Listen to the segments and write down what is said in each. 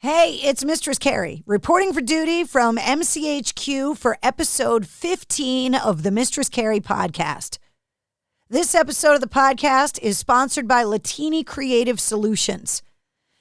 Hey, it's Mistress Carrie, reporting for duty from MCHQ for episode 15 of the Mistress Carrie podcast. This episode of the podcast is sponsored by Latini Creative Solutions.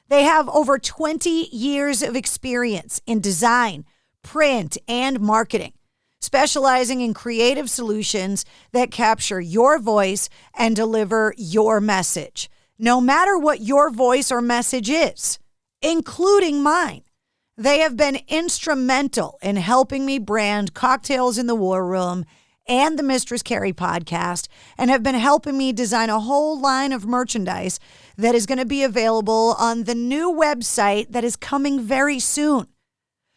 They have over 20 years of experience in design, print, and marketing, specializing in creative solutions that capture your voice and deliver your message, no matter what your voice or message is, including mine. They have been instrumental in helping me brand Cocktails in the War Room and the Mistress Carrie podcast, and have been helping me design a whole line of merchandise that is going to be available on the new website that is coming very soon.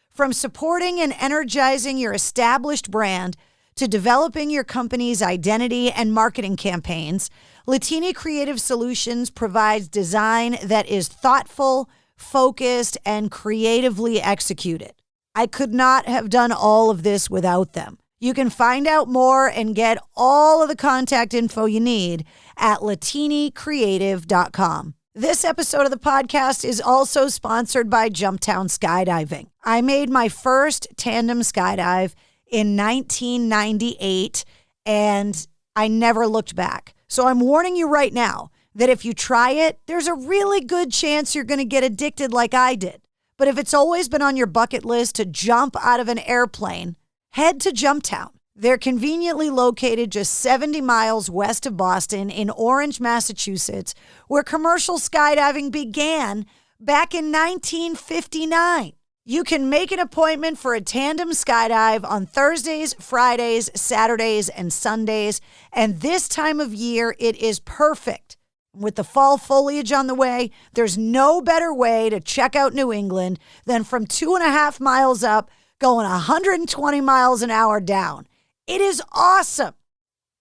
From supporting and energizing your established brand to developing your company's identity and marketing campaigns, Latini Creative Solutions provides design that is thoughtful, focused, and creatively executed. I could not have done all of this without them. You can find out more and get all of the contact info you need at latinicreative.com. This episode of the podcast is also sponsored by Jumptown Skydiving. I made my first tandem skydive in 1998, and I never looked back. So I'm warning you right now that if you try it, there's a really good chance you're going to get addicted like I did. But if it's always been on your bucket list to jump out of an airplane, head to Jumptown. They're conveniently located just 70 miles west of Boston in Orange, Massachusetts, where commercial skydiving began back in 1959. You can make an appointment for a tandem skydive on Thursdays, Fridays, Saturdays, and Sundays. And this time of year, it is perfect. With the fall foliage on the way, there's no better way to check out New England than from 2.5 miles up, going 120 miles an hour down. It is awesome.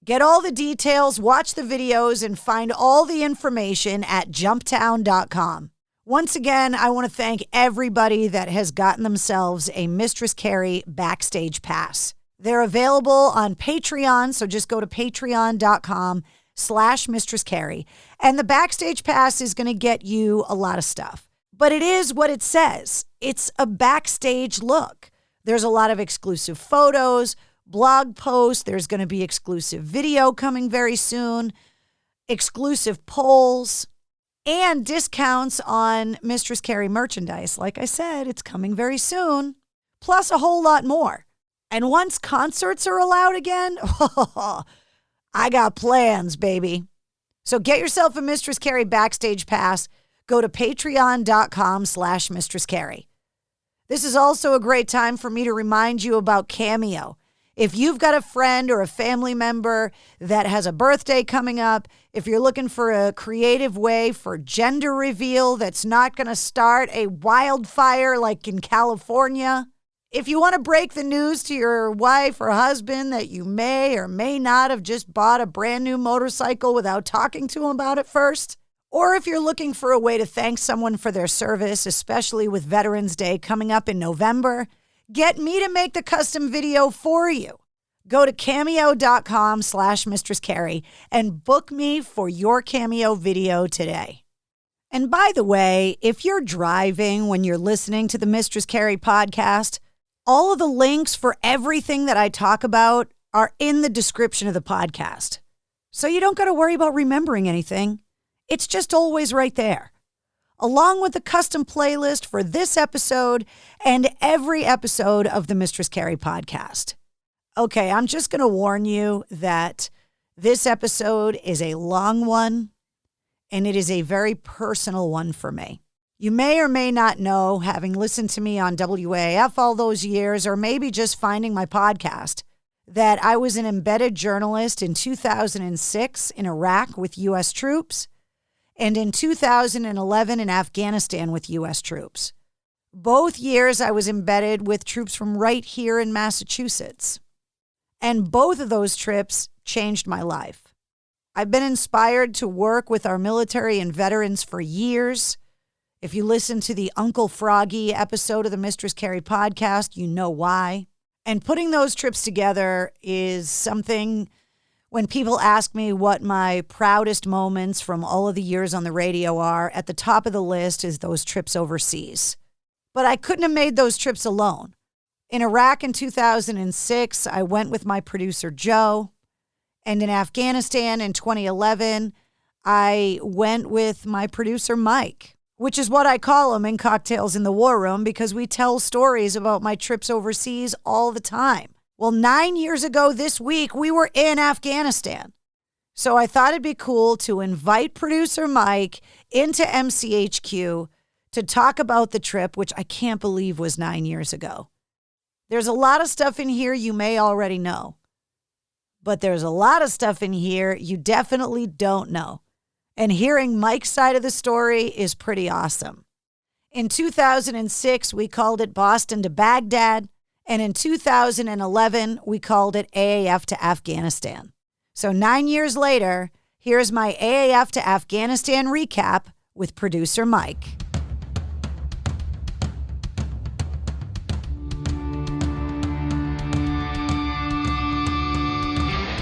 Get all the details, watch the videos, and find all the information at jumptown.com. Once again, I want to thank everybody that has gotten themselves a Mistress Carrie backstage pass. They're available on Patreon, so just go to patreon.com/Mistress Carrie. And the backstage pass is going to get you a lot of stuff. But it is what it says. It's a backstage look. There's a lot of exclusive photos, blog posts. There's going to be exclusive video coming very soon, exclusive polls, and discounts on Mistress Carrie merchandise. Like I said, it's coming very soon, plus a whole lot more. And once concerts are allowed again, I got plans, baby. So get yourself a Mistress Carrie backstage pass. Go to patreon.com/Mistress Carrie. This is also a great time for me to remind you about Cameo. If you've got a friend or a family member that has a birthday coming up, if you're looking for a creative way for gender reveal that's not going to start a wildfire like in California, if you want to break the news to your wife or husband that you may or may not have just bought a brand new motorcycle without talking to them about it first, or if you're looking for a way to thank someone for their service, especially with Veterans Day coming up in November, get me to make the custom video for you. Go to cameo.com/Mistress Carrie and book me for your Cameo video today. And by the way, if you're driving when you're listening to the Mistress Carrie podcast, all of the links for everything that I talk about are in the description of the podcast. So you don't got to worry about remembering anything. It's just always right there, along with the custom playlist for this episode and every episode of the Mistress Carrie podcast. Okay, I'm just going to warn you that this episode is a long one, and it is a very personal one for me. You may or may not know, having listened to me on AAF all those years, or maybe just finding my podcast, that I was an embedded journalist in 2006 in Iraq with U.S. troops, and in 2011 in Afghanistan with U.S. troops. Both years I was embedded with troops from right here in Massachusetts. And both of those trips changed my life. I've been inspired to work with our military and veterans for years. If you listen to the Uncle Froggy episode of the Mistress Carrie podcast, you know why. And putting those trips together is something. When people ask me what my proudest moments from all of the years on the radio are, at the top of the list is those trips overseas. But I couldn't have made those trips alone. In Iraq in 2006, I went with my producer, Joe. And in Afghanistan in 2011, I went with my producer, Mike, which is what I call him in Cocktails in the War Room because we tell stories about my trips overseas all the time. Well, 9 years ago this week, we were in Afghanistan. So I thought it'd be cool to invite producer Mike into MCHQ to talk about the trip, which I can't believe was 9 years ago. There's a lot of stuff in here you may already know, but there's a lot of stuff in here you definitely don't know. And hearing Mike's side of the story is pretty awesome. In 2006, we called it Boston to Baghdad. And in 2011, we called it AAF to Afghanistan. So 9 years later, here's my AAF to Afghanistan recap with producer Mike.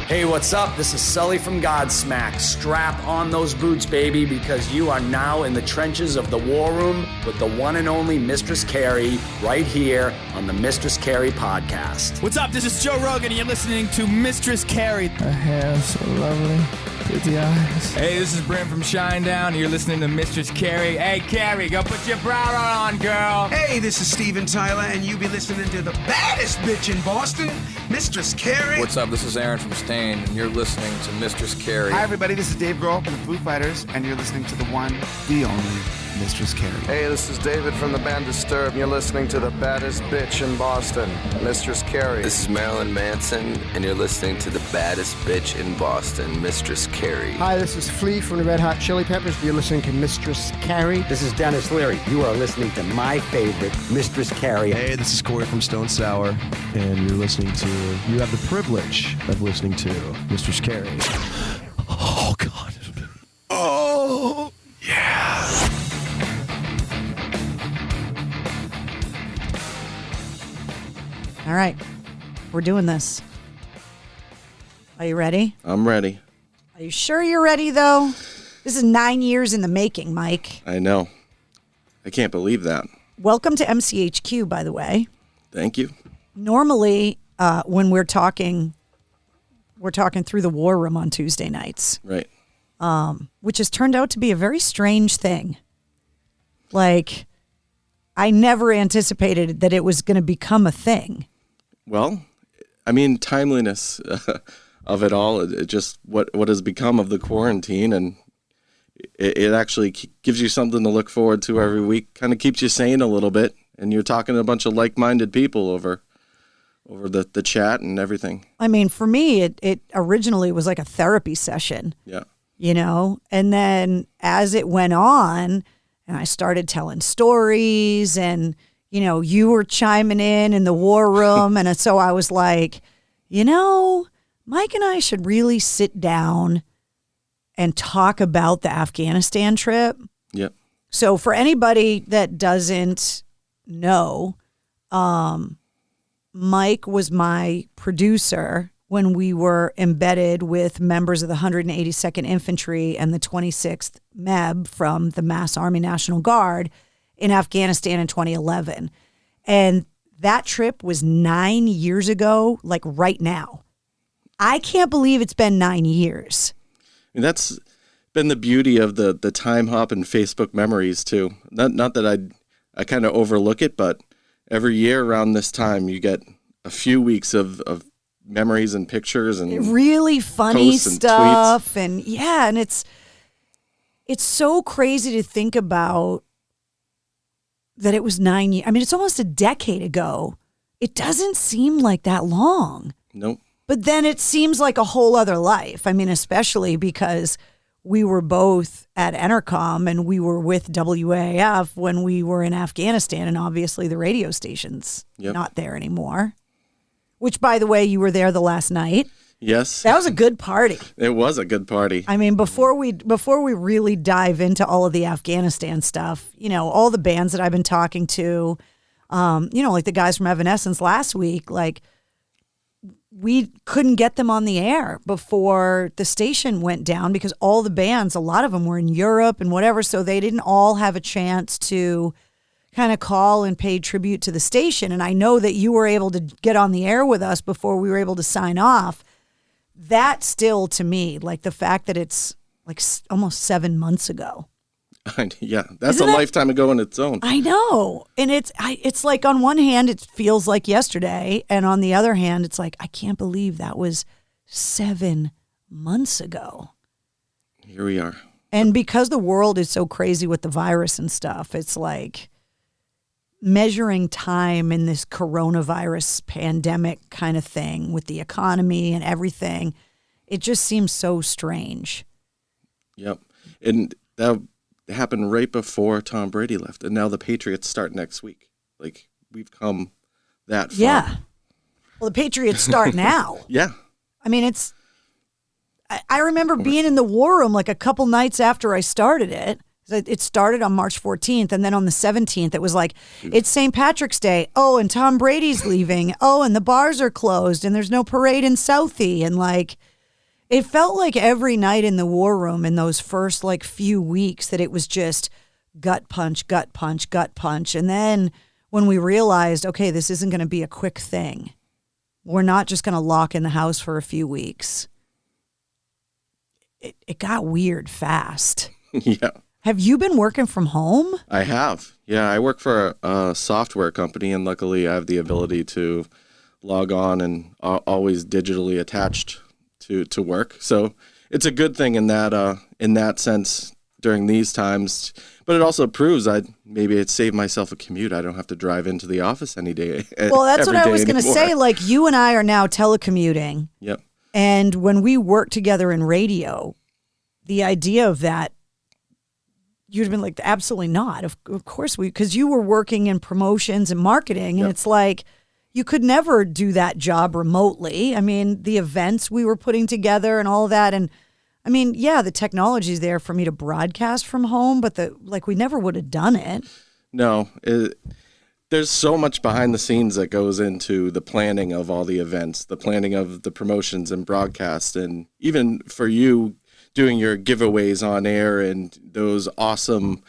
Hey, what's up? This is Sully from Godsmack. Strap on those boots, baby, because you are now in the trenches of the war room with the one and only Mistress Carrie right here on the Mistress Carrie podcast. What's up? This is Joe Rogan, and you're listening to Mistress Carrie. Her hair so lovely, pretty eyes. Hey, this is Brent from Shinedown, and you're listening to Mistress Carrie. Hey, Carrie, go put your bra on, girl. Hey, this is Steven Tyler, and you be listening to the baddest bitch in Boston, Mistress Carrie. What's up? This is Aaron from Stain, and you're listening to Mistress Carrie. Hi, everybody. This is Dave Grohl from the Foo Fighters, and you're listening to the one, the only Mistress Carrie. Hey, this is David from the band Disturbed, and you're listening to the baddest bitch in Boston, Mistress Carrie. This is Marilyn Manson, and you're listening to the baddest bitch in Boston, Mistress Carrie. Hi, this is Flea from the Red Hot Chili Peppers. You're listening to Mistress Carrie. This is Dennis Leary. You are listening to my favorite, Mistress Carrie. Hey, this is Corey from Stone Sour, and you're listening to, you have the privilege of listening to Mistress Carrie. Oh, God. Oh, yeah. All right, we're doing this. Are you ready? I'm ready. Are you sure you're ready, though? This is 9 years in the making, Mike. I know. I can't believe that. Welcome to MCHQ, by the way. Thank you. Normally, when we're talking through the war room on Tuesday nights. Right. Which has turned out to be a very strange thing. Like, I never anticipated that it was going to become a thing. Well, I mean, timeliness of it all, it just what has become of the quarantine, and it actually gives you something to look forward to every week, kind of keeps you sane a little bit, and you're talking to a bunch of like-minded people over the chat and everything. I mean, for me, it originally was like a therapy session. Yeah. You know, and then as it went on, and I started telling stories, and, you know, you were chiming in the war room. And so I was like, you know, Mike and I should really sit down and talk about the Afghanistan trip. Yep. So for anybody that doesn't know, Mike was my producer when we were embedded with members of the 182nd Infantry and the 26th MEB from the Mass Army National Guard in Afghanistan in 2011. And that trip was 9 years ago, like right now. I can't believe it's been 9 years. And that's been the beauty of the time hop and Facebook memories too. Not that I kind of overlook it, but every year around this time you get a few weeks of memories and pictures and really funny stuff and yeah, and it's so crazy to think about that it was 9 years. I mean, it's almost a decade ago. It doesn't seem like that long. Nope. But then it seems like a whole other life. I mean, especially because we were both at Entercom and we were with WAF when we were in Afghanistan, and obviously the radio station's not there anymore. Which, by the way, you were there the last night. Yes. That was a good party. It was a good party. I mean, before we really dive into all of the Afghanistan stuff, you know, all the bands that I've been talking to, you know, like the guys from Evanescence last week, like we couldn't get them on the air before the station went down because all the bands, a lot of them were in Europe and whatever, so they didn't all have a chance to kind of call and pay tribute to the station. And I know that you were able to get on the air with us before we were able to sign off. That still, to me, like the fact that it's like almost 7 months ago. Yeah, that's a lifetime ago in its own. I know. And it's like on one hand, it feels like yesterday. And on the other hand, it's like, I can't believe that was 7 months ago. Here we are. And because the world is so crazy with the virus and stuff, it's like measuring time in this coronavirus pandemic kind of thing with the economy and everything. It just seems so strange. Yep. And that happened right before Tom Brady left. And now the Patriots start next week. Like, we've come that far. Yeah. Well, the Patriots start now. Yeah. I mean, I remember being in the war room like a couple nights after I started it. It started on March 14th, and then on the 17th, it was like, it's St. Patrick's Day. Oh, and Tom Brady's leaving. Oh, and the bars are closed, and there's no parade in Southie. And like, it felt like every night in the war room in those first like few weeks that it was just gut punch, gut punch, gut punch. And then when we realized, okay, this isn't going to be a quick thing. We're not just going to lock in the house for a few weeks. It got weird fast. Yeah. Have you been working from home? I have. Yeah, I work for a software company, and luckily I have the ability to log on and always digitally attached to work. So it's a good thing in that sense during these times. But it also proves maybe it saved myself a commute. I don't have to drive into the office any day. Well, that's what I was going to say. Like, you and I are now telecommuting. Yep. And when we worked together in radio, the idea of that, you'd have been like, absolutely not. Of course because you were working in promotions and marketing, and it's like, you could never do that job remotely. I mean, the events we were putting together and all of that. And I mean, yeah, the technology's there for me to broadcast from home, but we never would have done it. No, there's so much behind the scenes that goes into the planning of all the events, the planning of the promotions and broadcast, and even for you doing your giveaways on air and those awesome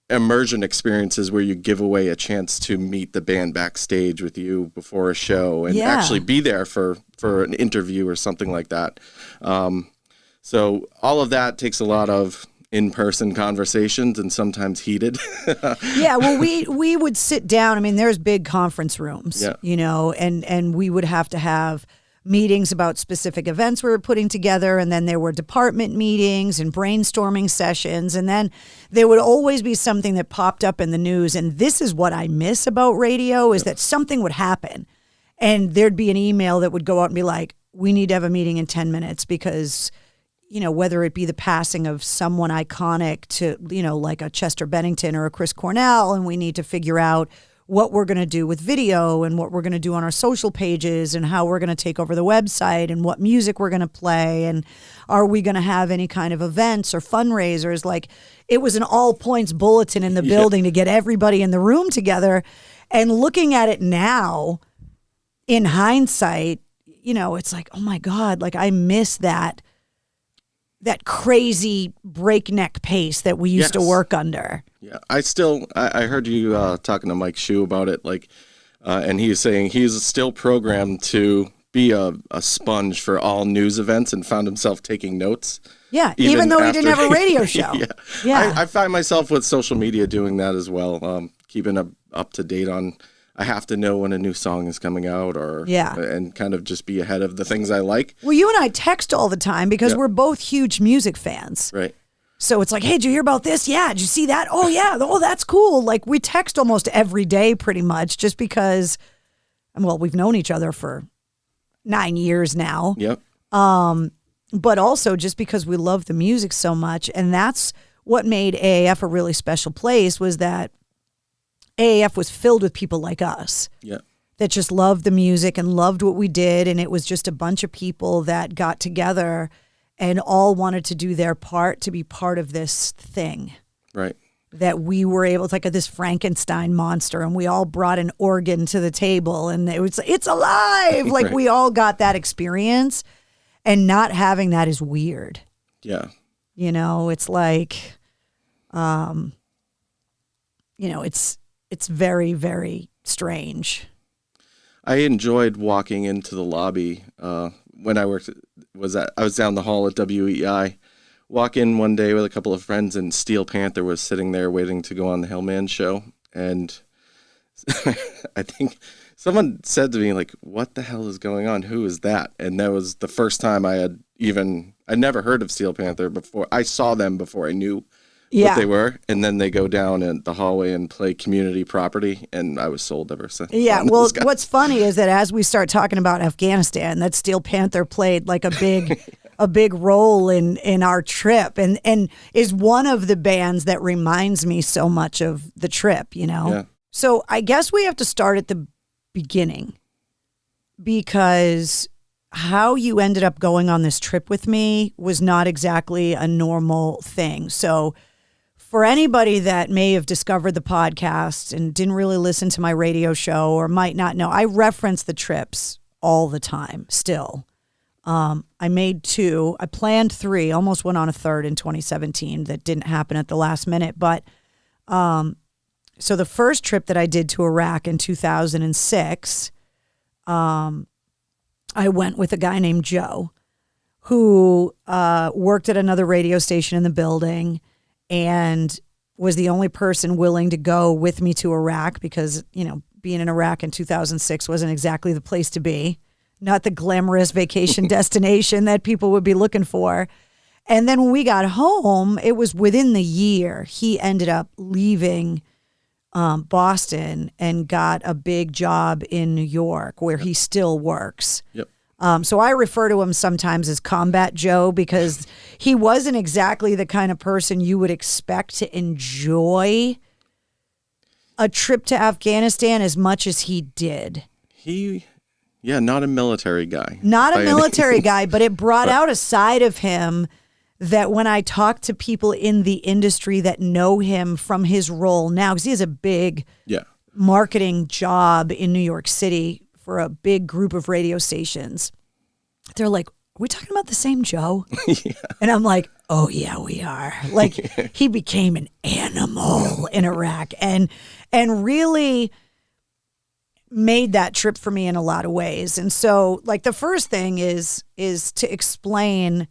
immersion experiences where you give away a chance to meet the band backstage with you before a show and actually be there for an interview or something like that. So all of that takes a lot of in-person conversations and sometimes heated. Yeah, well, we would sit down. I mean, there's big conference rooms, you know, and we would have to have meetings about specific events we were putting together, and then there were department meetings and brainstorming sessions, and then there would always be something that popped up in the news. And this is what I miss about radio is that something would happen, and there'd be an email that would go out and be like, we need to have a meeting in 10 minutes because, you know, whether it be the passing of someone iconic to, you know, like a Chester Bennington or a Chris Cornell, and we need to figure out what we're going to do with video and what we're going to do on our social pages and how we're going to take over the website and what music we're going to play. And are we going to have any kind of events or fundraisers? Like, it was an all points bulletin in the building to get everybody in the room together. And looking at it now in hindsight, you know, it's like, oh my God, like I miss that crazy breakneck pace that we used to work under. Yeah, I heard you talking to Mike Shue about it, like, and he's saying he's still programmed to be a sponge for all news events and found himself taking notes. Yeah, even though he didn't have a radio show. Yeah. I find myself with social media doing that as well, keeping up to date on. I have to know when a new song is coming out and kind of just be ahead of the things I like. Well, you and I text all the time because we're both huge music fans. Right. So it's like, hey, did you hear about this? Yeah. Did you see that? Oh, yeah. Oh, that's cool. Like, we text almost every day pretty much just because, well, we've known each other for 9 years now. Yep. But also just because we love the music so much. And that's what made AAF a really special place, was that AAF was filled with people like us that just loved the music and loved what we did. And it was just a bunch of people that got together and all wanted to do their part to be part of this thing. Right. That we were able to, like this Frankenstein monster, and we all brought an organ to the table and it's alive. Like we all got that experience, and not having that is weird. Yeah. You know, it's like, you know, it's very, very strange. I enjoyed walking into the lobby when I was down the hall at WEI. Walk in one day with a couple of friends, and Steel Panther was sitting there waiting to go on the Hillman show. And I think someone said to me, like, what the hell is going on? Who is that? And that was the first time I'd never heard of Steel Panther before. I saw them before I knew what they were. And then they go down in the hallway and play Community Property. And I was sold ever since. Yeah, well, what's funny is that as we start talking about Afghanistan, that Steel Panther played like a big... a big role in our trip, and is one of the bands that reminds me so much of the trip, you know? Yeah. So I guess we have to start at the beginning, because how you ended up going on this trip with me was not exactly a normal thing. So for anybody that may have discovered the podcast and didn't really listen to my radio show or might not know, I reference the trips all the time still. I made 2. I planned 3, almost went on a 3rd in 2017 that didn't happen at the last minute. But so the first trip that I did to Iraq in 2006, I went with a guy named Joe who worked at another radio station in the building and was the only person willing to go with me to Iraq because, you know, being in Iraq in 2006 wasn't exactly the place to be. Not the glamorous vacation destination that people would be looking for. And then when we got home, it was within the year. He ended up leaving Boston and got a big job in New York where he still works. Yep. So I refer to him sometimes as Combat Joe because he wasn't exactly the kind of person you would expect to enjoy a trip to Afghanistan as much as he did. Yeah, not a military guy. Not a military guy, but it brought out a side of him that when I talk to people in the industry that know him from his role now, because he has a big marketing job in New York City for a big group of radio stations, they're like, are we talking about the same Joe? Yeah. And I'm like, oh, yeah, we are. Like, he became an animal in Iraq and really made that trip for me in a lot of ways. And so, like, the first thing is to explain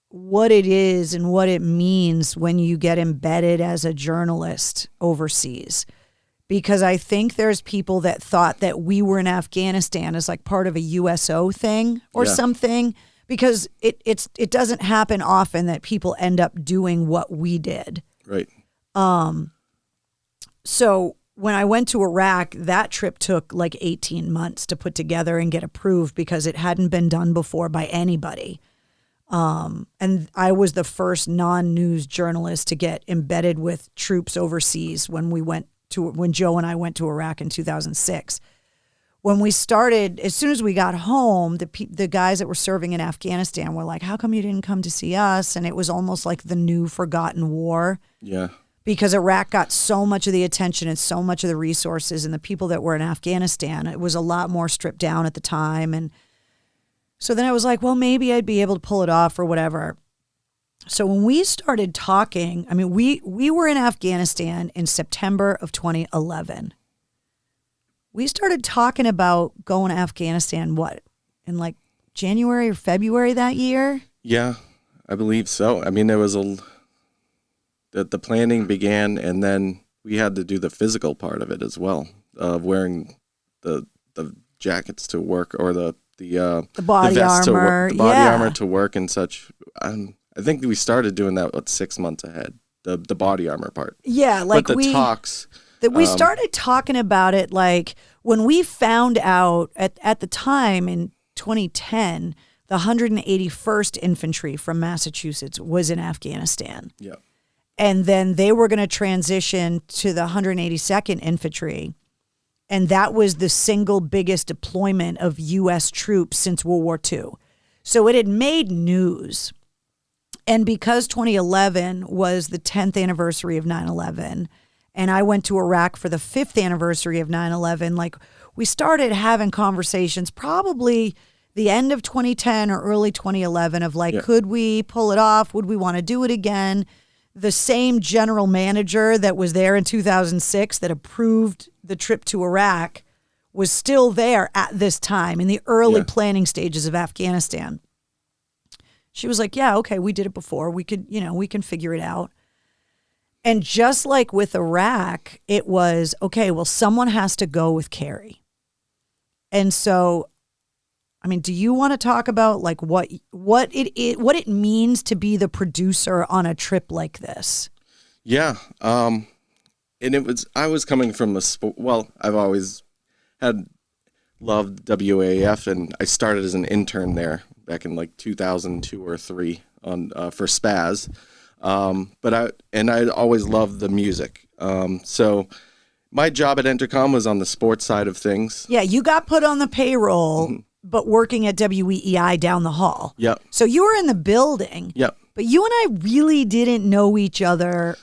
what it is and what it means when you get embedded as a journalist overseas. Because I think there's people that thought that we were in Afghanistan as like part of a USO thing or something, because it doesn't happen often that people end up doing what we did. Right. So when I went to Iraq, that trip took like 18 months to put together and get approved because it hadn't been done before by anybody. And I was the first non-news journalist to get embedded with troops overseas when Joe and I went to Iraq in 2006. When we started, as soon as we got home, the guys that were serving in Afghanistan were like, how come you didn't come to see us? And it was almost like the new forgotten war. Yeah. Because Iraq got so much of the attention and so much of the resources, and the people that were in Afghanistan, it was a lot more stripped down at the time. And so then I was like, well, maybe I'd be able to pull it off or whatever. So when we started talking, I mean, we were in Afghanistan in September of 2011. We started talking about going to Afghanistan, in like January or February that year? Yeah, I believe so. I mean, there was the planning began, and then we had to do the physical part of it as well, of wearing the jackets to work, or the body vest armor, the body armor to work and such. I think we started doing that 6 months ahead. The body armor part. Yeah, like but the talks. That we started talking about it like when we found out at the time in 2010, the 181st Infantry from Massachusetts was in Afghanistan. Yeah. And then they were going to transition to the 182nd Infantry. And that was the single biggest deployment of U.S. troops since World War II. So it had made news. And because 2011 was the 10th anniversary of 9/11, and I went to Iraq for the 5th anniversary of 9/11, like we started having conversations probably the end of 2010 or early 2011 of like, could we pull it off? Would we want to do it again? the same general manager that was there in 2006 that approved the trip to Iraq was still there at this time in the early planning stages of Afghanistan. She was like, yeah, okay, we did it before. We could, we can figure it out. And just like with Iraq, it was, okay, well, someone has to go with Carrie. And so, I mean, do you want to talk about like what it means to be the producer on a trip like this? Yeah. And I was coming from a sport. Well, I've always loved WAF, and I started as an intern there back in like 2002 or 3 for Spaz. But I always loved the music. So my job at Entercom was on the sports side of things. Yeah, you got put on the payroll, but working at WEEI down the hall. Yep. So you were in the building. Yep. But you and I really didn't know each other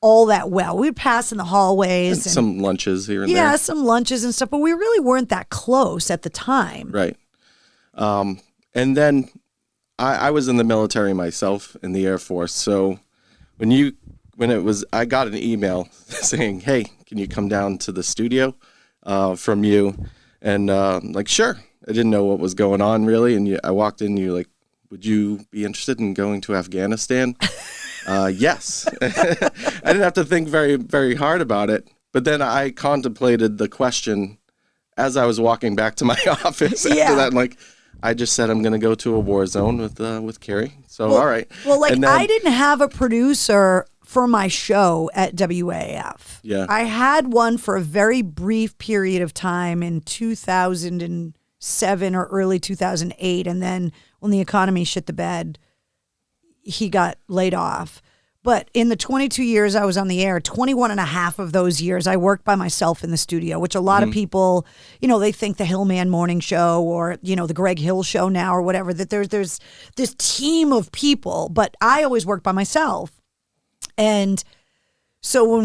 all that well. We'd pass in the hallways. And some lunches here and there. Yeah, some lunches and stuff, but we really weren't that close at the time. Right. And then I was in the military myself, in the Air Force. So I got an email saying, hey, can you come down to the studio from you? And like, sure. I didn't know what was going on really. And I walked in and you're like, would you be interested in going to Afghanistan? Yes. I didn't have to think very, very hard about it. But then I contemplated the question as I was walking back to my office after that. Like, I just said I'm going to go to a war zone with Carrie. So, all right. Well, like, I didn't have a producer for my show at WAF. Yeah. I had one for a very brief period of time in 2007 or early 2008. And then when the economy shit the bed, he got laid off. But in the 22 years I was on the air, 21 and a half of those years, I worked by myself in the studio, which a lot of people, they think the Hillman Morning Show or, the Greg Hill Show now or whatever, that there's this team of people, but I always worked by myself. And so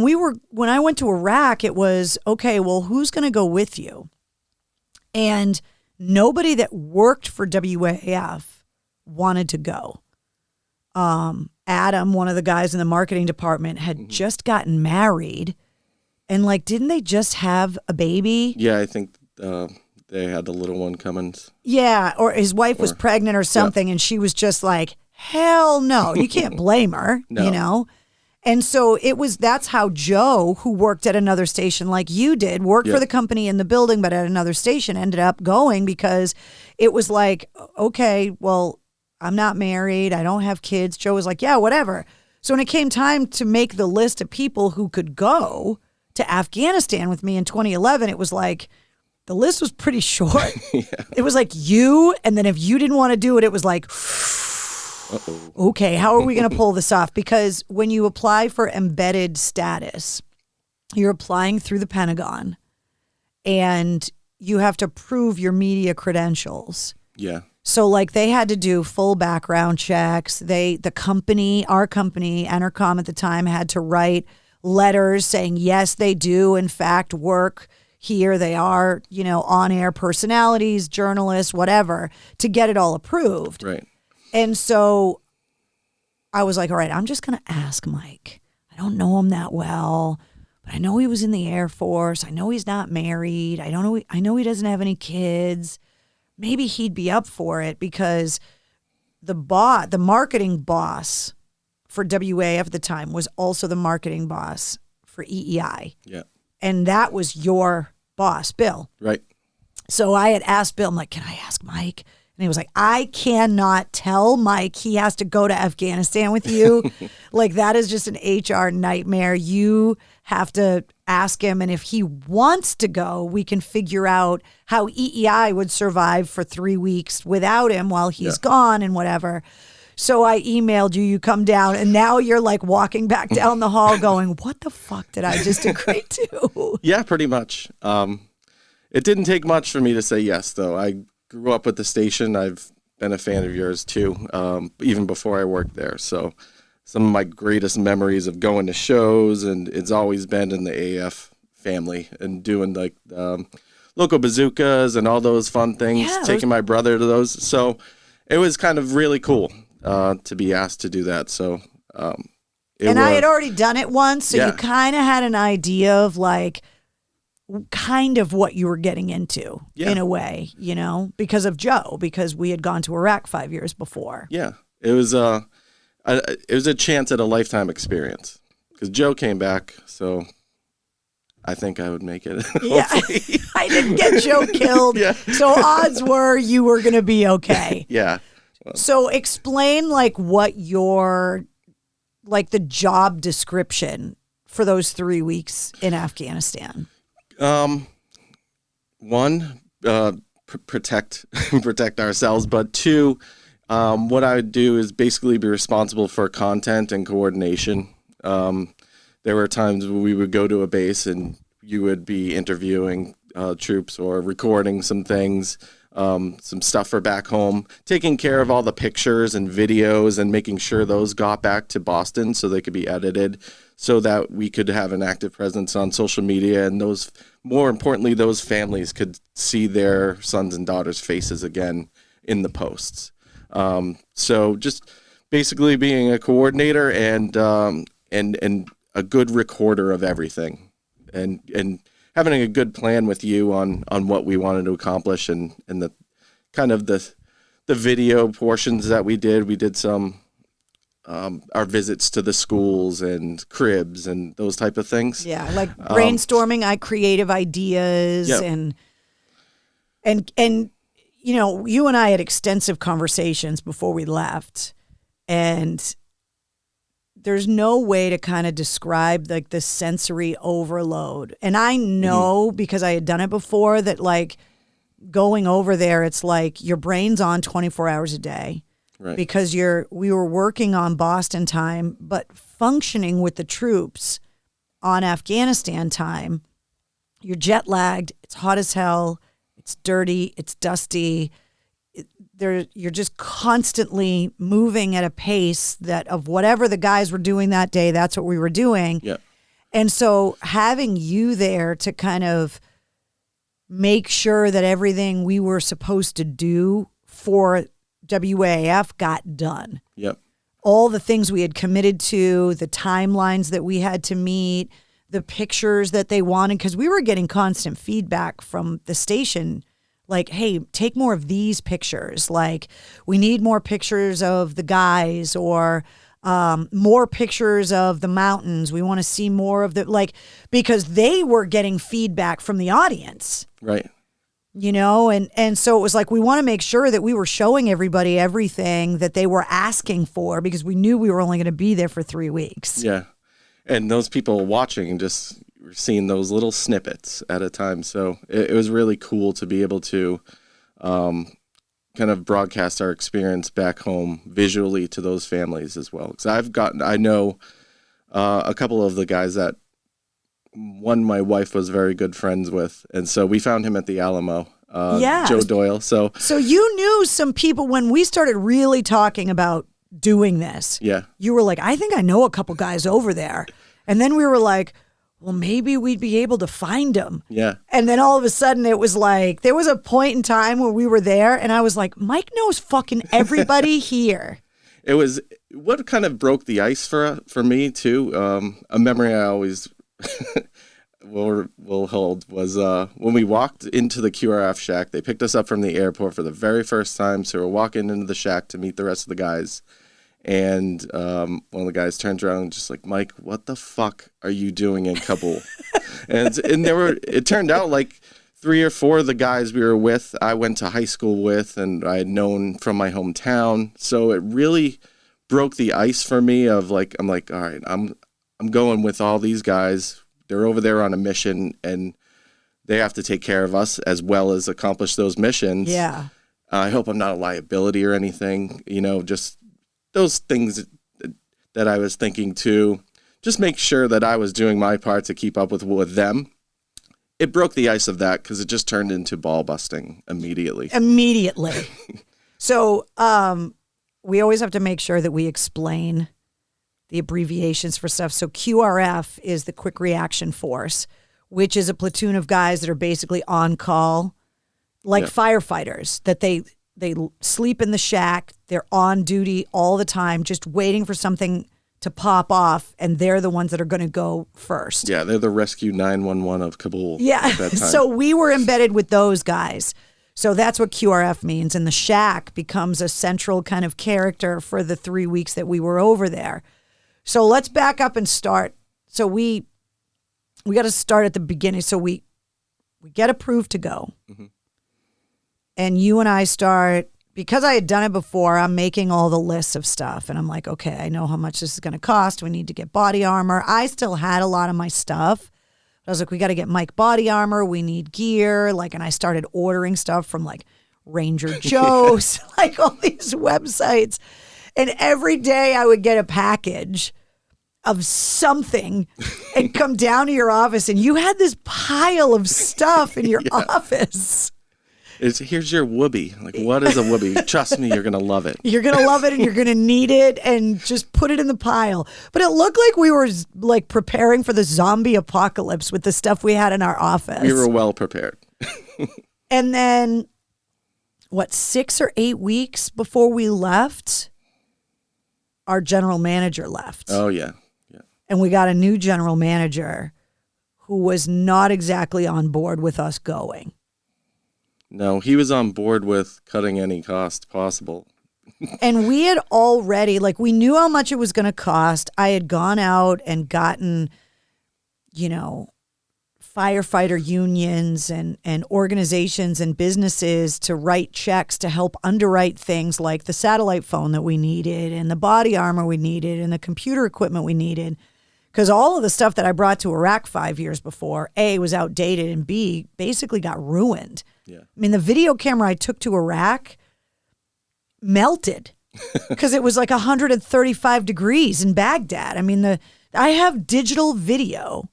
when I went to Iraq, it was, okay, well, who's going to go with you? And nobody that worked for WAF wanted to go. Adam, one of the guys in the marketing department, had just gotten married, and like, didn't they just have a baby? Yeah, I think they had the little one coming. Yeah, or his wife was pregnant or something, and she was just like, hell no. You can't blame her, No. And so that's how Joe, who worked at another station like you did, worked for the company in the building, but at another station, ended up going because it was like, okay, well, I'm not married. I don't have kids. Joe was like, yeah, whatever. So when it came time to make the list of people who could go to Afghanistan with me in 2011, it was like, the list was pretty short. It was like you, and then if you didn't want to do it, it was like, okay, how are we going to pull this off? Because when you apply for embedded status, you're applying through the Pentagon, and you have to prove your media credentials. Yeah. So like they had to do full background checks. Our company, Entercom at the time, had to write letters saying, yes, they do in fact work here. They are, on-air personalities, journalists, whatever, to get it all approved. Right. And so I was like, all right, I'm just going to ask Mike. I don't know him that well, but I know he was in the Air Force. I know he's not married. I know he doesn't have any kids. Maybe he'd be up for it because the marketing boss for WAF at the time was also the marketing boss for EEI. Yeah. And that was your boss, Bill. Right. So I had asked Bill, I'm like, can I ask Mike? And he was like, I cannot tell Mike he has to go to Afghanistan with you. Like, that is just an HR nightmare. You have to ask him. And if he wants to go, we can figure out how EEI would survive for 3 weeks without him while he's gone and whatever. So I emailed you come down, and now you're like walking back down the hall going, what the fuck did I just agree to? Yeah, pretty much. It didn't take much for me to say yes, though. I grew up with the station. I've been a fan of yours too, even before I worked there. So some of my greatest memories of going to shows, and it's always been in the AAF family and doing like local bazookas and all those fun things, taking my brother to those. So it was kind of really cool to be asked to do that. So I had already done it once, so you kind of had an idea of like kind of what you were getting into in a way, you know, because of Joe, because we had gone to Iraq 5 years before. Yeah, it was a chance at a lifetime experience because Joe came back, so I think I would make it. Yeah, I didn't get Joe killed, so odds were you were going to be okay. Yeah. Well. So explain like what your, like the job description for those 3 weeks in Afghanistan. One, protect ourselves, but two, what I would do is basically be responsible for content and coordination. There were times when we would go to a base and you would be interviewing troops or recording some things, some stuff for back home, taking care of all the pictures and videos and making sure those got back to Boston so they could be edited so that we could have an active presence on social media, and those, more importantly, those families could see their sons and daughters' faces again in the posts. So just basically being a coordinator and a good recorder of everything, and having a good plan with you on what we wanted to accomplish, and the kind of the video portions that we did some our visits to the schools and cribs and those type of things. Yeah, like brainstorming creative ideas and you know, you and I had extensive conversations before we left, and there's no way to kind of describe like the sensory overload. And I know because I had done it before that like going over there, it's like your brain's on 24 hours a day. Right. Because we were working on Boston time, but functioning with the troops on Afghanistan time. You're jet lagged. It's hot as hell. It's dirty. It's dusty. You're just constantly moving at a pace that of whatever the guys were doing that day, that's what we were doing. Yeah. And so having you there to kind of make sure that everything we were supposed to do for WAF got done. Yep. All the things we had committed to, the timelines that we had to meet, the pictures that they wanted, because we were getting constant feedback from the station, like, hey, take more of these pictures. Like, we need more pictures of the guys, or more pictures of the mountains. We want to see more of the, like, because they were getting feedback from the audience. Right. You know, and so it was like we want to make sure that we were showing everybody everything that they were asking for, because we knew we were only going to be there for 3 weeks. Yeah. And those people watching just were seeing those little snippets at a time. So it was really cool to be able to kind of broadcast our experience back home visually to those families as well. Because I know a couple of the guys that one my wife was very good friends with, and so we found him at the Alamo. Joe Doyle. So you knew some people when we started really talking about doing this. Yeah, you were like, I think I know a couple guys over there, and then we were like, well, maybe we'd be able to find them. Yeah, and then all of a sudden it was like there was a point in time where we were there, and I was like, Mike knows fucking everybody here. It was what kind of broke the ice for me too. A memory I always will hold was when we walked into the QRF shack. They picked us up from the airport for the very first time, so we're walking into the shack to meet the rest of the guys, and one of the guys turns around and just like, Mike, what the fuck are you doing in Kabul? and it turned out like 3 or 4 of the guys we were with I went to high school with, and I had known from my hometown, so it really broke the ice for me of like, I'm like, all right, I'm going with all these guys. They're over there on a mission, and they have to take care of us as well as accomplish those missions. Yeah. I hope I'm not a liability or anything, you know, just those things that I was thinking too. Just make sure that I was doing my part to keep up with them. It broke the ice of that because it just turned into ball busting immediately. So we always have to make sure that we explain the abbreviations for stuff. So QRF is the Quick Reaction Force, which is a platoon of guys that are basically on call, like firefighters, that they sleep in the shack. They're on duty all the time, just waiting for something to pop off, and they're the ones that are going to go first. Yeah, they're the Rescue 911 of Kabul. Yeah, at that time. so we were embedded with those guys. So that's what QRF means, and the shack becomes a central kind of character for the 3 weeks that we were over there. So let's back up and start. So we got to start at the beginning. So we get approved to go, and you and I start. Because I had done it before, I'm making all the lists of stuff. And I'm like, okay, I know how much this is going to cost. We need to get body armor. I still had a lot of my stuff. I was like, we got to get Mike body armor. We need gear. Like, and I started ordering stuff from like Ranger Joe's, like all these websites. And every day I would get a package of something and come down to your office. And you had this pile of stuff in your office. Here's your whoopee. Like, what is a whoopee? Trust me, you're going to love it. You're going to love it, and you're going to need it, and just put it in the pile. But it looked like we were like preparing for the zombie apocalypse with the stuff we had in our office. We were well prepared. And then, 6 or 8 weeks before we left, our general manager left. Oh, yeah. And we got a new general manager who was not exactly on board with us going. No, he was on board with cutting any cost possible. And we had already, like, we knew how much it was going to cost. I had gone out and gotten, firefighter unions and organizations and businesses to write checks to help underwrite things like the satellite phone that we needed and the body armor we needed and the computer equipment we needed. Because all of the stuff that I brought to Iraq 5 years before, A, was outdated, and B, basically got ruined. Yeah. I mean, the video camera I took to Iraq melted because it was like 135 degrees in Baghdad. I mean, I have digital video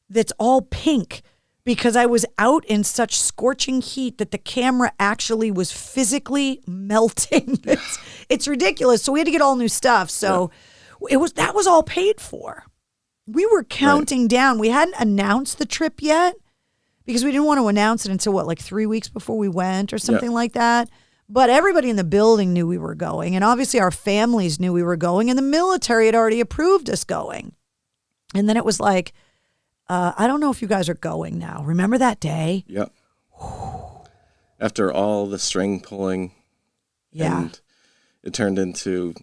that's all pink because I was out in such scorching heat that the camera actually was physically melting. It's ridiculous. So we had to get all new stuff. So that was all paid for. We were counting down. We hadn't announced the trip yet because we didn't want to announce it until 3 weeks before we went or something like that. But everybody in the building knew we were going. And obviously our families knew we were going. And the military had already approved us going. And then it was like, I don't know if you guys are going now. Remember that day? Yep. After all the string pulling. Yeah. And it turned into,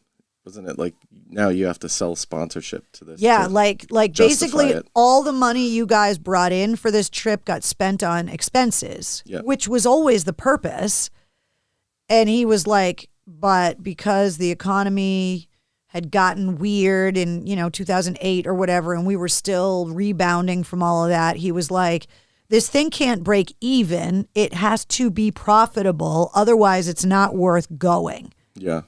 wasn't it like, now you have to sell sponsorship to this? Yeah, like basically it. all the money you guys brought in for this trip got spent on expenses, which was always the purpose. And he was like, but because the economy had gotten weird in, 2008 or whatever, and we were still rebounding from all of that, he was like, this thing can't break even. It has to be profitable. Otherwise, it's not worth going. Yeah.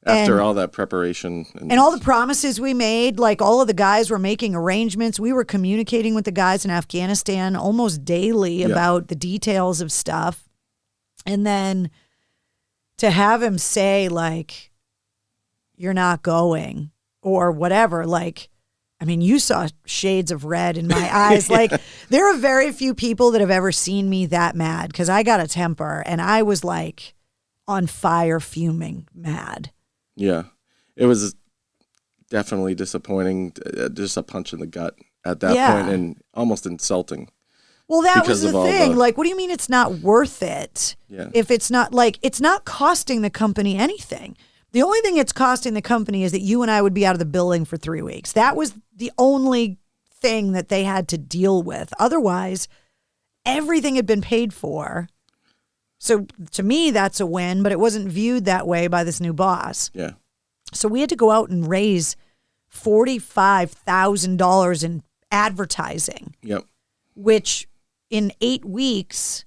After all that preparation. And all the promises we made, like all of the guys were making arrangements. We were communicating with the guys in Afghanistan almost daily about the details of stuff. And then to have him say, like, you're not going or whatever, like, I mean, you saw shades of red in my eyes. Like, there are very few people that have ever seen me that mad because I got a temper and I was like on fire, fuming mad. Yeah, it was definitely disappointing, just a punch in the gut at that point and almost insulting. Well, that was the thing. Like, what do you mean it's not worth it? Yeah. If it's not, like, it's not costing the company anything. The only thing it's costing the company is that you and I would be out of the building for 3 weeks. That was the only thing that they had to deal with. Otherwise, everything had been paid for. So to me, that's a win, but it wasn't viewed that way by this new boss. Yeah. So we had to go out and raise $45,000 in advertising. Yep. Which in 8 weeks,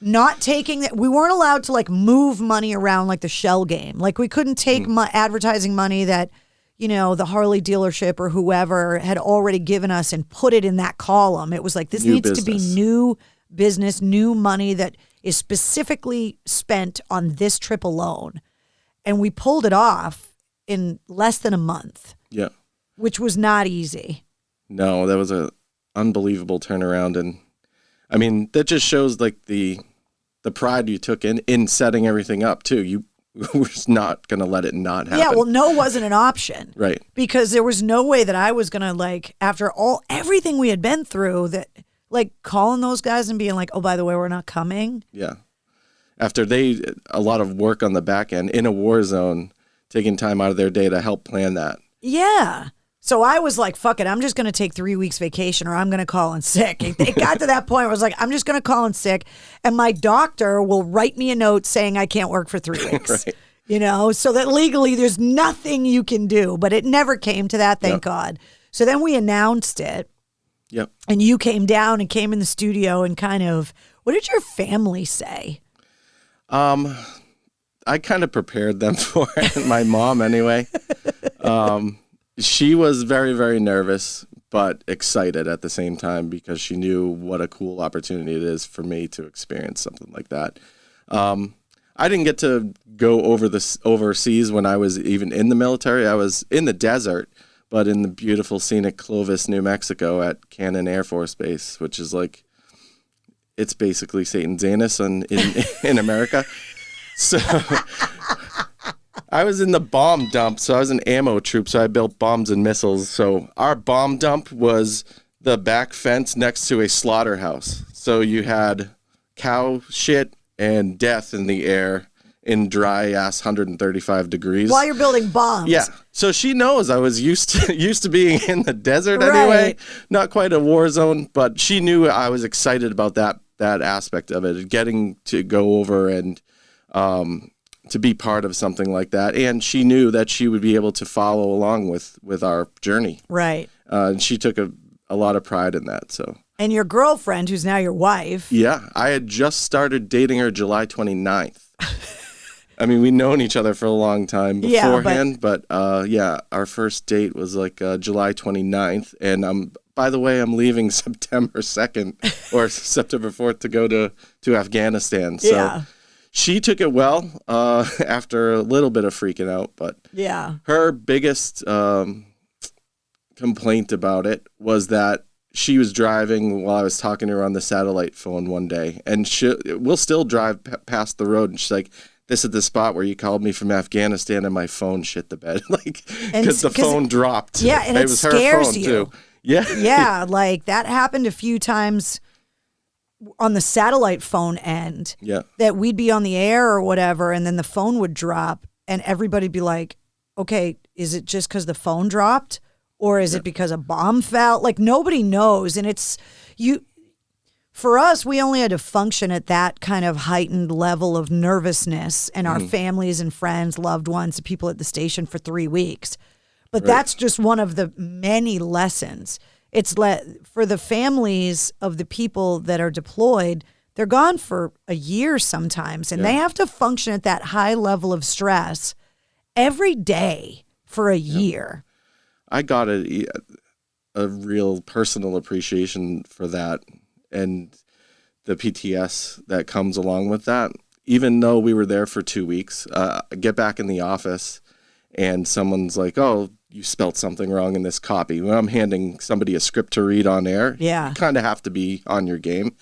not taking that, we weren't allowed to like move money around like the shell game. Like we couldn't take advertising money that, the Harley dealership or whoever had already given us and put it in that column. It was like, this needs to be new business, new money that is specifically spent on this trip alone. And we pulled it off in less than a month. Yeah. Which was not easy. No, that was a unbelievable turnaround. And I mean, that just shows like the pride you took in setting everything up too. we're just not going to let it not happen. Yeah, well, no wasn't an option. Right. Because there was no way that I was going to, like, after everything we had been through, that, like, calling those guys and being like, oh, by the way, we're not coming. Yeah. After a lot of work on the back end in a war zone, taking time out of their day to help plan that. Yeah. So I was like, fuck it, I'm just going to take 3 weeks vacation or I'm going to call in sick. It got to that point where I was like, I'm just going to call in sick and my doctor will write me a note saying I can't work for 3 weeks. Right. You know, so that legally there's nothing you can do. But it never came to that, thank God. So then we announced it. Yep. And you came down and came in the studio and kind of, what did your family say? I kind of prepared them for it, my mom anyway. She was very, very nervous, but excited at the same time because she knew what a cool opportunity it is for me to experience something like that. I didn't get to go overseas when I was even in the military. I was in the desert, but in the beautiful scenic Clovis, New Mexico at Cannon Air Force Base, which is like, it's basically Satan's anus in America. So I was in the bomb dump. So I was an ammo troop. So I built bombs and missiles. So our bomb dump was the back fence next to a slaughterhouse. So you had cow shit and death in the air in dry ass 135 degrees. While you're building bombs. Yeah. So she knows I was used to being in the desert anyway. Right. Not quite a war zone, but she knew I was excited about that aspect of it, getting to go over and to be part of something like that. And she knew that she would be able to follow along with our journey. Right. And she took a lot of pride in that. So. And your girlfriend, who's now your wife. Yeah. I had just started dating her July 29th. I mean, we'd known each other for a long time beforehand, but our first date was like July 29th. And by the way, I'm leaving September 2nd or September 4th to go to Afghanistan. So she took it well after a little bit of freaking out. But her biggest complaint about it was that she was driving while I was talking to her on the satellite phone one day. And we'll still drive past the road. And she's like, this is the spot where you called me from Afghanistan and my phone shit the bed. Like, because the phone dropped. Yeah, and it was scares her phone you. Too. Yeah. Yeah, like that happened a few times on the satellite phone end. Yeah. That we'd be on the air or whatever, and then the phone would drop, and everybody'd be like, okay, is it just because the phone dropped? Or is it because a bomb fell? Like, nobody knows. And for us, we only had to function at that kind of heightened level of nervousness and our families and friends, loved ones, people at the station for 3 weeks. But that's just one of the many lessons. It's for the families of the people that are deployed, they're gone for a year sometimes, and they have to function at that high level of stress every day for a year. I got a real personal appreciation for that and the PTS that comes along with that. Even though we were there for 2 weeks, I get back in the office and someone's like, oh, you spelled something wrong in this copy. When I'm handing somebody a script to read on air, you kind of have to be on your game.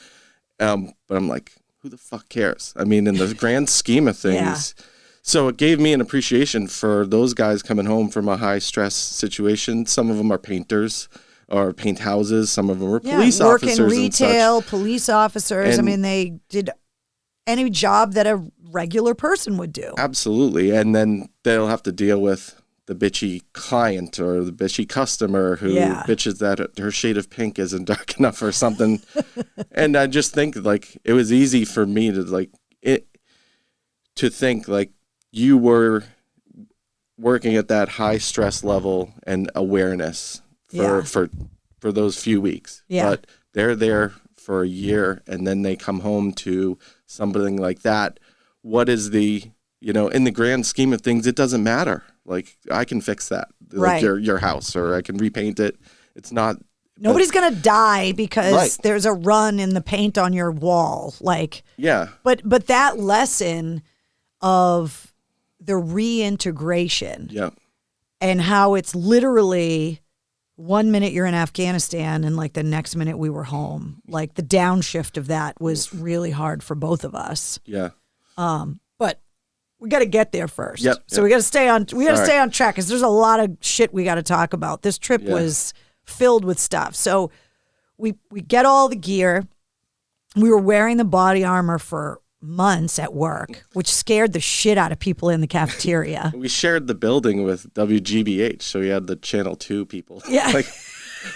But I'm like, who the fuck cares? I mean, in the grand scheme of things. So it gave me an appreciation for those guys coming home from a high stress situation. Some of them are painters or paint houses. Some of them were police officers. Work in retail, and such. police officers. And I mean, they did any job that a regular person would do. Absolutely. And then they'll have to deal with the bitchy client or the bitchy customer who bitches that her shade of pink isn't dark enough or something. And I just think like it was easy for me to think like you were working at that high stress level and awareness for those few weeks. Yeah. But they're there for a year and then they come home to something like that. What is in the grand scheme of things, it doesn't matter. Like I can fix that, like your house, or I can repaint it. It's not. Nobody's going to die because there's a run in the paint on your wall. Like, but that lesson of the reintegration and how it's literally 1 minute you're in Afghanistan and like the next minute we were home. Like the downshift of that was really hard for both of us. Yeah. But we got to get there first. Yep, so we got to stay on. We got to Sorry. stay on track because there's a lot of shit we got to talk about. This trip was filled with stuff. So we get all the gear. We were wearing the body armor for months at work, which scared the shit out of people in the cafeteria. We shared the building with WGBH, so we had the Channel 2 people. Yeah. Like,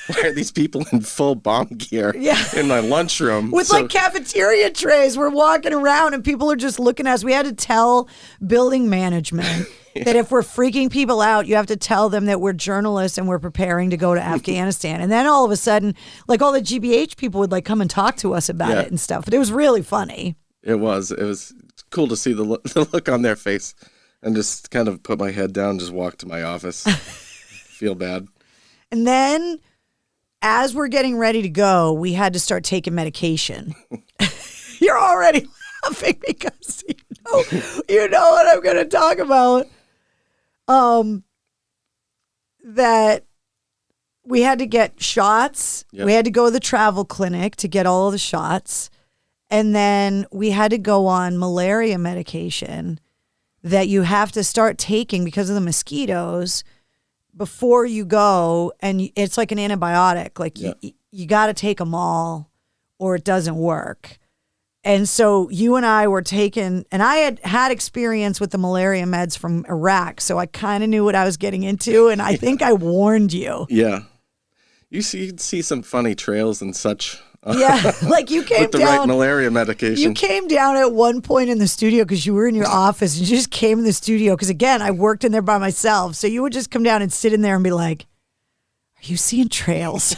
why are these people in full bomb gear in my lunchroom? With like cafeteria trays, we're walking around and people are just looking at us. We had to tell building management that if we're freaking people out, you have to tell them that we're journalists and we're preparing to go to Afghanistan. And then all of a sudden, like all the GBH people would like come and talk to us about it and stuff. But it was really funny. It was cool to see the look on their face and just kind of put my head down, just walk to my office, feel bad. And then as we're getting ready to go, we had to start taking medication. You're already laughing because you know what I'm going to talk about. That we had to get shots. Yep. We had to go to the travel clinic to get all of the shots. And then we had to go on malaria medication that you have to start taking because of the mosquitoes before you go. And it's like an antibiotic. Like you got to take them all or it doesn't work. And so you and I were taking, and I had experience with the malaria meds from Iraq. So I kind of knew what I was getting into. And I think I warned you. Yeah. You'd see some funny trails and such. Yeah, like you came with the down. Right malaria medication. You came down at one point in the studio because you were in your office and you just came in the studio because, again, I worked in there by myself. So you would just come down and sit in there and be like, are you seeing trails?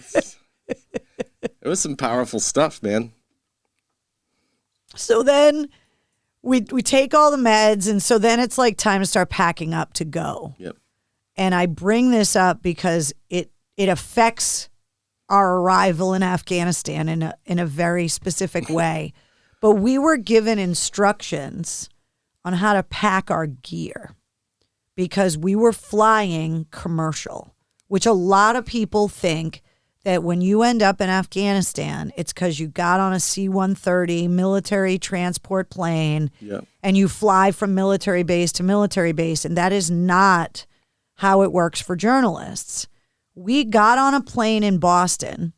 It was some powerful stuff, man. So then we take all the meds. And so then it's like time to start packing up to go. Yep. And I bring this up because it affects our arrival in Afghanistan in a very specific way. But we were given instructions on how to pack our gear because we were flying commercial, which a lot of people think that when you end up in Afghanistan, it's because you got on a C-130 military transport plane and you fly from military base to military base. And that is not how it works for journalists. We got on a plane in Boston,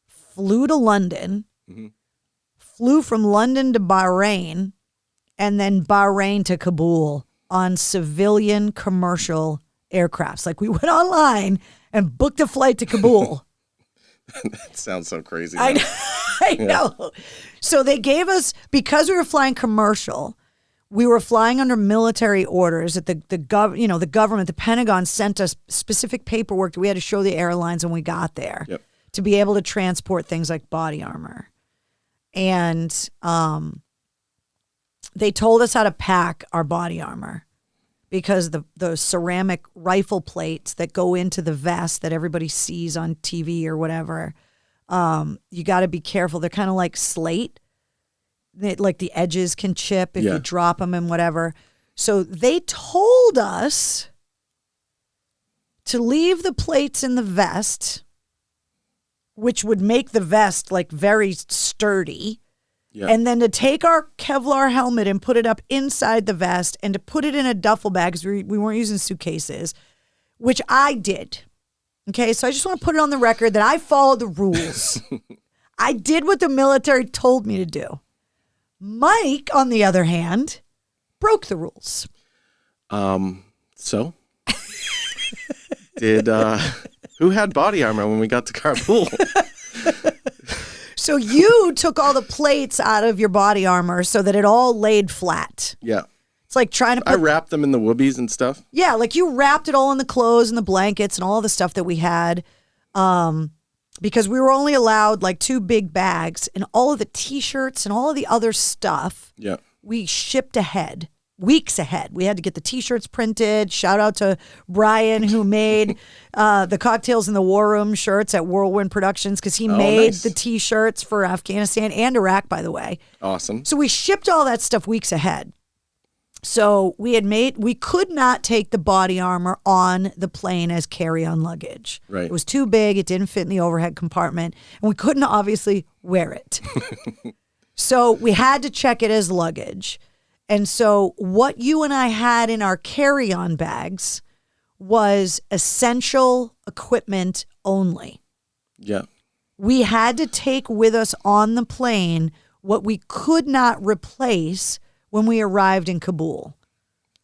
flew to London, flew from London to Bahrain, and then Bahrain to Kabul on civilian commercial aircrafts. Like we went online and booked a flight to Kabul. That sounds so crazy. I know. So they gave us, because we were flying commercial, we were flying under military orders that the government, the Pentagon sent us specific paperwork that we had to show the airlines when we got there to be able to transport things like body armor. And they told us how to pack our body armor because the ceramic rifle plates that go into the vest that everybody sees on TV or whatever, you got to be careful. They're kind of like slate. Like the edges can chip if you drop them and whatever. So they told us to leave the plates in the vest, which would make the vest like very sturdy. Yeah. And then to take our Kevlar helmet and put it up inside the vest and to put it in a duffel bag because we weren't using suitcases, which I did. Okay, so I just want to put it on the record that I followed the rules. I did what the military told me to do. Mike, on the other hand, broke the rules. So? Did who had body armor when we got to Kabul? So you took all the plates out of your body armor so that it all laid flat. Yeah. It's like trying to I wrapped them in the woobies and stuff. Yeah, like you wrapped it all in the clothes and the blankets and all the stuff that we had. Because we were only allowed like 2 big bags and all of the T-shirts and all of the other stuff. Yeah. We shipped ahead, weeks ahead. We had to get the T-shirts printed. Shout out to Brian who made the Cocktails in the War Room shirts at Whirlwind Productions because he made the T-shirts for Afghanistan and Iraq, by the way. Awesome. So we shipped all that stuff weeks ahead. So we could not take the body armor on the plane as carry-on luggage. Right. It was too big. It didn't fit in the overhead compartment. And we couldn't obviously wear it. So we had to check it as luggage. And so what you and I had in our carry-on bags was essential equipment only. Yeah. We had to take with us on the plane what we could not replace when we arrived in Kabul.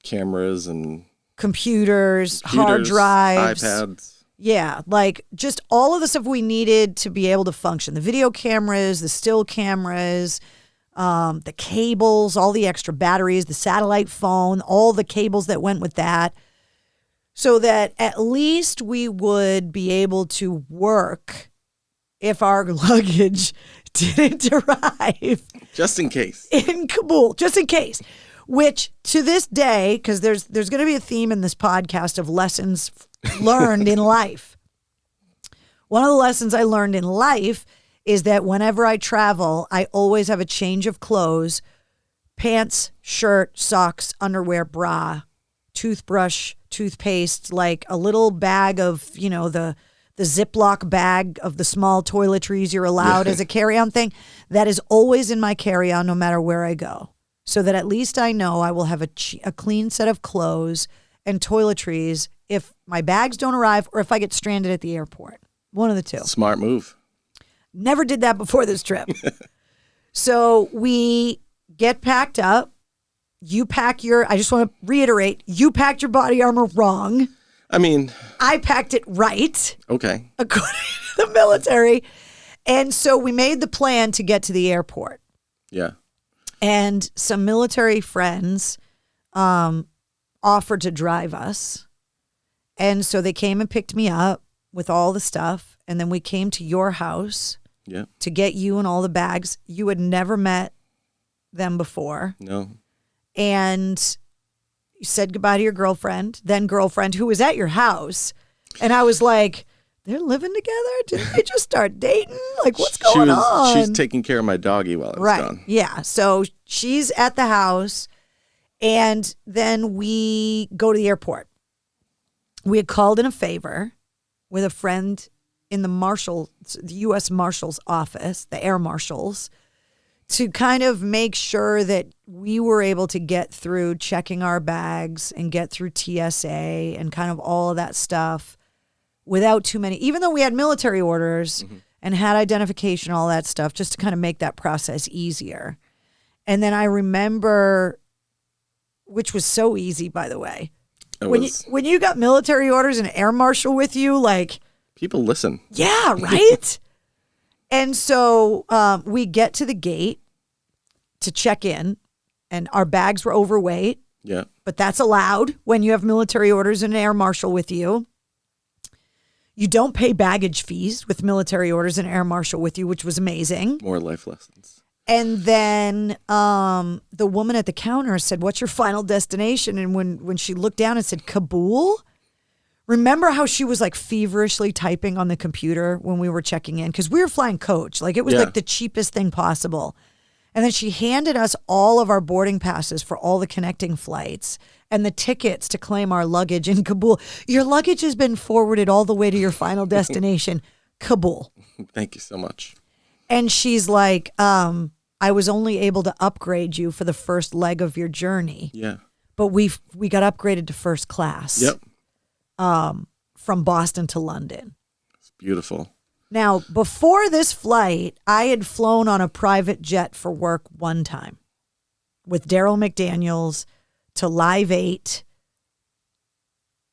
Cameras and computers, hard drives, iPads. Yeah, like just all of the stuff we needed to be able to function. The video cameras, the still cameras, the cables, all the extra batteries, the satellite phone, all the cables that went with that, so that at least we would be able to work if our luggage didn't arrive. Just in case. In Kabul, just in case. Which to this day, because there's going to be a theme in this podcast of lessons learned in life. One of the lessons I learned in life is that whenever I travel, I always have a change of clothes, pants, shirt, socks, underwear, bra, toothbrush, toothpaste, like a little bag of, the Ziploc bag of the small toiletries you're allowed as a carry-on thing. That is always in my carry-on no matter where I go. So that at least I know I will have a clean set of clothes and toiletries if my bags don't arrive or if I get stranded at the airport. One of the two. Smart move. Never did that before this trip. So we get packed up. You pack I just want to reiterate, you packed your body armor wrong. I mean, I packed it right. Okay. According to the military. And so we made the plan to get to the airport. Yeah. And some military friends offered to drive us. And so they came and picked me up with all the stuff. And then we came to your house to get you and all the bags. You had never met them before. No. And you said goodbye to your girlfriend, who was at your house. And I was like, they're living together? Didn't they just start dating? Like, what's going on? She's taking care of my doggy while I was gone. Yeah. So she's at the house. And then we go to the airport. We had called in a favor with a friend in the U.S. Marshal's office, the Air Marshals, to kind of make sure that we were able to get through checking our bags and get through TSA and kind of all of that stuff without too many, even though we had military orders and had identification, all that stuff, just to kind of make that process easier. And then I remember, which was so easy, by the way, when you got military orders and Air Marshal with you, like... People listen. Yeah, right? And so we get to the gate to check in, and our bags were overweight. Yeah. But that's allowed when you have military orders and an Air Marshal with you. You don't pay baggage fees with military orders and Air Marshal with you, which was amazing. More life lessons. And then the woman at the counter said, "What's your final destination?" And when she looked down and said, "Kabul," remember how she was like feverishly typing on the computer when we were checking in? Because we were flying coach. Like it was like the cheapest thing possible. And then she handed us all of our boarding passes for all the connecting flights and the tickets to claim our luggage in Kabul. Your luggage has been forwarded all the way to your final destination, Kabul. Thank you so much. And she's like, I was only able to upgrade you for the first leg of your journey. Yeah. But we got upgraded to first class. Yep. From Boston to London. It's beautiful. Now, before this flight, I had flown on a private jet for work one time with Daryl McDaniels to Live 8.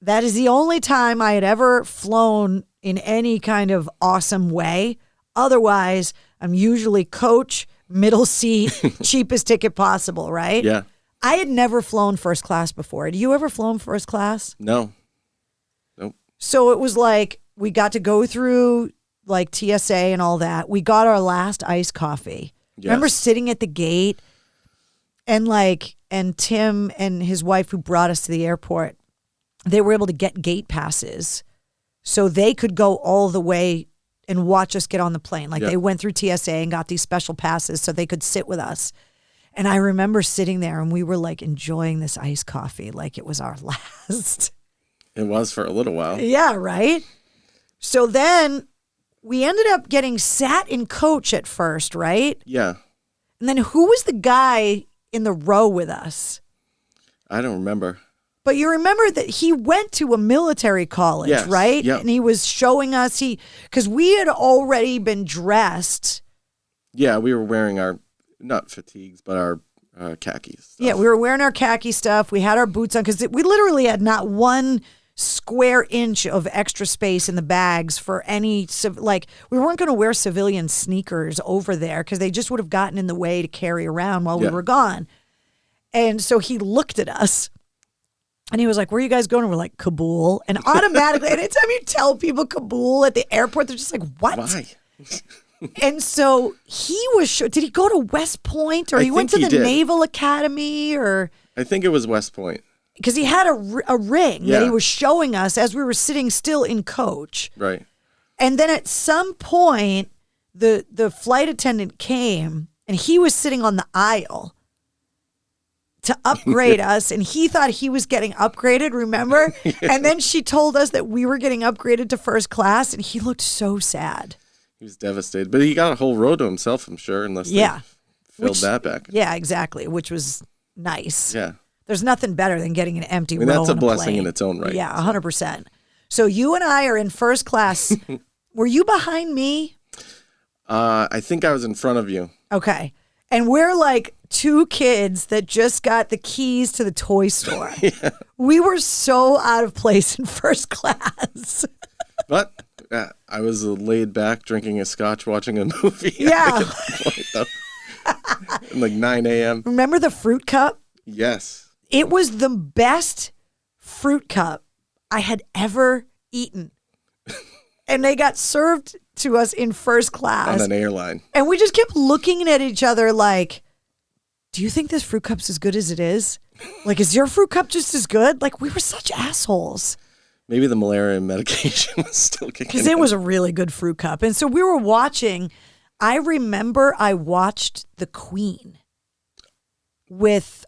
That is the only time I had ever flown in any kind of awesome way. Otherwise, I'm usually coach, middle seat, cheapest ticket possible, right? Yeah. I had never flown first class before. Had you ever flown first class? No. Nope. So it was like we got to go through like TSA and all that. We got our last iced coffee. Yes. Remember sitting at the gate and Tim and his wife who brought us to the airport, they were able to get gate passes so they could go all the way and watch us get on the plane. Like they went through TSA and got these special passes so they could sit with us. And I remember sitting there and we were like enjoying this iced coffee like it was our last. It was for a little while. Yeah, right? So then we ended up getting sat in coach at first, right? Yeah. And then who was the guy in the row with us. I don't remember. But you remember that he went to a military college, Yes, right? yep. And he was showing us, because we had already been dressed. Yeah, we were wearing our, not fatigues, but our khakis. Stuff. Yeah, we were wearing our khaki stuff. We had our boots on because we literally had not one square inch of extra space in the bags for any, we weren't going to wear civilian sneakers over there because they just would have gotten in the way to carry around while we were gone. And so he looked at us. And he was like, where are you guys going? And we're like, Kabul. And automatically, anytime you tell people Kabul at the airport, they're just like, what? Why? And so he was sure. Did he go to West Point or he went to the Naval Academy or? I think it was West Point. Because he had a ring that he was showing us as we were sitting still in coach. Right. And then at some point, the flight attendant came and he was sitting on the aisle to upgrade us, and he thought he was getting upgraded, remember? And then she told us that we were getting upgraded to first class, and he looked so sad. He was devastated. But he got a whole row to himself, I'm sure, unless they filled that back. Yeah, exactly, which was nice. Yeah. There's nothing better than getting an empty row that's a on blessing plane. in its own right. Yeah, 100%. So you and I are in first class. Were you behind me? I think I was in front of you. Okay. And we're like two kids that just got the keys to the toy store. Yeah. We were so out of place in first class. But I was laid back drinking a scotch, watching a movie. Yeah. Like 9 a.m. Remember the fruit cup? Yes. It was the best fruit cup I had ever eaten. And they got served to us in first class. On an airline. And we just kept looking at each other like, do you think this fruit cup's as good as it is? Like, is your fruit cup just as good? Like, we were such assholes. Maybe the malaria medication was still kicking in. Because it was a really good fruit cup. And so we were watching. I remember I watched The Queen with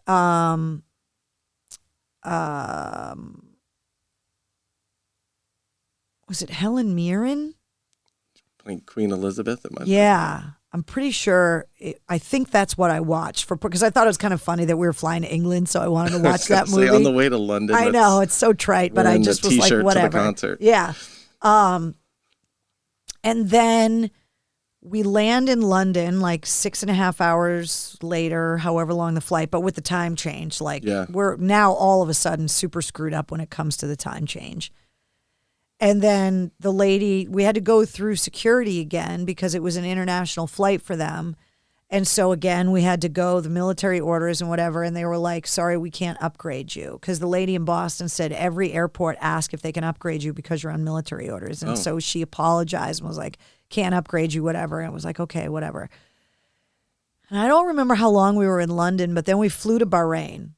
was it Helen Mirren? Playing Queen Elizabeth? Yeah. I'm pretty sure. I think that's what I watched because I thought it was kind of funny that we were flying to England, so I wanted to watch that movie. On the way to London. I know, it's so trite, but I just was like, whatever. To the concert. Yeah. And then we land in London like 6.5 hours later, however long the flight, but with the time change. We're now all of a sudden super screwed up when it comes to the time change. And then the lady, we had to go through security again because it was an international flight for them. And so again, we had to go, the military orders and whatever, and they were like, sorry, we can't upgrade you. Because the lady in Boston said every airport ask if they can upgrade you because you're on military orders. And so she apologized and was like, can't upgrade you, whatever. And it was like, okay, whatever. And I don't remember how long we were in London, but then we flew to Bahrain.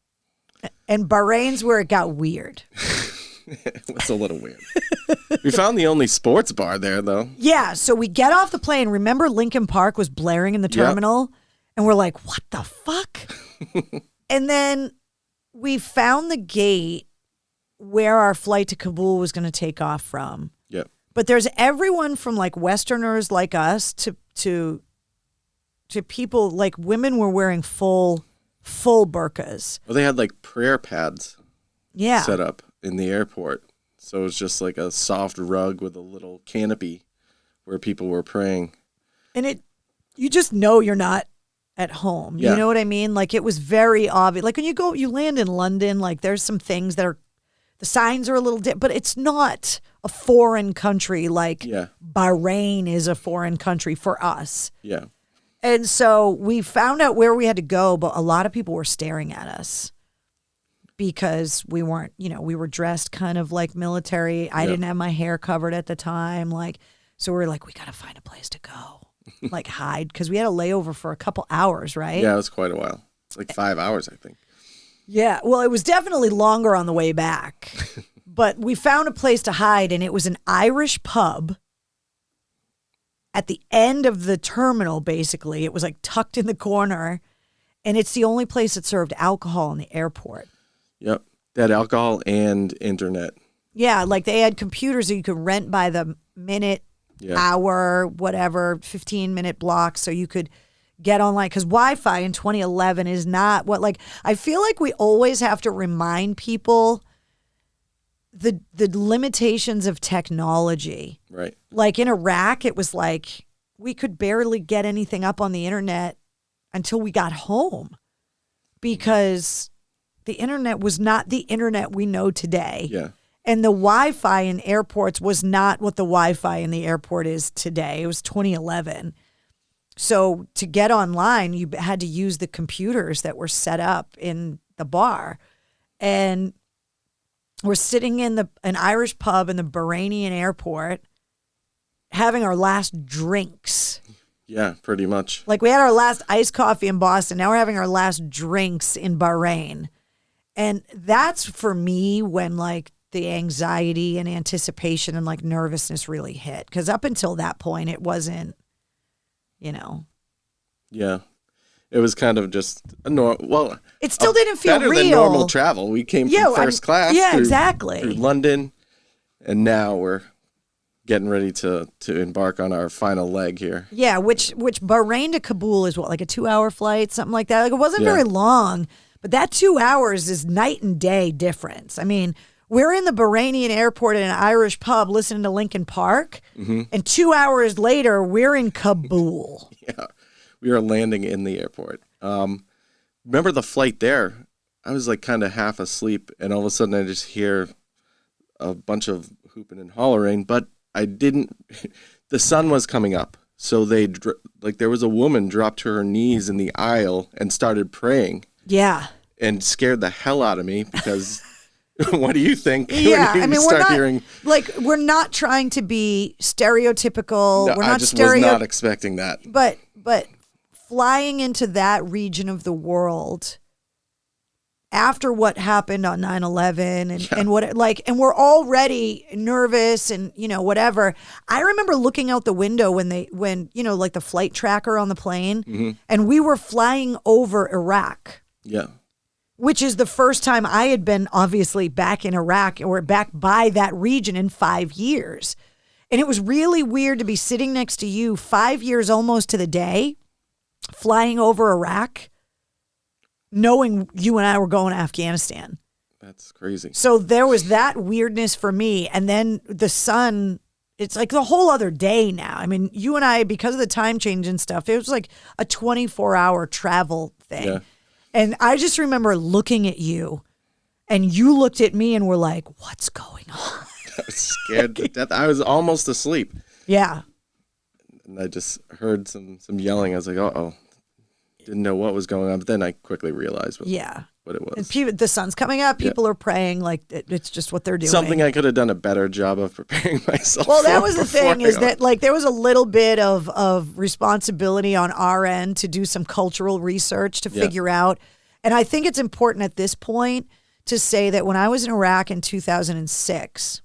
And Bahrain's where it got weird. It was a little weird. We found the only sports bar there, though. Yeah, so we get off the plane. Remember Lincoln Park was blaring in the terminal? Yep. And we're like, what the fuck? And then we found the gate where our flight to Kabul was going to take off from. Yep. But there's everyone from like Westerners like us to people like women were wearing full burqas. Well, they had like prayer pads set up in the airport. So it was just like a soft rug with a little canopy where people were praying. And you just know you're not at home. Yeah. You know what I mean? Like it was very obvious. Like when you land in London, like there's some things that the signs are a little but it's not a foreign country like Bahrain is a foreign country for us. Yeah. And so we found out where we had to go, but a lot of people were staring at us. Because we weren't, we were dressed kind of like military. I didn't have my hair covered at the time. So we were like, we got to find a place to go, like hide. Because we had a layover for a couple hours, right? Yeah, it was quite a while. It's like 5 hours, I think. Yeah, well, it was definitely longer on the way back. But we found a place to hide, and it was an Irish pub at the end of the terminal, basically. It was like tucked in the corner, and it's the only place that served alcohol in the airport. Yep. They had alcohol and internet. Yeah, like they had computers that you could rent by the minute, hour, whatever, 15-minute blocks. So you could get online, because Wi-Fi in 2011 is not what, like, I feel like we always have to remind people the limitations of technology. Right. Like in Iraq, it was like we could barely get anything up on the internet until we got home, because the internet was not the internet we know today. Yeah. And the Wi-Fi in airports was not what the Wi-Fi in the airport is today. It was 2011. So to get online, you had to use the computers that were set up in the bar. And we're sitting in an Irish pub in the Bahrainian airport having our last drinks. Yeah, pretty much. Like we had our last iced coffee in Boston. Now we're having our last drinks in Bahrain. And that's for me when like the anxiety and anticipation and like nervousness really hit. Because up until that point, it wasn't, you know. Yeah. It was kind of just a normal, well. It still didn't feel better real. Than normal travel. We came from first class. Yeah, exactly. Through London. And now we're getting ready to embark on our final leg here. Yeah, which Bahrain to Kabul is what, like a 2-hour flight, something like that. Like it wasn't very long, but that 2 hours is night and day difference. I mean, we're in the Bahrainian airport in an Irish pub listening to Linkin Park, and 2 hours later, we're in Kabul. Yeah, we are landing in the airport. Remember the flight there? I was like kind of half asleep, and all of a sudden I just hear a bunch of hooping and hollering, but I didn't. The sun was coming up, so there was a woman dropped to her knees in the aisle and started praying. Yeah, and scared the hell out of me because. What do you think? Yeah, when you start hearing... we're not trying to be stereotypical. No, we're not I just was not expecting that. But flying into that region of the world after what happened on 9/11 and what and we're already nervous and whatever. I remember looking out the window when the flight tracker on the plane and we were flying over Iraq. Yeah. Which is the first time I had been obviously back in Iraq or back by that region in 5 years. And it was really weird to be sitting next to you 5 years almost to the day, flying over Iraq, knowing you and I were going to Afghanistan. That's crazy. So there was that weirdness for me. And then the sun, it's like the whole other day now. I mean, you and I, because of the time change and stuff, it was like a 24-hour travel thing. Yeah. And I just remember looking at you, and you looked at me and were like, what's going on? I was scared to death. I was almost asleep. Yeah. And I just heard some yelling. I was like, uh-oh. Didn't know what was going on. But then I quickly realized what it was. And the sun's coming up. People are praying. Like, it's just what they're doing. Something I could have done a better job of preparing myself Well, that was the thing is that, like, there was a little bit of responsibility on our end to do some cultural research to figure out. And I think it's important at this point to say that when I was in Iraq in 2006,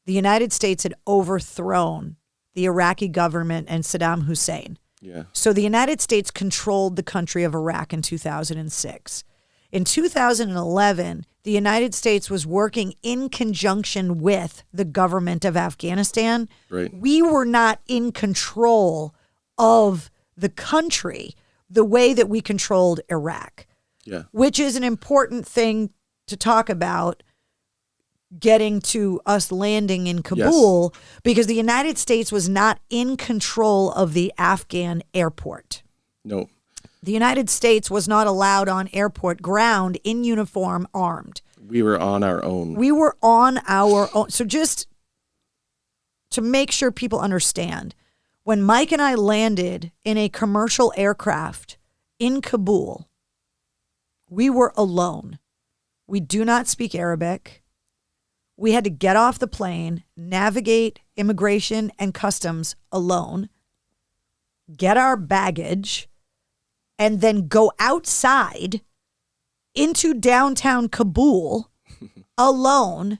the United States had overthrown the Iraqi government and Saddam Hussein. Yeah. So the United States controlled the country of Iraq in 2006. In 2011, the United States was working in conjunction with the government of Afghanistan. Right. We were not in control of the country the way that we controlled Iraq. Yeah. Which is an important thing to talk about getting to us landing in Kabul because the United States was not in control of the Afghan airport. No. The United States was not allowed on airport ground in uniform armed. We were on our own. We were on our own. So just to make sure people understand, when Mike and I landed in a commercial aircraft in Kabul, we were alone. We do not speak Arabic. We had to get off the plane, navigate immigration and customs alone, get our baggage, and then go outside into downtown Kabul alone,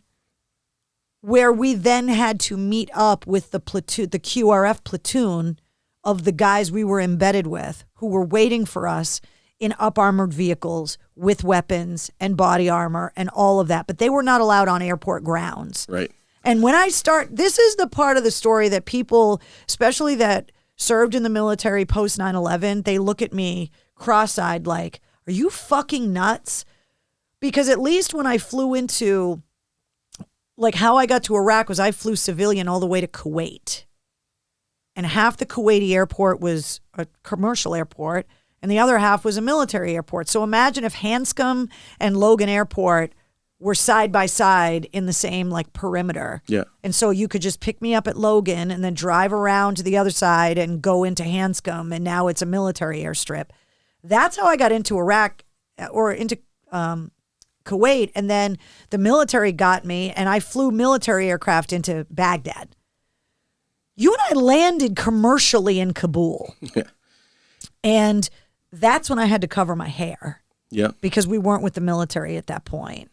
where we then had to meet up with the platoon, the QRF platoon of the guys we were embedded with, who were waiting for us in up-armored vehicles with weapons and body armor and all of that. But they were not allowed on airport grounds. Right. And when I start, this is the part of the story that people, especially that served in the military post 9/11, they look at me cross-eyed like, are you fucking nuts? Because at least when I flew into, like how I got to Iraq was I flew civilian all the way to Kuwait. And half the Kuwaiti airport was a commercial airport and the other half was a military airport. So imagine if Hanscom and Logan Airport were side by side in the same like perimeter. Yeah. And so you could just pick me up at Logan and then drive around to the other side and go into Hanscom, and now it's a military airstrip. That's how I got into Iraq or into Kuwait. And then the military got me and I flew military aircraft into Baghdad. You and I landed commercially in Kabul. Yeah. And that's when I had to cover my hair. Yeah. Because we weren't with the military at that point.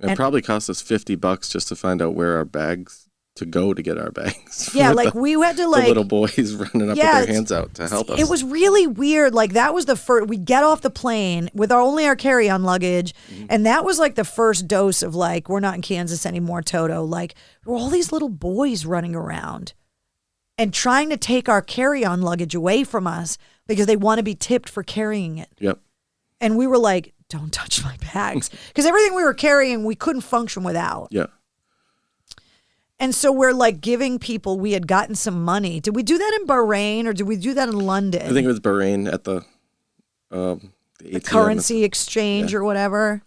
It probably cost us $50 just to find out where our bags to go to get our bags. Yeah, like we had to like the little boys running up with their hands out to help us. It was really weird. Like that was the first. We get off the plane with only our carry-on luggage, and that was like the first dose of like we're not in Kansas anymore, Toto. Like there were all these little boys running around and trying to take our carry-on luggage away from us because they want to be tipped for carrying it. Yep. And we were like, don't touch my bags. Because everything we were carrying, we couldn't function without. Yeah. And so we're like giving people, we had gotten some money. Did we do that in Bahrain or did we do that in London? I think it was Bahrain at the currency exchange or whatever.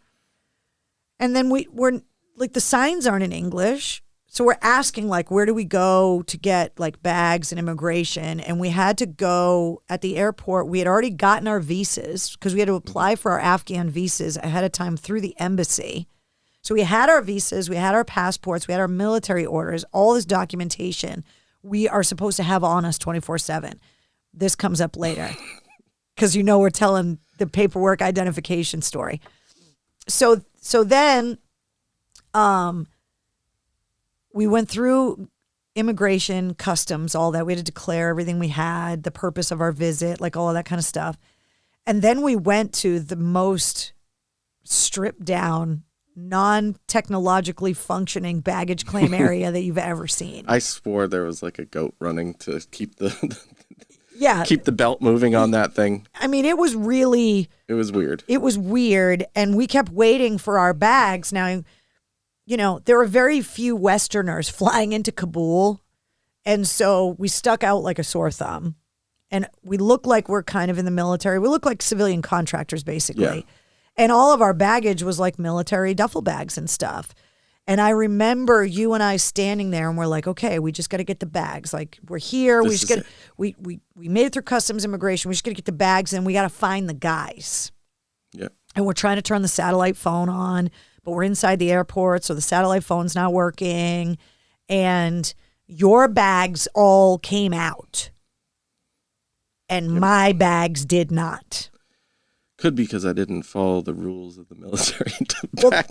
And then we're like, the signs aren't in English. So we're asking like, where do we go to get like bags and immigration? And we had to go at the airport. We had already gotten our visas because we had to apply for our Afghan visas ahead of time through the embassy. So we had our visas, we had our passports, we had our military orders, all this documentation we are supposed to have on us 24/7. This comes up later because we're telling the paperwork identification story. So then we went through immigration, customs, all that. We had to declare everything we had, the purpose of our visit, like all of that kind of stuff. And then we went to the most stripped down, non-technologically functioning baggage claim area that you've ever seen. I swore there was like a goat running to keep the keep the belt moving on that thing. I mean, it was weird. It was weird, and we kept waiting for our bags. Now, there were very few Westerners flying into Kabul, and so we stuck out like a sore thumb, and we look like we're kind of in the military. We look like civilian contractors, basically. Yeah. And all of our baggage was like military duffel bags and stuff. And I remember you and I standing there and we're like, okay, we just got to get the bags. Like we're here. We made it through customs immigration. We just got to get the bags and we got to find the guys. Yeah. And we're trying to turn the satellite phone on, but we're inside the airport. So the satellite phone's not working. And your bags all came out. And my bags did not. Could be because I didn't follow the rules of the military.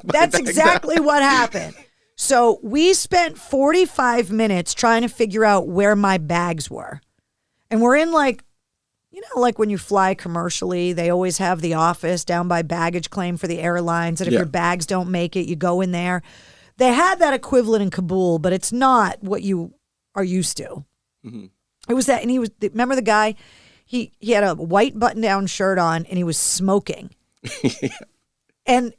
That's exactly what happened. So we spent 45 minutes trying to figure out where my bags were. And we're in like when you fly commercially, they always have the office down by baggage claim for the airlines. And if your bags don't make it, you go in there. They had that equivalent in Kabul, but it's not what you are used to. Mm-hmm. It was that, and remember the guy? He had a white button-down shirt on, and he was smoking. Yeah. And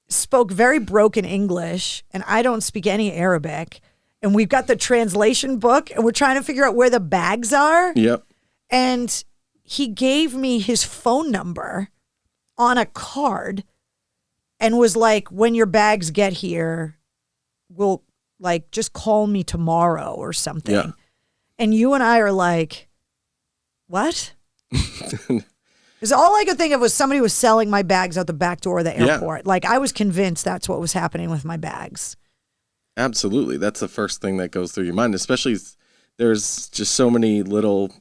spoke very broken English, and I don't speak any Arabic. And we've got the translation book, and we're trying to figure out where the bags are. Yep. And he gave me his phone number on a card and was like, when your bags get here, we'll, like, just call me tomorrow or something. Yeah. And you and I are like, what? Because all I could think of was somebody was selling my bags out the back door of the airport. Yeah. Like, I was convinced that's what was happening with my bags. Absolutely. That's the first thing that goes through your mind, especially there's just so many little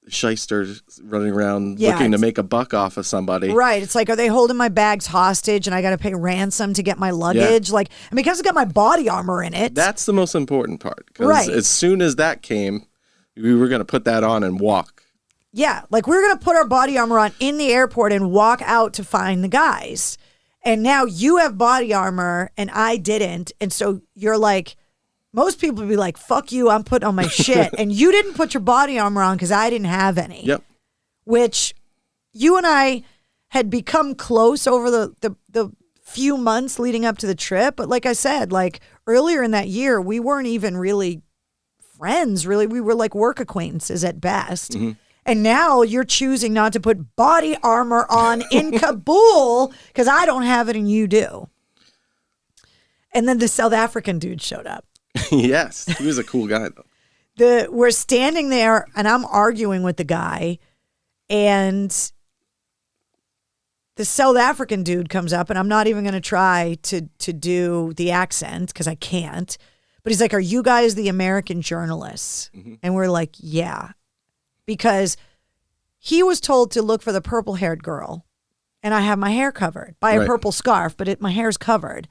shysters running around looking to make a buck off of somebody. Right. It's like, are they holding my bags hostage and I got to pay ransom to get my luggage? Yeah. Like, and because it's got my body armor in it. That's the most important part. Right. As soon as that came, we were going to put that on and walk. Yeah, like we were going to put our body armor on in the airport and walk out to find the guys. And now you have body armor and I didn't. And so you're like, most people would be like, fuck you, I'm putting on my shit. And you didn't put your body armor on because I didn't have any. Yep. Which you and I had become close over the few months leading up to the trip. But like I said, like earlier in that year, we weren't even really friends, really. We were like work acquaintances at best. Mm-hmm. And now you're choosing not to put body armor on in Kabul because I don't have it and you do. And then the South African dude showed up. Yes, he was a cool guy, though. We're standing there, and I'm arguing with the guy, and the South African dude comes up, and I'm not even going to try to do the accent because I can't. But he's like, "Are you guys the American journalists?" Mm-hmm. And we're like, "Yeah," because he was told to look for the purple-haired girl, and I have my hair covered by a purple scarf, but my hair's covered.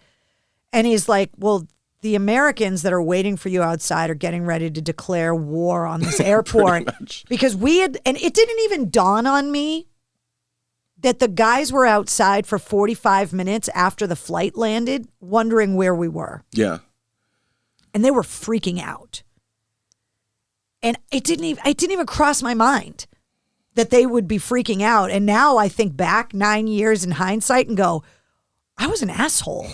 And he's like, "Well, the Americans that are waiting for you outside are getting ready to declare war on this airport." Because and it didn't even dawn on me that the guys were outside for 45 minutes after the flight landed, wondering where we were. Yeah. And they were freaking out. And it didn't even cross my mind that they would be freaking out. And now I think back 9 years in hindsight and go, I was an asshole.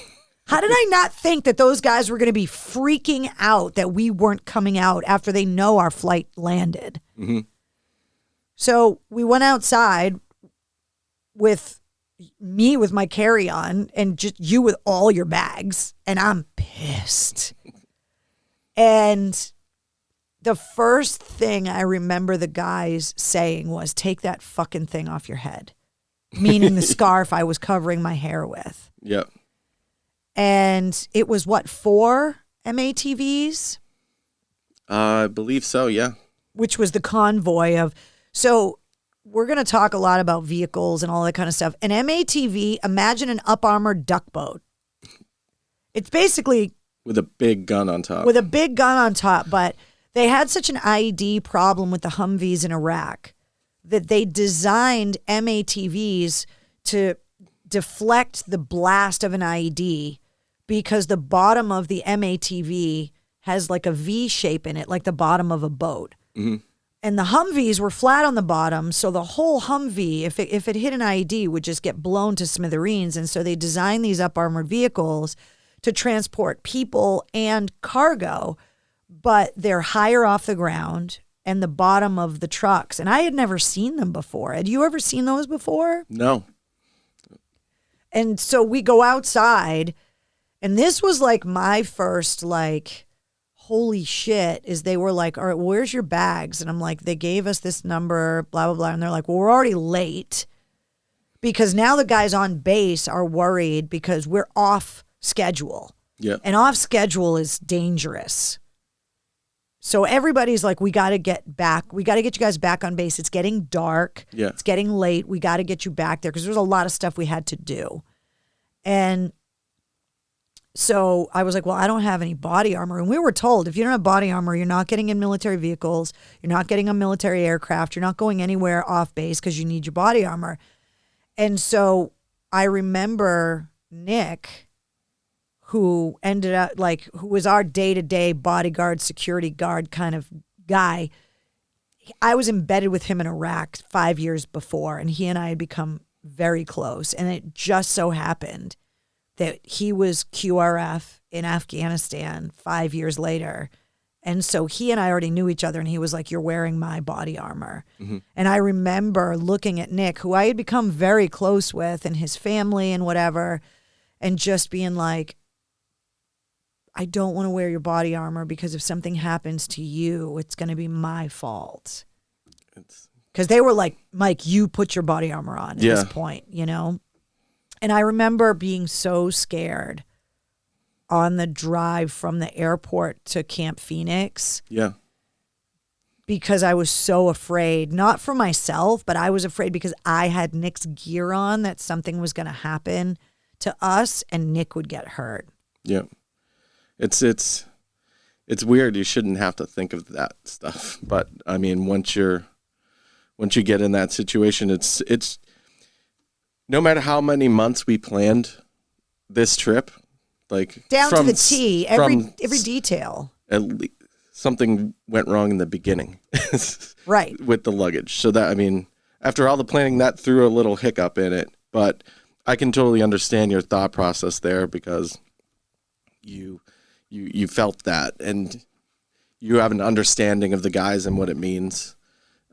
How did I not think that those guys were going to be freaking out that we weren't coming out after they know our flight landed? Mm-hmm. So we went outside with me with my carry-on and just you with all your bags, and I'm pissed. And the first thing I remember the guys saying was, "Take that fucking thing off your head," meaning the scarf I was covering my hair with. Yep. And it was 4 MATVs? I believe so, yeah. Which was the convoy of. So we're going to talk a lot about vehicles and all that kind of stuff. An MATV, imagine an up-armored duck boat. It's basically. With a big gun on top. With a big gun on top. But they had such an IED problem with the Humvees in Iraq that they designed MATVs to deflect the blast of an IED because the bottom of the MATV has like a V shape in it, like the bottom of a boat. Mm-hmm. And the Humvees were flat on the bottom, so the whole Humvee, if it hit an IED, would just get blown to smithereens. And so they designed these up-armored vehicles to transport people and cargo, but they're higher off the ground and the bottom of the trucks. And I had never seen them before. Had you ever seen those before? No. And so we go outside, and this was like my first, like, holy shit, is they were like, all right, where's your bags? And I'm like, they gave us this number, blah, blah, blah. And they're like, well, we're already late because now the guys on base are worried because we're off schedule. Yeah. And off schedule is dangerous. So everybody's like, we got to get back. We got to get you guys back on base. It's getting dark. Yeah. It's getting late. We got to get you back there because there's a lot of stuff we had to do. And so I was like, well, I don't have any body armor. And we were told, if you don't have body armor, you're not getting in military vehicles. You're not getting on military aircraft. You're not going anywhere off base because you need your body armor. And so I remember Nick, who ended up who was our day-to-day bodyguard, security guard kind of guy. I was embedded with him in Iraq 5 years before, and he and I had become very close. And it just so happened that he was QRF in Afghanistan 5 years later. And so he and I already knew each other, and he was like, you're wearing my body armor. Mm-hmm. And I remember looking at Nick, who I had become very close with, and his family and whatever, and just being like, I don't want to wear your body armor because if something happens to you, it's going to be my fault. Because they were like, Mike, you put your body armor on at this point, you know? And I remember being so scared on the drive from the airport to Camp Phoenix. Yeah. Because I was so afraid, not for myself, but I was afraid because I had Nick's gear on that something was going to happen to us and Nick would get hurt. Yeah. It's weird. You shouldn't have to think of that stuff. But I mean, once you get in that situation, it's no matter how many months we planned this trip, like down to the T, every detail. something went wrong in the beginning. Right. With the luggage. So that, I mean, after all the planning, that threw a little hiccup in it. But I can totally understand your thought process there, because you felt that, and you have an understanding of the guys and what it means,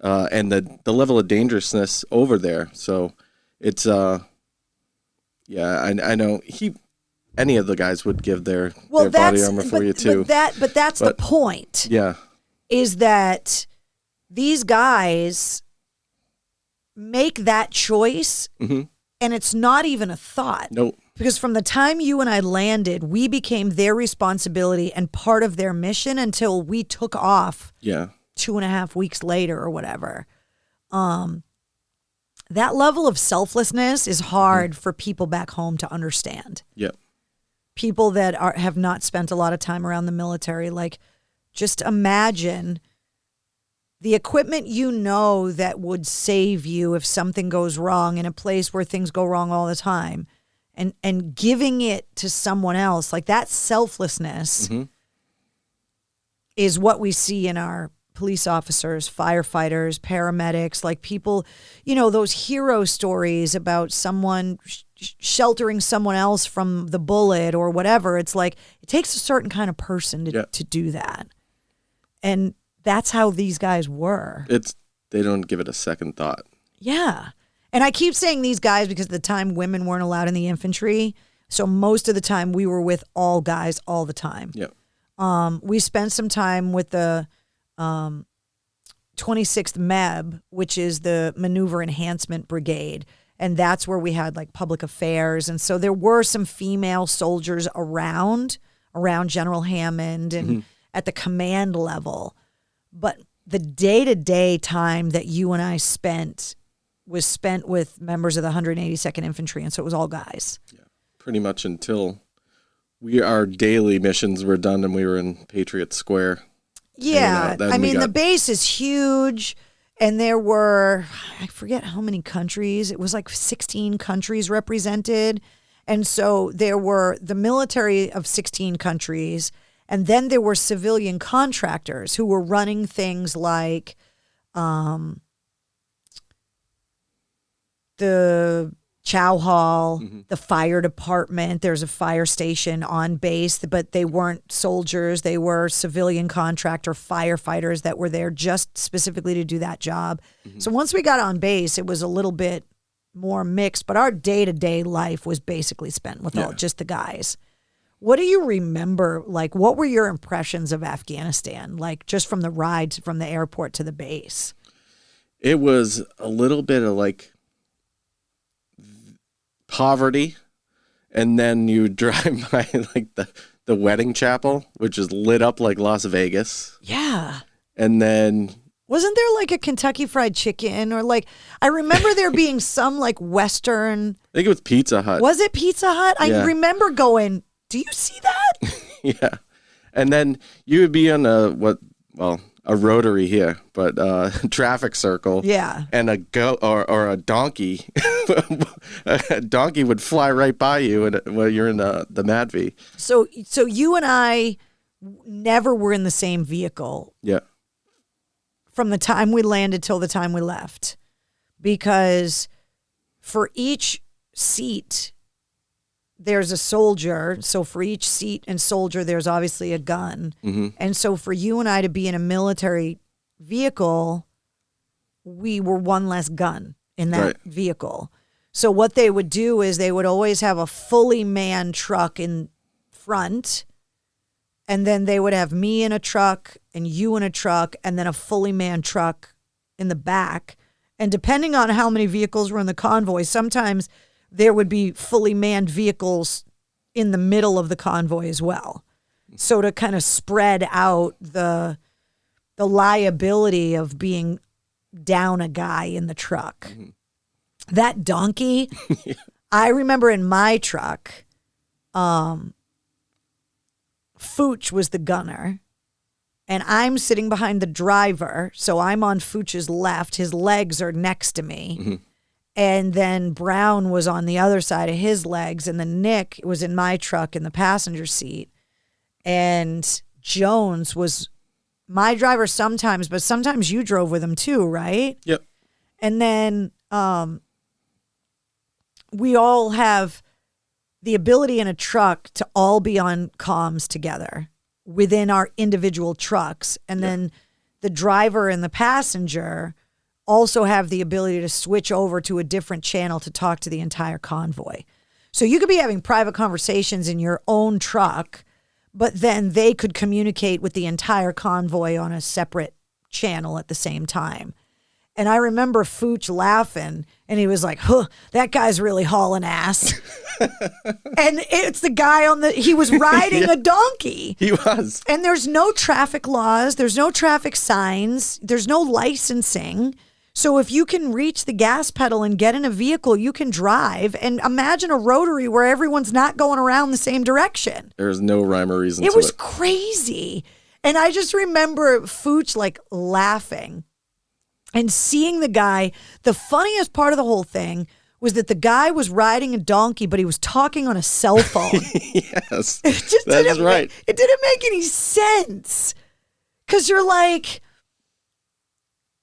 and the level of dangerousness over there. So it's I know any of the guys would give their body armor for you too. But that's the point. Yeah. Is that these guys make that choice, mm-hmm. and it's not even a thought. Nope. Because from the time you and I landed, we became their responsibility and part of their mission until we took off 2.5 weeks later or whatever. That level of selflessness is hard for people back home to understand. Yep. People that have not spent a lot of time around the military, like, just imagine the equipment that would save you if something goes wrong in a place where things go wrong all the time, and giving it to someone else. Like, that selflessness is what we see in our police officers, firefighters, paramedics, like people, those hero stories about someone sheltering someone else from the bullet or whatever. It's like, it takes a certain kind of person to do that. And that's how these guys were. They don't give it a second thought. Yeah. And I keep saying these guys because at the time women weren't allowed in the infantry. So most of the time we were with all guys all the time. Yep. We spent some time with the 26th MEB, which is the Maneuver Enhancement Brigade. And that's where we had like public affairs. And so there were some female soldiers around General Hammond and at the command level. But the day-to-day time that you and I spent was spent with members of the 182nd Infantry. And so it was all guys. Yeah, pretty much until our daily missions were done and we were in Patriot Square. Yeah. I mean, the base is huge. And there were, I forget how many countries. It was like 16 countries represented. And so there were the military of 16 countries. And then there were civilian contractors who were running things like the chow hall, the fire department. There's a fire station on base, but they weren't soldiers. They were civilian contractor firefighters that were there just specifically to do that job. So once we got on base, it was a little bit more mixed, but our day-to-day life was basically spent with just the guys. What do you remember? Like, what were your impressions of Afghanistan? Like, just from the ride from the airport to the base? It was a little bit of like poverty, and then you drive by like the wedding chapel, which is lit up like Las Vegas. Yeah. And then wasn't there like a Kentucky Fried Chicken, or like, I remember there being some like Western. I think it was Pizza Hut. Was it Pizza Hut? Yeah. I remember going, do you see that? Yeah. And then you would be on a rotary here, but traffic circle. Yeah. And a goat or a donkey. A donkey would fly right by you while you're in the MADV. So you and I never were in the same vehicle. Yeah. From the time we landed till the time we left. Because for each seat, there's a soldier. So for each seat and soldier, there's obviously a gun. And so for you and I to be in a military vehicle, we were one less gun in that vehicle. So what they would do is they would always have a fully manned truck in front, and then they would have me in a truck and you in a truck, and then a fully manned truck in the back. And depending on how many vehicles were in the convoy, sometimes there would be fully manned vehicles in the middle of the convoy as well. So to kind of spread out the liability of being down a guy in the truck. That donkey, I remember in my truck, Fooch was the gunner, and I'm sitting behind the driver, so I'm on Fooch's left. His legs are next to me. And then Brown was on the other side of his legs, and then Nick was in my truck in the passenger seat. And Jones was my driver sometimes, but sometimes you drove with him too, right? Yep. And then we all have the ability in a truck to all be on comms together within our individual trucks. And then the driver and the passenger also have the ability to switch over to a different channel to talk to the entire convoy. So you could be having private conversations in your own truck, but then they could communicate with the entire convoy on a separate channel at the same time. And I remember Fooch laughing, and he was like, huh, that guy's really hauling ass. And it's the guy he was riding a donkey. He was. And there's no traffic laws. There's no traffic signs. There's no licensing. So if you can reach the gas pedal and get in a vehicle, you can drive. And imagine a rotary where everyone's not going around the same direction. There's no rhyme or reason to it. It was crazy. And I just remember Fooch like laughing and seeing the guy. The funniest part of the whole thing was that the guy was riding a donkey, but he was talking on a cell phone. Yes, that's right. It didn't make any sense. Because you're like,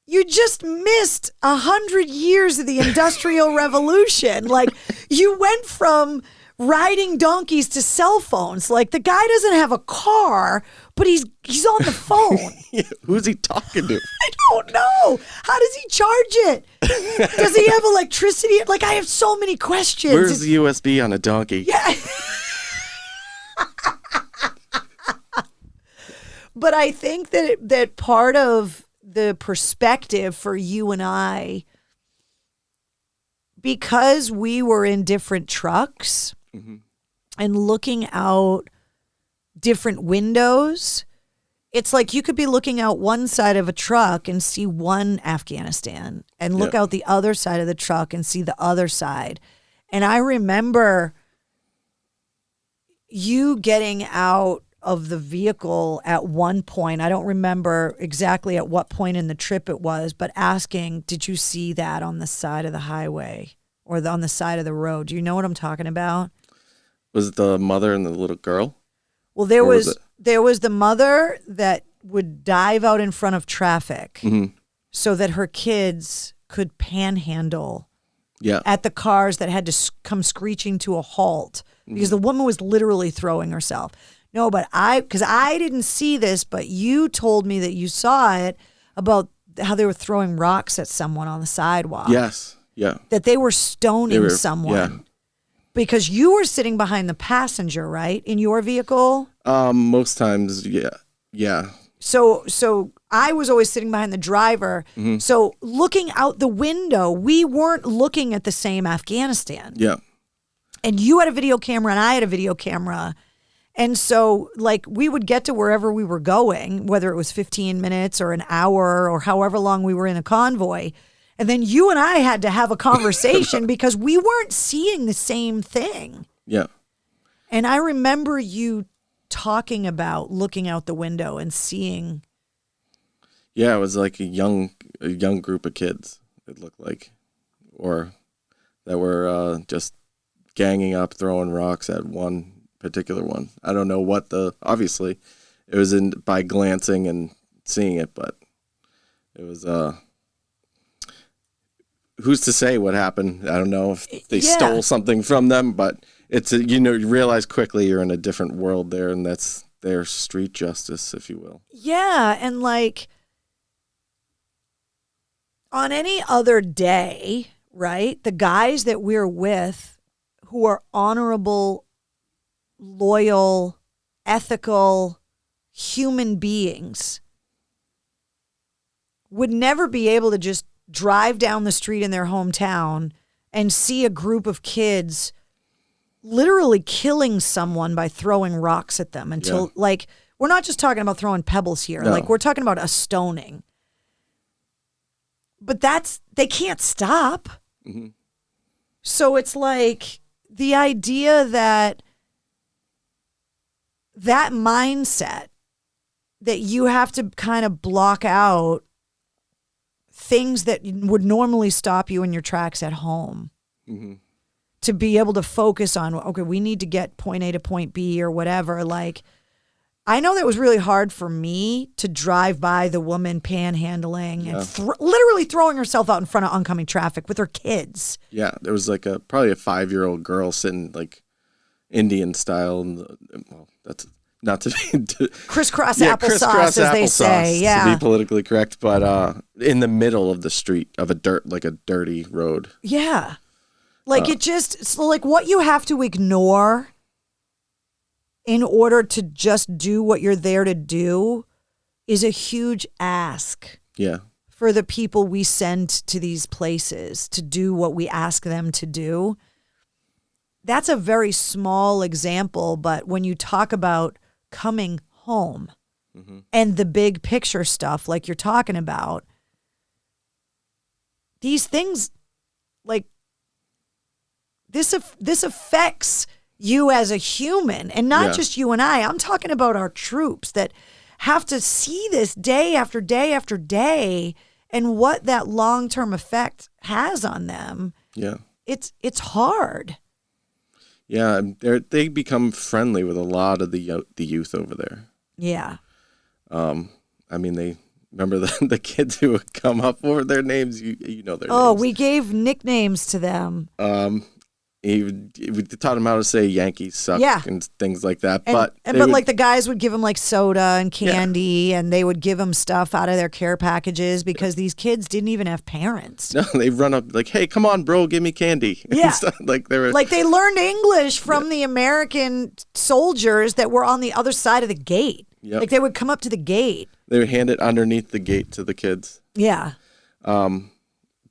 you just missed 100 years of the Industrial Revolution. Like, you went from riding donkeys to cell phones. Like, the guy doesn't have a car, but he's on the phone. Yeah, who's he talking to? I don't know. How does he charge it? Does he have electricity? Like, I have so many questions. Where's the USB on a donkey? Yeah. But I think that part of the perspective for you and I, because we were in different trucks and looking out different windows, it's like you could be looking out one side of a truck and see one Afghanistan and look out the other side of the truck and see the other side. And I remember you getting out of the vehicle at one point. I don't remember exactly at what point in the trip it was, but asking, did you see that on the side of the highway or on the side of the road? Do you know what I'm talking about? Was it the mother and the little girl? Well, there was the mother that would dive out in front of traffic so that her kids could panhandle at the cars that had to come screeching to a halt because the woman was literally throwing herself. No, but because I didn't see this, but you told me that you saw it about how they were throwing rocks at someone on the sidewalk. Yes, yeah. That they were stoning someone. Yeah. Because you were sitting behind the passenger, right, in your vehicle? Most times, yeah. So I was always sitting behind the driver. So looking out the window, we weren't looking at the same Afghanistan. Yeah. And you had a video camera and I had a video camera. And so, like, we would get to wherever we were going, whether it was 15 minutes or an hour or however long we were in a convoy. And then you and I had to have a conversation because we weren't seeing the same thing. Yeah. And I remember you talking about looking out the window and seeing. Yeah, it was like a young group of kids, it looked like, or that were just ganging up, throwing rocks at one particular one. I don't know what obviously it was by glancing and seeing it, but it was who's to say what happened? I don't know if they stole something from them, but it's you realize quickly you're in a different world there, and that's their street justice, if you will. Yeah, and like on any other day, right? The guys that we're with who are honorable, loyal, ethical human beings would never be able to just drive down the street in their hometown and see a group of kids literally killing someone by throwing rocks at them until like, we're not just talking about throwing pebbles here. No. Like, we're talking about a stoning. But they can't stop. So it's like the idea that mindset that you have to kind of block out things that would normally stop you in your tracks at home to be able to focus on, okay, we need to get point A to point B or whatever. Like, I know that was really hard for me to drive by the woman panhandling and literally throwing herself out in front of oncoming traffic with her kids. Yeah, there was like probably a 5-year-old girl sitting like Indian style. Well, that's not to be crisscross applesauce, as they say. Yeah, to be politically correct, but in the middle of the street of a dirty road. Yeah, like it's like what you have to ignore in order to just do what you're there to do is a huge ask. Yeah. For the people we send to these places to do what we ask them to do. That's a very small example, but when you talk about coming home and the big picture stuff like you're talking about, these things, like this affects you as a human, and not just you and I. I'm talking about our troops that have to see this day after day after day, and what that long-term effect has on them. Yeah, it's hard. Yeah, they become friendly with a lot of the youth over there. Yeah. I mean, they remember the kids who would come up over their names. You know their names. Oh, we gave nicknames to them. We taught them how to say Yankees suck and things like that. But like the guys would give them like soda and candy, and they would give them stuff out of their care packages because these kids didn't even have parents. No, they run up like, "Hey, come on, bro, give me candy." Yeah, like they were like they learned English from the American soldiers that were on the other side of the gate. Yep. Like they would come up to the gate. They would hand it underneath the gate to the kids. Yeah.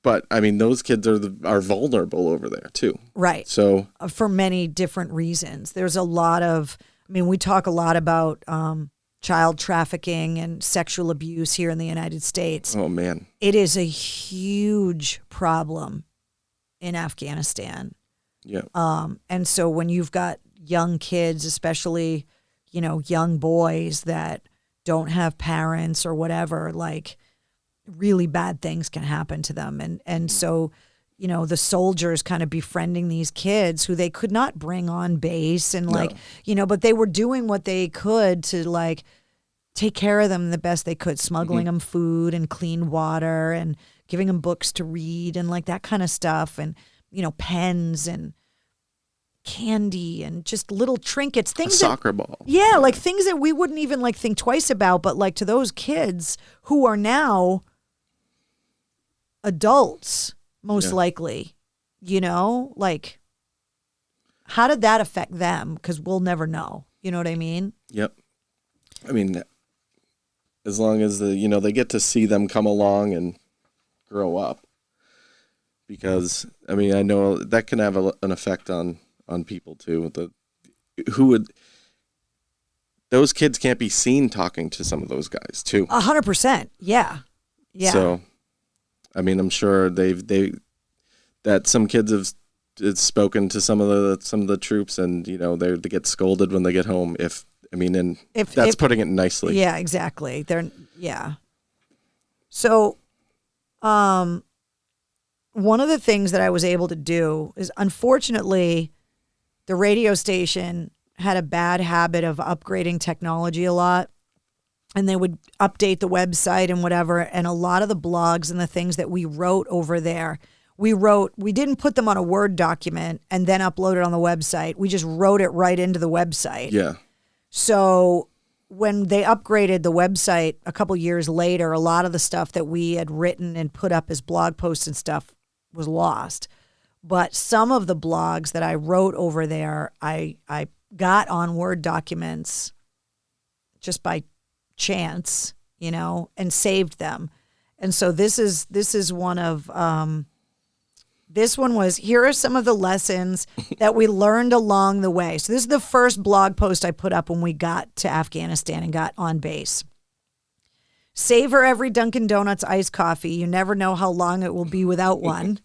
But I mean, those kids are vulnerable over there too. Right. So for many different reasons, there's a lot of. I mean, we talk a lot about child trafficking and sexual abuse here in the United States. Oh man, it is a huge problem in Afghanistan. Yeah. And so when you've got young kids, especially, young boys that don't have parents or whatever, like, really bad things can happen to them. And so, the soldiers kind of befriending these kids who they could not bring on base and but they were doing what they could to like take care of them the best they could, smuggling them food and clean water and giving them books to read and like that kind of stuff. And, pens and candy and just little trinkets, things a soccer ball. Yeah. Like things that we wouldn't even like think twice about, but like to those kids who are now adults, most likely, like how did that affect them? Because we'll never know. You know what I mean? Yep. I mean, as long as they get to see them come along and grow up, because I mean, I know that can have an effect on people too. Those kids can't be seen talking to some of those guys too. 100%. Yeah. Yeah. So, I mean, I'm sure that some kids have spoken to some of the troops, and they get scolded when they get home. If that's putting it nicely. Yeah, exactly. So, one of the things that I was able to do is, unfortunately, the radio station had a bad habit of upgrading technology a lot. And they would update the website and whatever. And a lot of the blogs and the things that we wrote over there, we didn't put them on a Word document and then upload it on the website. We just wrote it right into the website. Yeah. So when they upgraded the website a couple years later, a lot of the stuff that we had written and put up as blog posts and stuff was lost. But some of the blogs that I wrote over there, I got on Word documents just by chance, and saved them. And so this is one of this one was, here are some of the lessons that we learned along the way. So this is the first blog post I put up when we got to Afghanistan and got on base. Savor every Dunkin' Donuts iced coffee. You never know how long it will be without one.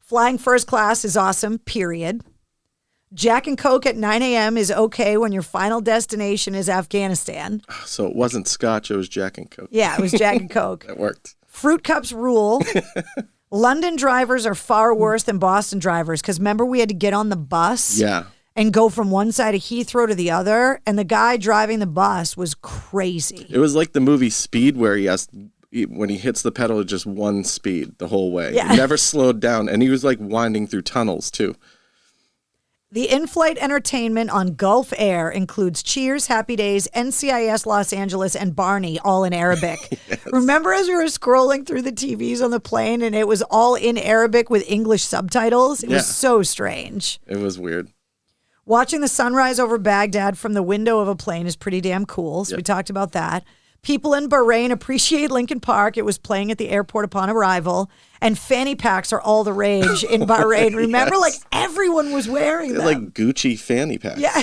Flying first class is awesome, period. Jack and Coke at 9 a.m. is okay when your final destination is Afghanistan. So it wasn't Scotch, it was Jack and Coke. Yeah, it was Jack and Coke. That worked. Fruit cups rule. London drivers are far worse than Boston drivers because remember we had to get on the bus? Yeah. and go from one side of Heathrow to the other. And the guy driving the bus was crazy. It was like the movie Speed, where when he hits the pedal, it's just one speed the whole way. Yeah. He never slowed down. And he was like winding through tunnels too. The in-flight entertainment on Gulf Air includes Cheers, Happy Days, NCIS Los Angeles, and Barney, all in Arabic. Yes. Remember as we were scrolling through the TVs on the plane and it was all in Arabic with English subtitles? It was so strange. It was weird. Watching the sunrise over Baghdad from the window of a plane is pretty damn cool. So we talked about that. People in Bahrain appreciate Lincoln Park. It was playing at the airport upon arrival. And fanny packs are all the rage in Bahrain. Remember, like everyone was wearing them. Like Gucci fanny packs. Yeah.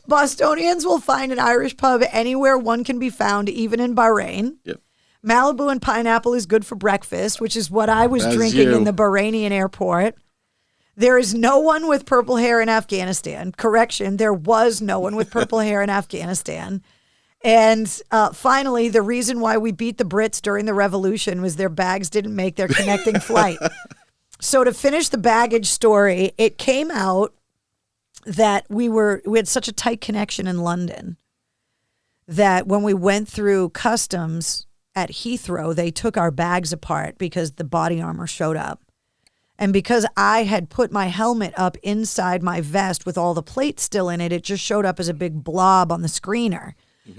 Bostonians will find an Irish pub anywhere one can be found, even in Bahrain. Yep. Malibu and pineapple is good for breakfast, which is what I was drinking in the Bahrainian airport. There is no one with purple hair in Afghanistan. Correction, there was no one with purple hair in Afghanistan. And finally, the reason why we beat the Brits during the revolution was their bags didn't make their connecting flight. So to finish the baggage story, it came out that we had such a tight connection in London that when we went through customs at Heathrow, they took our bags apart because the body armor showed up. And because I had put my helmet up inside my vest with all the plates still in it, it just showed up as a big blob on the screener.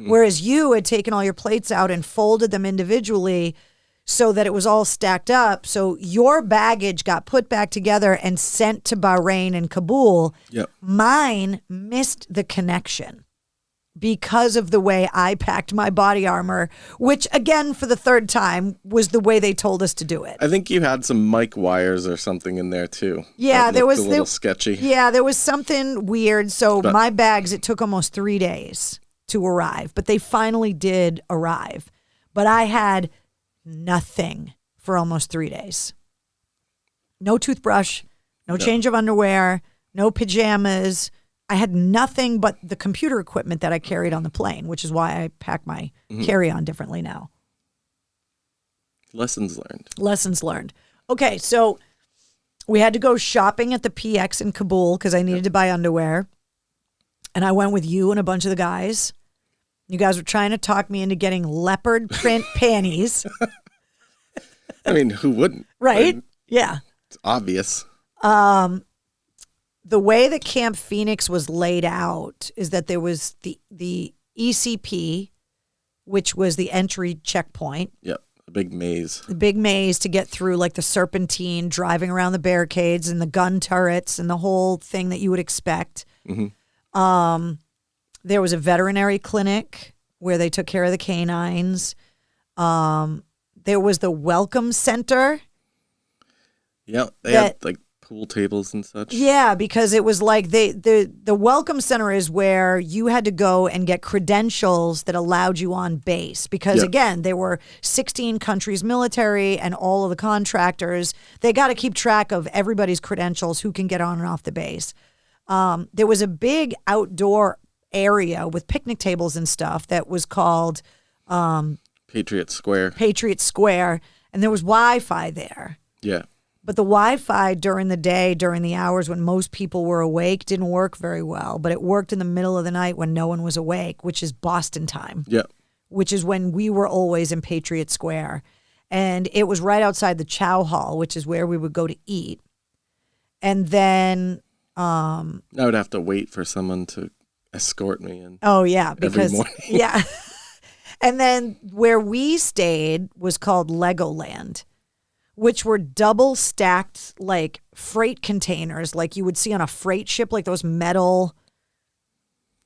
Whereas you had taken all your plates out and folded them individually so that it was all stacked up. So your baggage got put back together and sent to Bahrain and Kabul. Yep. Mine missed the connection because of the way I packed my body armor, which, again, for the third time, was the way they told us to do it. I think you had some mic wires or something in there, too. Yeah, there was a little sketchy. Yeah, there was something weird. So my bags, it took almost 3 days to arrive, but they finally did arrive. But I had nothing for almost 3 days. No toothbrush, no change of underwear, no pajamas. I had nothing but the computer equipment that I carried on the plane, which is why I pack my carry-on differently now. Lessons learned. Lessons learned. Okay, so we had to go shopping at the PX in Kabul because I needed to buy underwear. And I went with you and a bunch of the guys. You guys were trying to talk me into getting leopard print panties. I mean, who wouldn't? Right? Yeah. It's obvious. The way that Camp Phoenix was laid out is that there was the ECP, which was the entry checkpoint. Yep. A big maze. The big maze to get through, like the serpentine, driving around the barricades and the gun turrets and the whole thing that you would expect. Mm-hmm. There was a veterinary clinic where they took care of the canines. There was the welcome center. Yeah, they had like pool tables and such. Yeah, because it was like the welcome center is where you had to go and get credentials that allowed you on base. Because again, there were 16 countries military and all of the contractors. They got to keep track of everybody's credentials, who can get on and off the base. There was a big outdoor area with picnic tables and stuff that was called Patriot Square. Patriot Square, and there was Wi-Fi there. Yeah. But the Wi-Fi during the day, during the hours when most people were awake, didn't work very well. But it worked in the middle of the night when no one was awake, which is Boston time. Yeah. Which is when we were always in Patriot Square. And it was right outside the Chow Hall, which is where we would go to eat. And then I would have to wait for someone to escort me in. Oh, yeah. Because, every morning. Yeah. And then where we stayed was called Legoland, which were double stacked like freight containers, like you would see on a freight ship, like those metal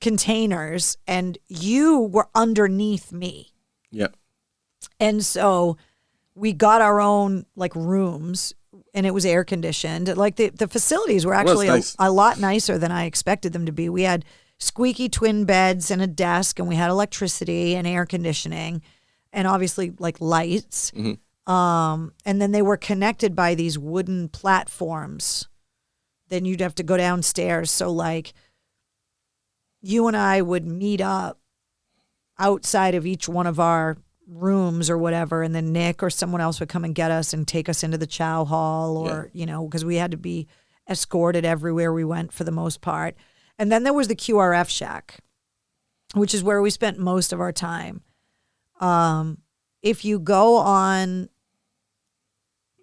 containers. And you were underneath me. Yep. And so we got our own like rooms. And it was air conditioned. Like the facilities were actually a lot nicer than I expected them to be. We had squeaky twin beds and a desk, and we had electricity and air conditioning, and obviously like lights. Mm-hmm. And then they were connected by these wooden platforms. Then you'd have to go downstairs. So like you and I would meet up outside of each one of our rooms or whatever, and then Nick or someone else would come and get us and take us into the Chow Hall, or because we had to be escorted everywhere we went for the most part. And then there was the QRF shack, which is where we spent most of our time. If you go on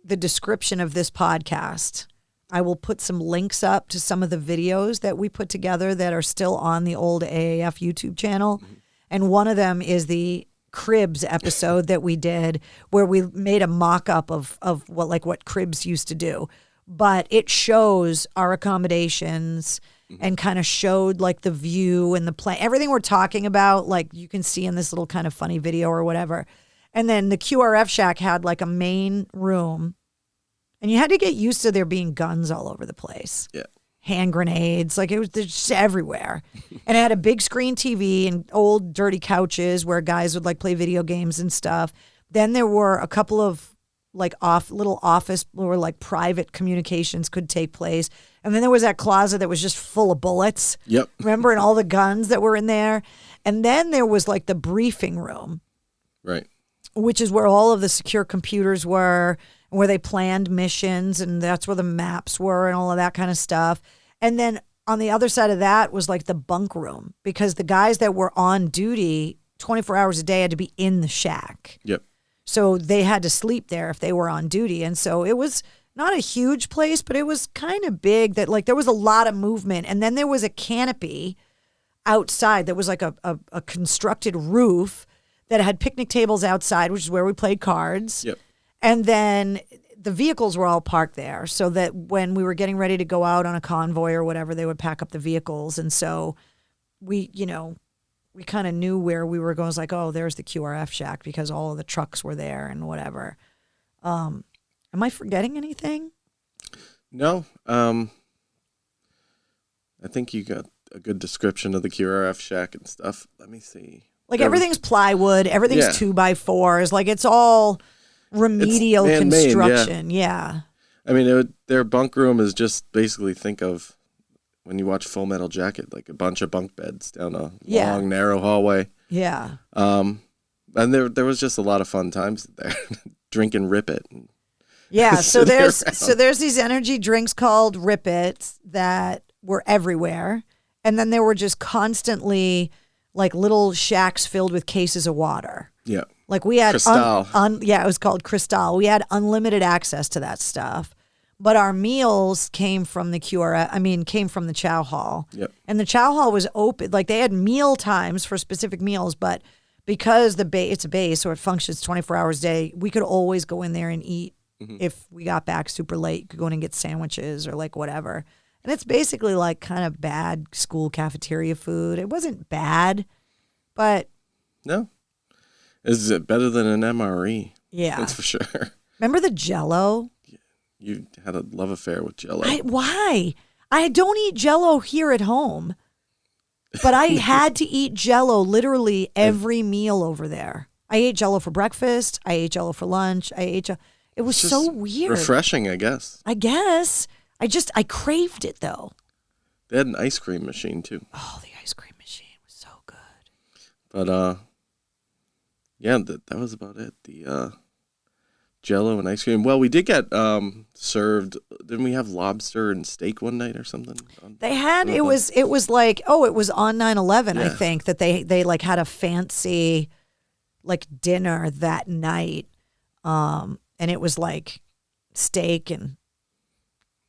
the description of this podcast, I will put some links up to some of the videos that we put together that are still on the old AAF YouTube channel. And one of them is the Cribs episode that we did where we made a mock-up of what Cribs used to do. But it shows our accommodations and kind of showed like the view and the plan. Everything we're talking about, like you can see in this little kind of funny video or whatever. And then the QRF shack had like a main room. And you had to get used to there being guns all over the place. Yeah. Hand grenades. Like it was just everywhere. And it had a big screen TV and old dirty couches where guys would like play video games and stuff. Then there were a couple of like little office where like private communications could take place. And then there was that closet that was just full of bullets. Yep. Remember? And all the guns that were in there. And then there was like the briefing room. Right. Which is where all of the secure computers were, where they planned missions, and that's where the maps were and all of that kind of stuff. And then on the other side of that was like the bunk room, because the guys that were on duty 24 hours a day had to be in the shack. Yep. So they had to sleep there if they were on duty. And so it was not a huge place, but it was kind of big that like there was a lot of movement. And then there was a canopy outside that was like a constructed roof that had picnic tables outside, which is where we played cards. Yep. And then the vehicles were all parked there so that when we were getting ready to go out on a convoy or whatever, they would pack up the vehicles. And so we kind of knew where we were going. It was like, oh, there's the QRF shack because all of the trucks were there and whatever. Am I forgetting anything? No. I think you got a good description of the QRF shack and stuff. Let me see. Like everything's plywood, everything's 2x4s. Like it's all remedial construction. Yeah. I mean, their bunk room is just basically think of when you watch Full Metal Jacket, like a bunch of bunk beds down a long, narrow hallway. Yeah. And there was just a lot of fun times there, drink and rip it. Yeah. So there's these energy drinks called Rip It that were everywhere, and then there were just constantly like little shacks filled with cases of water. Yeah. Like we had Cristal. it was called Cristal. We had unlimited access to that stuff. But our meals came from the came from the chow hall. Yep. And the chow hall was open. Like they had meal times for specific meals, but because it's a base, so it functions 24 hours a day, we could always go in there and eat. If we got back super late, you could go in and get sandwiches or like whatever. And it's basically like kind of bad school cafeteria food. It wasn't bad, but no. Is it better than an MRE? Yeah. That's for sure. Remember the Jell-O? You had a love affair with Jell-O. Why? I don't eat Jell-O here at home, but I had to eat Jell-O literally every meal over there. I ate Jell-O for breakfast. I ate Jell-O for lunch. It was so weird. Refreshing, I guess. I craved it though. They had an ice cream machine too. Oh, the ice cream machine was so good. But yeah, that was about it. The Jell-O and ice cream. Well, we did get served. Didn't we have lobster and steak one night or something? They had it was like it was on 9/11. Yeah. I think that they like had a fancy like dinner that night, and it was like steak and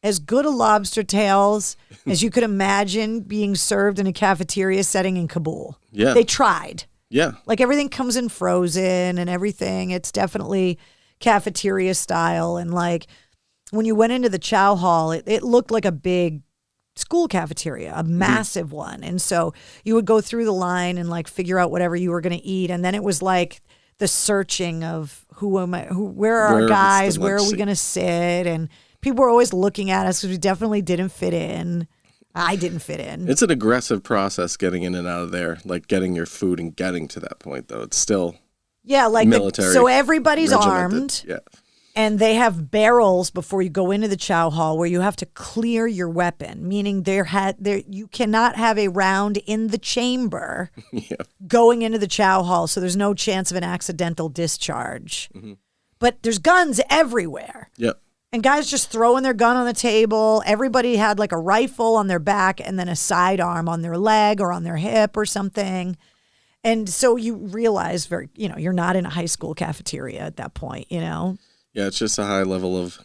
as good a lobster tails as you could imagine being served in a cafeteria setting in Kabul. Yeah, they tried. Yeah, like everything comes in frozen and everything. It's definitely cafeteria style. And like when you went into the chow hall, it looked like a big school cafeteria, a massive one. And so you would go through the line and like figure out whatever you were going to eat. And then it was like the searching of where are our guys? Where are we going to sit? And people were always looking at us because we definitely didn't fit in. I didn't fit in. It's an aggressive process getting in and out of there, like getting your food and getting to that point, though. It's still like military. So everybody's regimented. armed. Yeah. And they have barrels before you go into the chow hall where you have to clear your weapon, meaning you cannot have a round in the chamber going into the chow hall, so there's no chance of an accidental discharge. But there's guns everywhere. Yep. And guys just throwing their gun on the table. Everybody had like a rifle on their back and then a sidearm on their leg or on their hip or something. And so you realize you're not in a high school cafeteria at that point, Yeah, it's just a high level of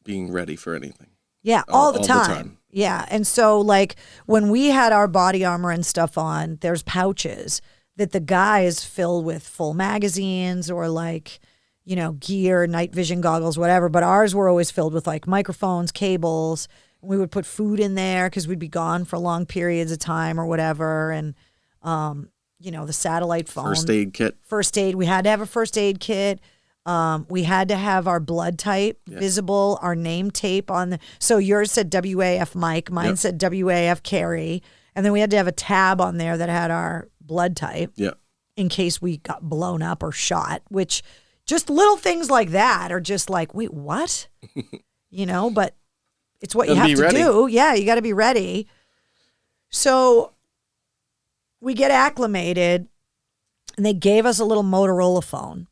being ready for anything. Yeah, all the time. Yeah. And so like when we had our body armor and stuff on, there's pouches that the guys fill with full magazines or like, gear, night vision goggles, whatever. But ours were always filled with like microphones, cables. We would put food in there because we'd be gone for long periods of time or whatever. And, the satellite phone. First aid kit. First aid. We had to have a first aid kit. We had to have our blood type visible, our name tape on so yours said WAF Mike, mine said WAF Carrie. And then we had to have a tab on there that had our blood type in case we got blown up or shot, which just little things like that are just like, wait, what? But it's what you have to do. Yeah, you got to be ready. So we get acclimated, and they gave us a little Motorola phone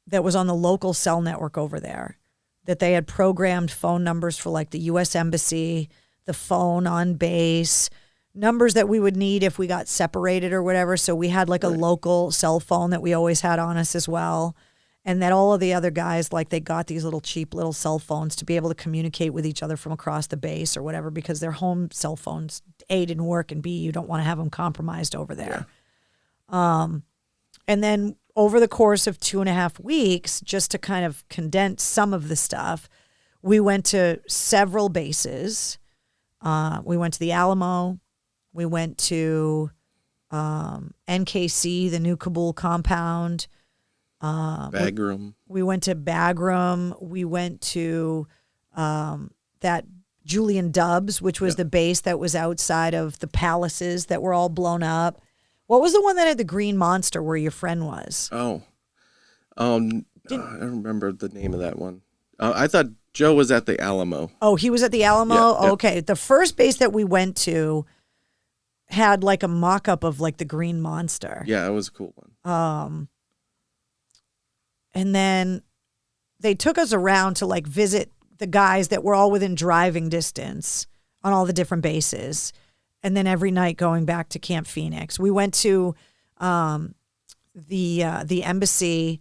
that was on the local cell network over there, that they had programmed phone numbers for like the U.S. Embassy, the phone on base, numbers that we would need if we got separated or whatever. So we had like a local cell phone that we always had on us as well. And that all of the other guys, like they got these little cheap little cell phones to be able to communicate with each other from across the base or whatever, because their home cell phones, A, didn't work, and B, you don't want to have them compromised over there. And then over the course of 2.5 weeks, just to kind of condense some of the stuff, we went to several bases. We went to the Alamo. We went to NKC, the new Kabul compound. Bagram. We went to Bagram. We went to that Julian Dubs, which was the base that was outside of the palaces that were all blown up. What was the one that had the green monster where your friend was? I don't remember the name of that one. I thought Joe was at the Alamo. Oh, he was at the Alamo? Yeah. Okay. The first base that we went to had like a mock-up of like the green monster. Yeah, it was a cool one. And then they took us around to like visit the guys that were all within driving distance on all the different bases. And then every night going back to Camp Phoenix. We went to the embassy,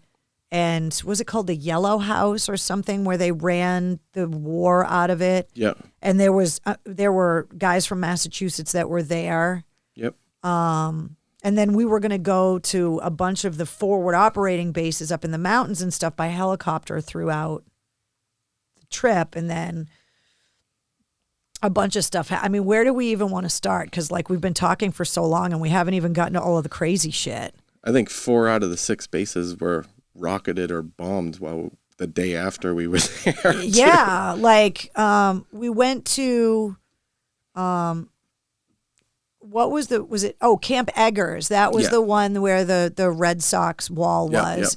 and was it called the Yellow House or something, where they ran the war out of it? Yeah. And there were guys from Massachusetts that were there. Yep. And then we were going to go to a bunch of the forward operating bases up in the mountains and stuff by helicopter throughout the trip. And then a bunch of stuff. I mean, where do we even want to start? Because like we've been talking for so long and we haven't even gotten to all of the crazy shit. I think 4 out of the 6 bases were rocketed or bombed the day after we were there. Yeah. Like we went to... Camp Eggers. That was the one where the Red Sox wall was. Yep.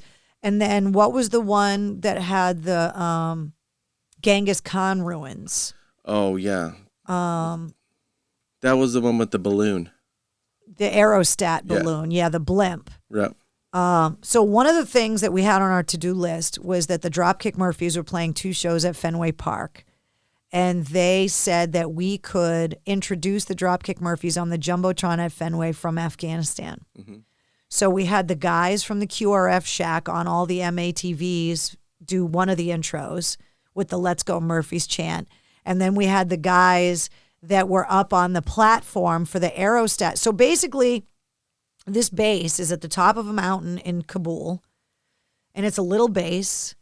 And then what was the one that had the Genghis Khan ruins? Oh, yeah. That was the one with the balloon. The aerostat balloon. Yeah, the blimp. Yep. So one of the things that we had on our to-do list was that the Dropkick Murphys were playing 2 shows at Fenway Park. And they said that we could introduce the Dropkick Murphys on the Jumbotron at Fenway from Afghanistan. Mm-hmm. So we had the guys from the QRF shack on all the MATVs do one of the intros with the Let's Go Murphys chant. And then we had the guys that were up on the platform for the aerostat. So basically, this base is at the top of a mountain in Kabul, and it's a little base.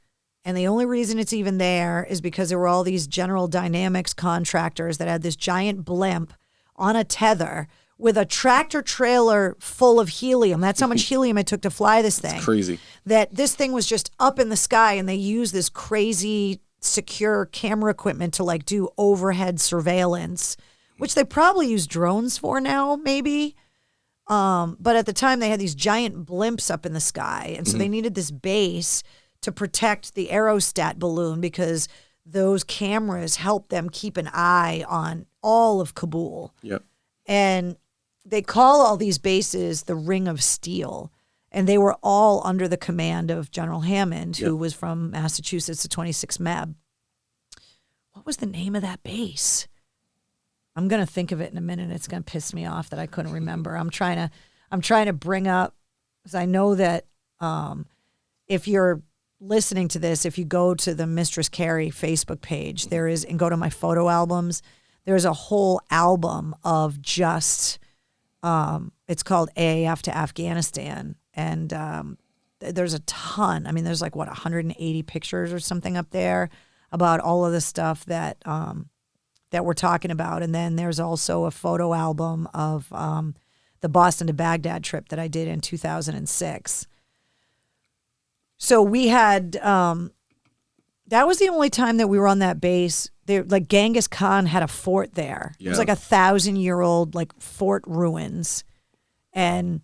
And the only reason it's even there is because there were all these General Dynamics contractors that had this giant blimp on a tether with a tractor trailer full of helium. That's how much helium it took to fly this thing. It's crazy. That this thing was just up in the sky, and they used this crazy secure camera equipment to like do overhead surveillance, which they probably use drones for now, maybe. But at the time, they had these giant blimps up in the sky. And so they needed this base to protect the aerostat balloon because those cameras help them keep an eye on all of Kabul. Yep. And they call all these bases the Ring of Steel. And they were all under the command of General Hammond, who was from Massachusetts, the 26th MEB. what was the name of that base? I'm going to think of it in a minute. It's going to piss me off that I couldn't remember. I'm trying to bring up, because I know that if you're listening to this, if you go to the Mistress Carrie Facebook page, and go to my photo albums, there's a whole album of just, it's called AAF to Afghanistan. And there's a ton. I mean, there's 180 pictures or something up there about all of the stuff that we're talking about. And then there's also a photo album of the Boston to Baghdad trip that I did in 2006. So we had, that was the only time that we were on that base. Genghis Khan had a fort there. Yeah. It was 1,000-year-old fort ruins. And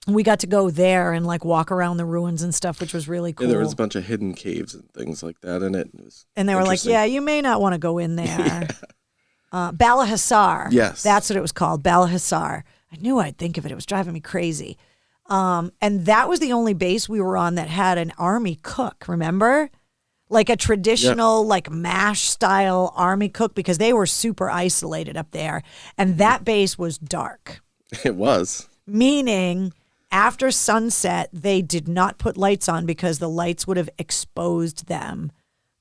we got to go there and walk around the ruins and stuff, which was really cool. Yeah, there was a bunch of hidden caves and things like that in it. And they were like, yeah, you may not want to go in there. Bala Hissar. Yes. That's what it was called, Bala Hissar. I knew I'd think of it. It was driving me crazy. And that was the only base we were on that had an army cook, remember? A traditional, MASH style army cook, because they were super isolated up there. And that base was dark. It was. Meaning, after sunset, they did not put lights on because the lights would have exposed them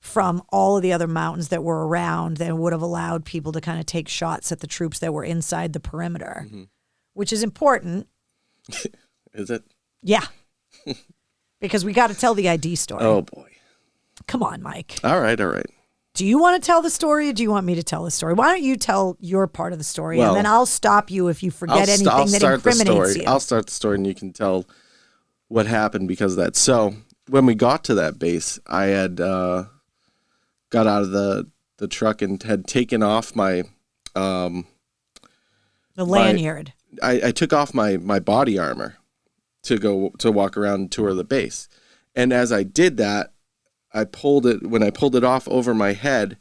from all of the other mountains that were around that would have allowed people to kind of take shots at the troops that were inside the perimeter, which is important. Is it? Yeah. Because we got to tell the ID story. Oh, boy. Come on, Mike. All right. Do you want to tell the story or do you want me to tell the story? Why don't you tell your part of the story and then I'll stop you if you forget anything that incriminates you. I'll start the story and you can tell what happened because of that. So when we got to that base, I had got out of the truck and had taken off my... the lanyard. I took off my body armor to walk around and tour the base. And as I did that, when I pulled it off over my head,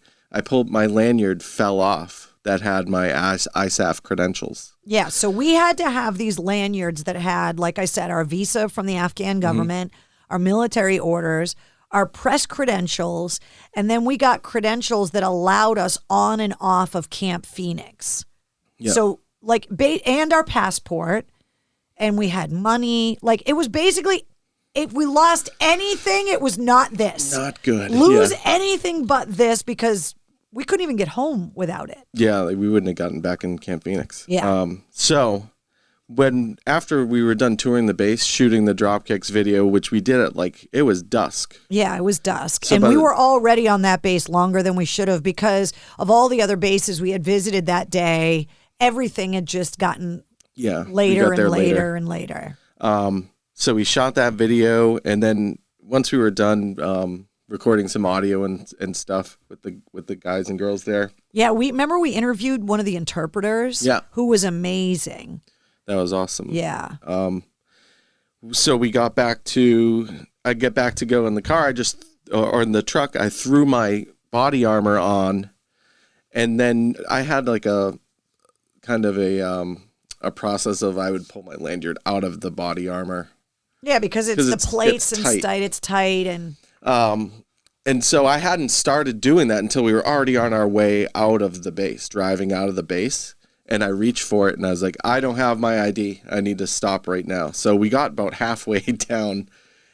my lanyard fell off that had my ISAF credentials. Yeah, so we had to have these lanyards that had, like I said, our visa from the Afghan government, our military orders, our press credentials, and then we got credentials that allowed us on and off of Camp Phoenix. Yep. So, and our passport, and we had money. It was basically... If we lost anything, it was not this. Not good. Lose anything but this because we couldn't even get home without it. Yeah, we wouldn't have gotten back in Camp Phoenix. Yeah. So after we were done touring the base, shooting the Dropkicks video, which we did at it was dusk. Yeah, it was dusk. So and we were already on that base longer than we should have because of all the other bases we had visited that day. Everything had just gotten later and later and later. So we shot that video, and then once we were done recording some audio and stuff with the guys and girls there. Yeah, we interviewed one of the interpreters. Yeah. Who was amazing. That was awesome. Yeah. So I get back to go in the car. Or in the truck. I threw my body armor on, and then I had a kind of a process of I would pull my lanyard out of the body armor. Yeah, because it's the plates and tight. It's tight and so I hadn't started doing that until we were already on our way out of the base, driving out of the base. And I reached for it and I was like, I don't have my ID. I need to stop right now. So we got about halfway down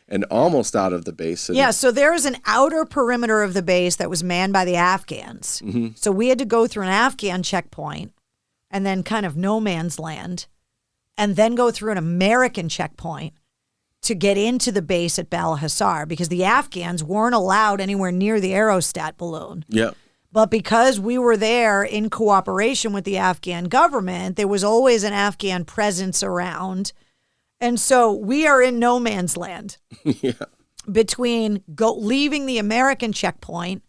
and almost out of the base. Yeah, so there was an outer perimeter of the base that was manned by the Afghans. Mm-hmm. So we had to go through an Afghan checkpoint and then kind of no man's land and then go through an American checkpoint to get into the base at Bala Hissar because the Afghans weren't allowed anywhere near the aerostat balloon. Yeah. But because we were there in cooperation with the Afghan government, there was always an Afghan presence around. And so we are in no man's land. Yeah. Between leaving the American checkpoint,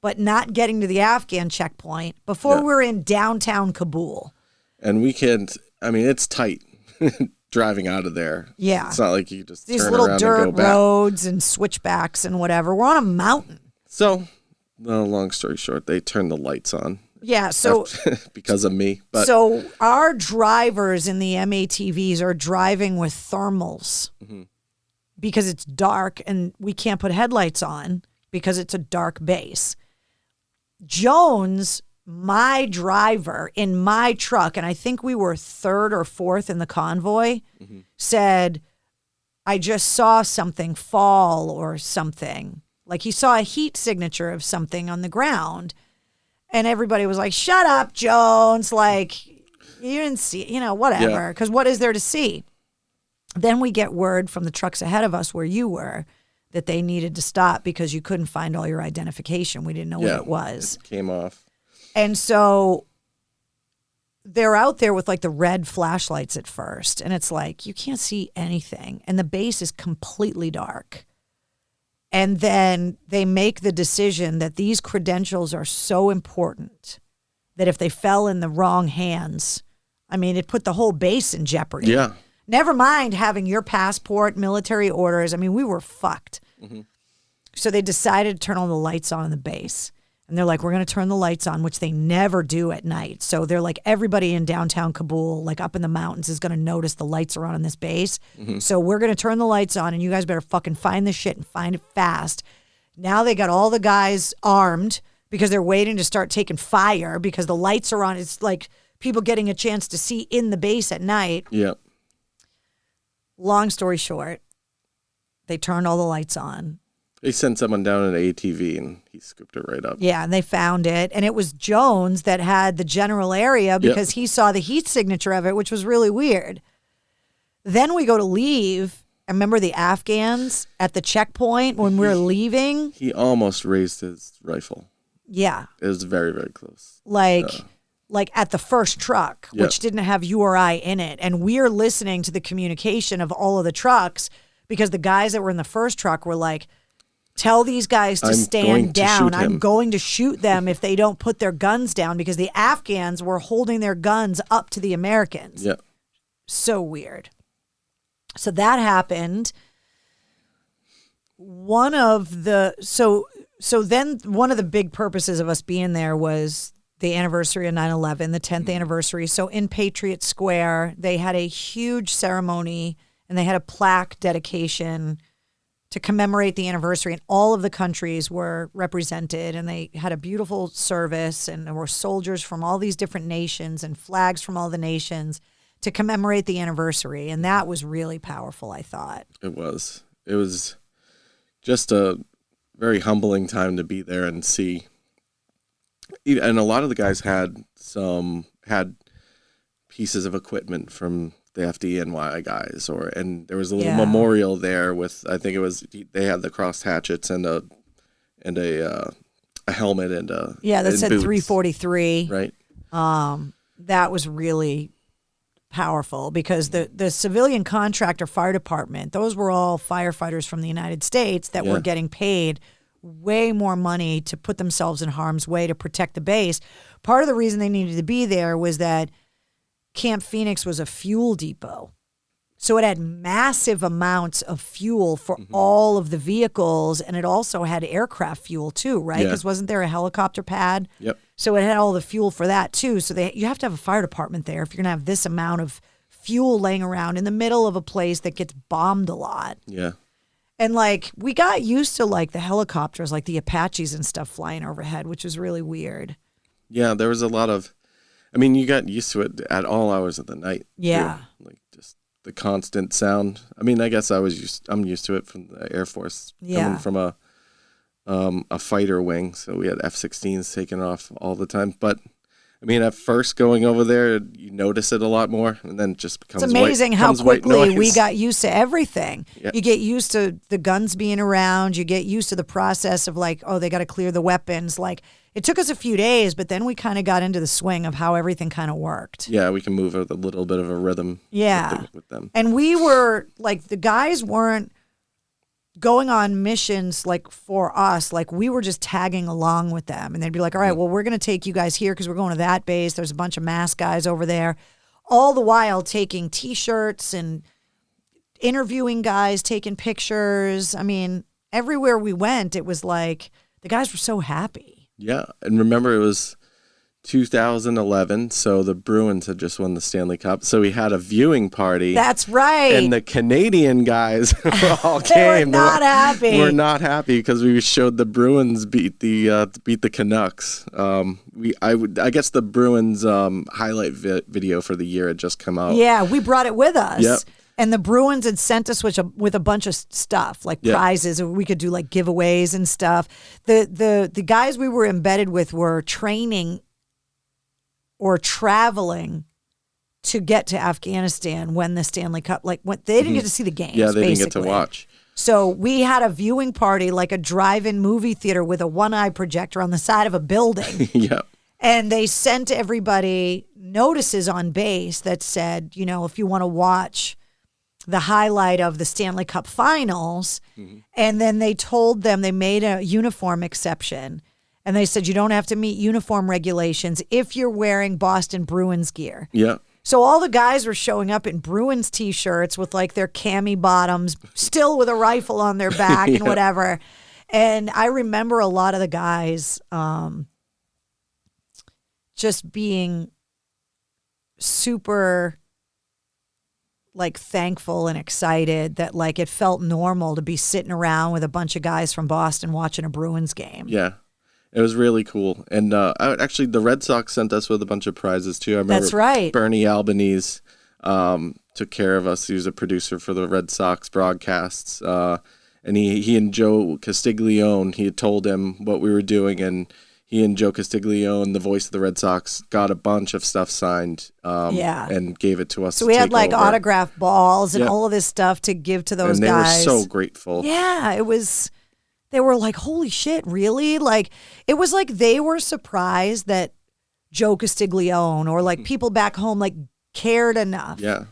but not getting to the Afghan checkpoint before we're in downtown Kabul. And it's tight. Driving out of there. Yeah. It's not like you just these turn little around dirt and go back. roads and switchbacks and whatever. We're on a mountain. So, long story short, they turned the lights on. Yeah, so because of me. But so our drivers in the MATVs are driving with thermals because it's dark and we can't put headlights on because it's a dark base. Jones, my driver in my truck, and I think we were third or fourth in the convoy, said, I just saw something fall or something. Like he saw a heat signature of something on the ground. And everybody was like, shut up, Jones. Like, you didn't see, whatever. Because what is there to see? Then we get word from the trucks ahead of us where you were that they needed to stop because you couldn't find all your identification. We didn't know what it was. It came off. And so they're out there with like the red flashlights at first. And it's like, you can't see anything. And the base is completely dark. And then they make the decision that these credentials are so important that if they fell in the wrong hands, I mean, it put the whole base in jeopardy. Yeah. Never mind having your passport, military orders. I mean, we were fucked. So they decided to turn all the lights on in the base. And they're like, we're going to turn the lights on, which they never do at night. So they're like, everybody in downtown Kabul, like up in the mountains, is going to notice the lights are on in this base. So we're going to turn the lights on, and you guys better fucking find this shit and find it fast. Now they got all the guys armed because they're waiting to start taking fire because the lights are on. It's like people getting a chance to see in the base at night. Yep. Long story short, they turned all the lights on. They sent someone down in an ATV and he scooped it right up. Yeah, and they found it. And it was Jones that had the general area because he saw the heat signature of it, which was really weird. Then we go to leave. I remember the Afghans at the checkpoint when we were leaving. He almost raised his rifle. Yeah. It was very, very close. Like at the first truck, which didn't have you or I in it. And we're listening to the communication of all of the trucks because the guys that were in the first truck were like, tell these guys to stand down. I'm going to shoot them if they don't put their guns down because the Afghans were holding their guns up to the Americans. Yeah. So weird. So that happened. So then one of the big purposes of us being there was the anniversary of 9/11, the 10th anniversary. So in Patriot Square, they had a huge ceremony and they had a plaque dedication to commemorate the anniversary, and all of the countries were represented, and they had a beautiful service, and there were soldiers from all these different nations and flags from all the nations to commemorate the anniversary, and that was really powerful, I thought. It was. It was just a very humbling time to be there and see. And a lot of the guys had pieces of equipment from the FDNY guys, and there was a little memorial there with, I think it was, they had the crossed hatchets and a helmet and that said boots. 343. Right. That was really powerful because the civilian contractor fire department, those were all firefighters from the United States that were getting paid way more money to put themselves in harm's way to protect the base. Part of the reason they needed to be there was that Camp Phoenix was a fuel depot. So it had massive amounts of fuel for all of the vehicles, and it also had aircraft fuel too, right? Because wasn't there a helicopter pad? Yep. So it had all the fuel for that too. So you have to have a fire department there if you're going to have this amount of fuel laying around in the middle of a place that gets bombed a lot. Yeah. And like we got used to like the helicopters, like the Apaches and stuff flying overhead, which was really weird. Yeah, there was a lot of, I mean, you got used to it at all hours of the night. Yeah. Too. Like just the constant sound. I mean, I guess I'm used to it from the Air Force coming from a fighter wing. So we had F-16s taking off all the time. But I mean, at first going over there, you notice it a lot more, and then it just becomes It's amazing how quickly we got used to everything. Yeah. You get used to the guns being around. You get used to the process of like, oh, they got to clear the weapons. Like it took us a few days, but then we kind of got into the swing of how everything kind of worked. Yeah, we can move with a little bit of a rhythm. Yeah. With them. And we were like, the guys weren't going on missions like for us, like we were just tagging along with them, and they'd be like, all right, well, we're going to take you guys here because we're going to that base. There's a bunch of masked guys over there, all the while taking T-shirts and interviewing guys, taking pictures. I mean, everywhere we went, it was like the guys were so happy. Yeah, and remember, it was 2011. So the Bruins had just won the Stanley Cup. So we had a viewing party. That's right. And the Canadian guys all they came. Were not happy. We're not happy because we showed the Bruins beat the Canucks. I guess the Bruins highlight video for the year had just come out. Yeah, we brought it with us. Yep. And the Bruins had sent us with a bunch of stuff, like prizes, or we could do like giveaways and stuff. The guys we were embedded with were training or traveling to get to Afghanistan when the Stanley Cup, they didn't get to see the games. Yeah, they basically. didn't get to watch. So we had a viewing party, like a drive-in movie theater with a one-eye projector on the side of a building. Yep. And they sent everybody notices on base that said, if you want to watch the highlight of the Stanley Cup finals. And then they told them, they made a uniform exception. And they said, you don't have to meet uniform regulations if you're wearing Boston Bruins gear. Yeah. So all the guys were showing up in Bruins T-shirts with like their cami bottoms, still with a rifle on their back and whatever. And I remember a lot of the guys just being super thankful and excited that it felt normal to be sitting around with a bunch of guys from Boston watching a Bruins game. Yeah. It was really cool. And actually, the Red Sox sent us with a bunch of prizes, too. I remember That's right. Bernie Albanese took care of us. He was a producer for the Red Sox broadcasts. And he and Joe Castiglione, he had told him what we were doing. And he and Joe Castiglione, the voice of the Red Sox, got a bunch of stuff signed and gave it to us. So we had autograph balls and all of this stuff to give to those guys. And they were so grateful. Yeah, it was... They were like, holy shit, really? It was like they were surprised that Joe Castiglione or people back home cared enough. Yeah.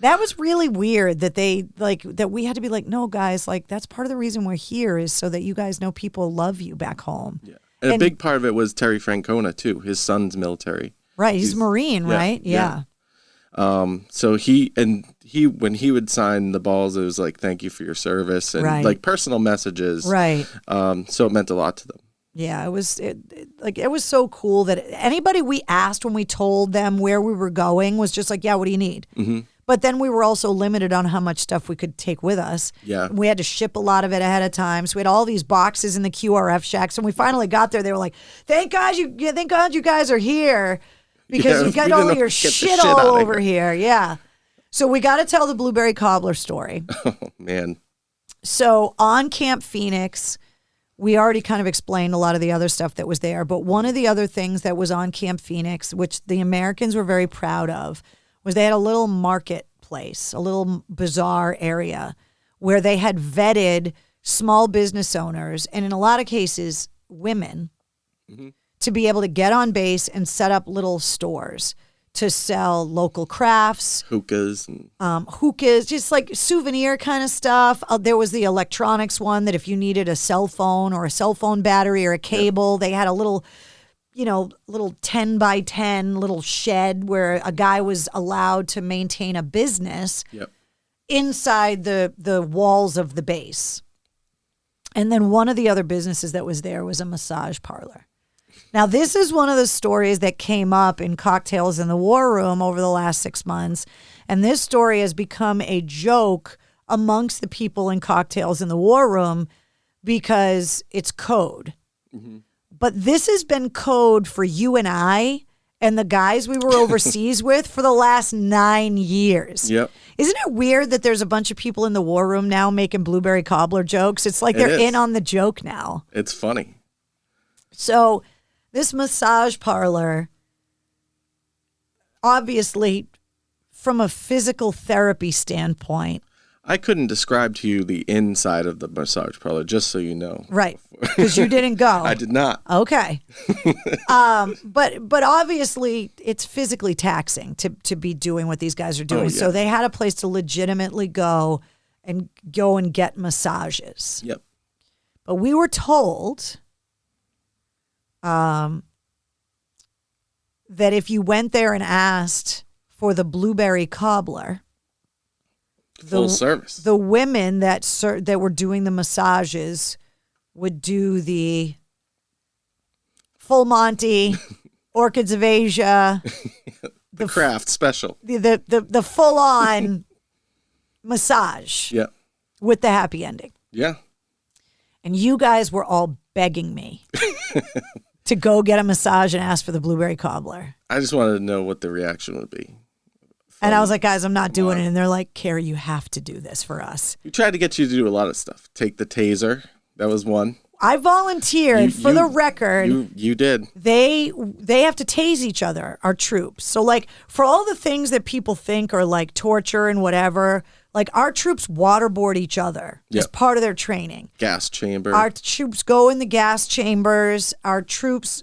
That was really weird that they that we had to be like, no, guys, that's part of the reason we're here is so that you guys know people love you back home. Yeah. And a big part of it was Terry Francona, too. His son's military. Right. He's a Marine, right? Yeah. So when he would sign the balls, it was thank you for your service and personal messages. Right. So it meant a lot to them. Yeah, it was so cool that anybody we asked when we told them where we were going was just like, yeah, what do you need? Mm-hmm. But then we were also limited on how much stuff we could take with us. Yeah. We had to ship a lot of it ahead of time. So we had all these boxes in the QRF shacks. And we finally got there. They were like, thank God you guys are here. Because you got all your shit all over here. Yeah. So we got to tell the Blueberry Cobbler story. Oh, man. So on Camp Phoenix, we already kind of explained a lot of the other stuff that was there. But one of the other things that was on Camp Phoenix, which the Americans were very proud of, was they had a little marketplace, a little bazaar area where they had vetted small business owners, and in a lot of cases, women, to be able to get on base and set up little stores to sell local crafts. Hookahs. Hookahs, just souvenir kind of stuff. There was the electronics one that if you needed a cell phone or a cell phone battery or a cable, they had a little 10 by 10 little shed where a guy was allowed to maintain a business inside the walls of the base. And then one of the other businesses that was there was a massage parlor. Now, this is one of the stories that came up in Cocktails in the War Room over the last 6 months. And this story has become a joke amongst the people in Cocktails in the War Room because it's code. Mm-hmm. But this has been code for you and I and the guys we were overseas with for the last 9 years. Yep. Isn't it weird that there's a bunch of people in the War Room now making Blueberry Cobbler jokes? It's like they're in on the joke now. It's funny. So this massage parlor, obviously, from a physical therapy standpoint. I couldn't describe to you the inside of the massage parlor, just so you know. Right, because you didn't go. I did not. Okay. But obviously, it's physically taxing to be doing what these guys are doing. Oh, yeah. So they had a place to legitimately go and get massages. Yep. But we were told that if you went there and asked for the Blueberry Cobbler, full service, the women that were doing the massages would do the full Monty, Orchids of Asia. The craft special. The full-on massage. Yeah. With the happy ending. Yeah. And you guys were all begging me to go get a massage and ask for the blueberry cobbler. I just wanted to know what the reaction would be. And I was like, guys, I'm not doing it. And they're like, Carrie, you have to do this for us. We tried to get you to do a lot of stuff. Take the taser. That was one. I volunteered for the record. You did. They have to tase each other, our troops. So like for all the things that people think are like torture and whatever, like our troops waterboard each other as part of their training. Gas chamber. Our troops go in the gas chambers. Our troops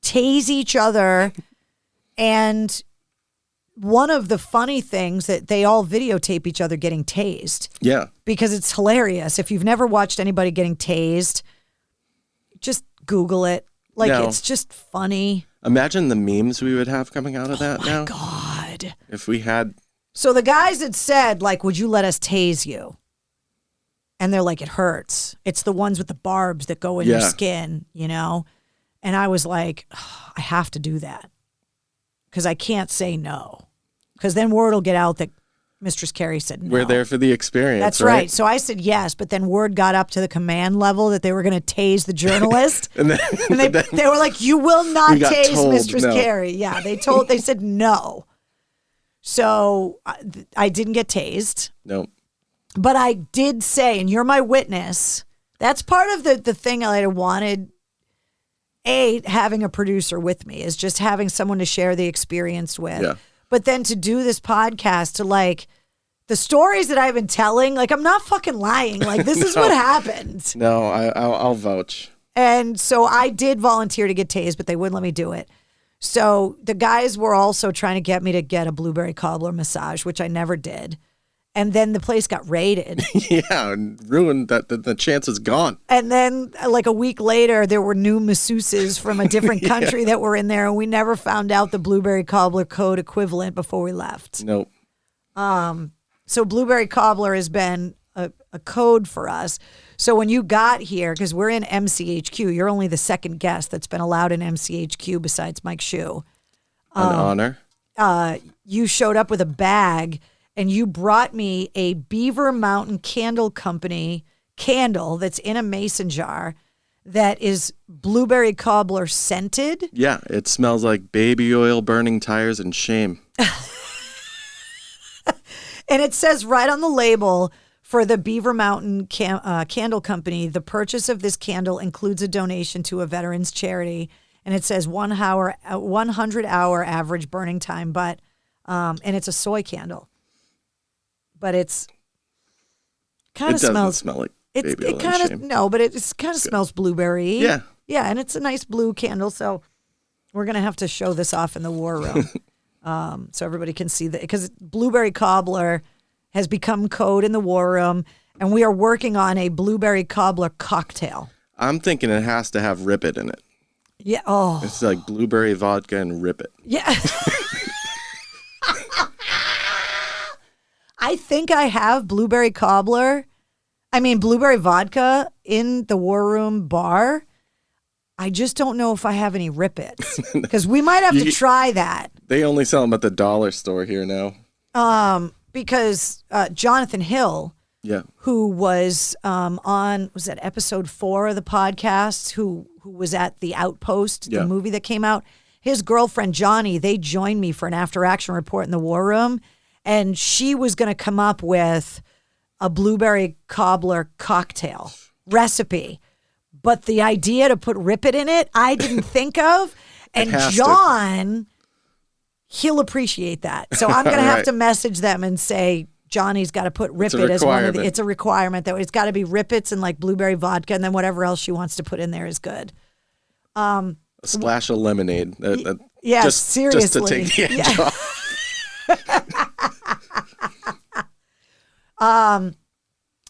tase each other. And one of the funny things that they all videotape each other getting tased. Yeah. Because it's hilarious. If you've never watched anybody getting tased, just Google it. Like, it's just funny. Imagine the memes we would have coming out of that now. Oh, my God. If we had... So the guys had said, like, would you let us tase you? And they're like, it hurts. It's the ones with the barbs that go in your skin, you know? And I was like, oh, I have to do that. Because I can't say no. Because then word will get out that Mistress Carrie said no. We're there for the experience, That's right. So I said yes, but then word got up to the command level that they were going to tase the journalist. and they were like, you will not tase Mistress Carrie. Yeah, they said no. So I didn't get tased. Nope. But I did say, and you're my witness, that's part of the thing I wanted, having a producer with me, is just having someone to share the experience with. Yeah. But then to do this podcast, to like, the stories that I've been telling, like, I'm not fucking lying. Like, this is what happened. No, I'll vouch. And so I did volunteer to get tased, but they wouldn't let me do it. So the guys were also trying to get me to get a blueberry cobbler massage, which I never did. And then the place got raided. Yeah, and ruined that. The chance is gone. And then like a week later, there were new masseuses from a different country that were in there. And we never found out the blueberry cobbler code equivalent before we left. Nope. So blueberry cobbler has been a code for us. So when you got here, because we're in MCHQ, you're only the second guest that's been allowed in MCHQ besides Mike Shue. An honor. You showed up with a bag and you brought me a Beaver Mountain Candle Company candle that's in a mason jar that is blueberry cobbler scented. Yeah, it smells like baby oil, burning tires, and shame. And it says right on the label, for the Beaver Mountain Candle Company, the purchase of this candle includes a donation to a veterans charity. And it says 100-hour average burning time, but and it's a soy candle. But it's kind of smells. It doesn't smell like baby oil and shame. No, but it kind of smells blueberry. Yeah. Yeah, and it's a nice blue candle. So we're going to have to show this off in the war room so everybody can see that. Because blueberry cobbler has become code in the war room, and we are working on a blueberry cobbler cocktail. I'm thinking it has to have Rip It in it. Yeah. Oh. It's like blueberry vodka and Rip It. Yeah. I think I have blueberry vodka in the war room bar. I just don't know if I have any Rip Its, because we might have to try that. They only sell them at the dollar store here now. Because Jonathan Hill, who was was that episode 4 of the podcast, who was at the Outpost, the movie that came out, his girlfriend Johnny, they joined me for an after-action report in the war room, and she was going to come up with a blueberry cobbler cocktail recipe. But the idea to put Rip It in it, I didn't think of. And John, he'll appreciate that. So I'm going to have to message them and say, Johnny's got to put Rip It as one of the, it's a requirement that it's got to be Rip Its and like blueberry vodka, and then whatever else she wants to put in there is good. A splash of lemonade. Yeah, seriously. Just to take the edge off.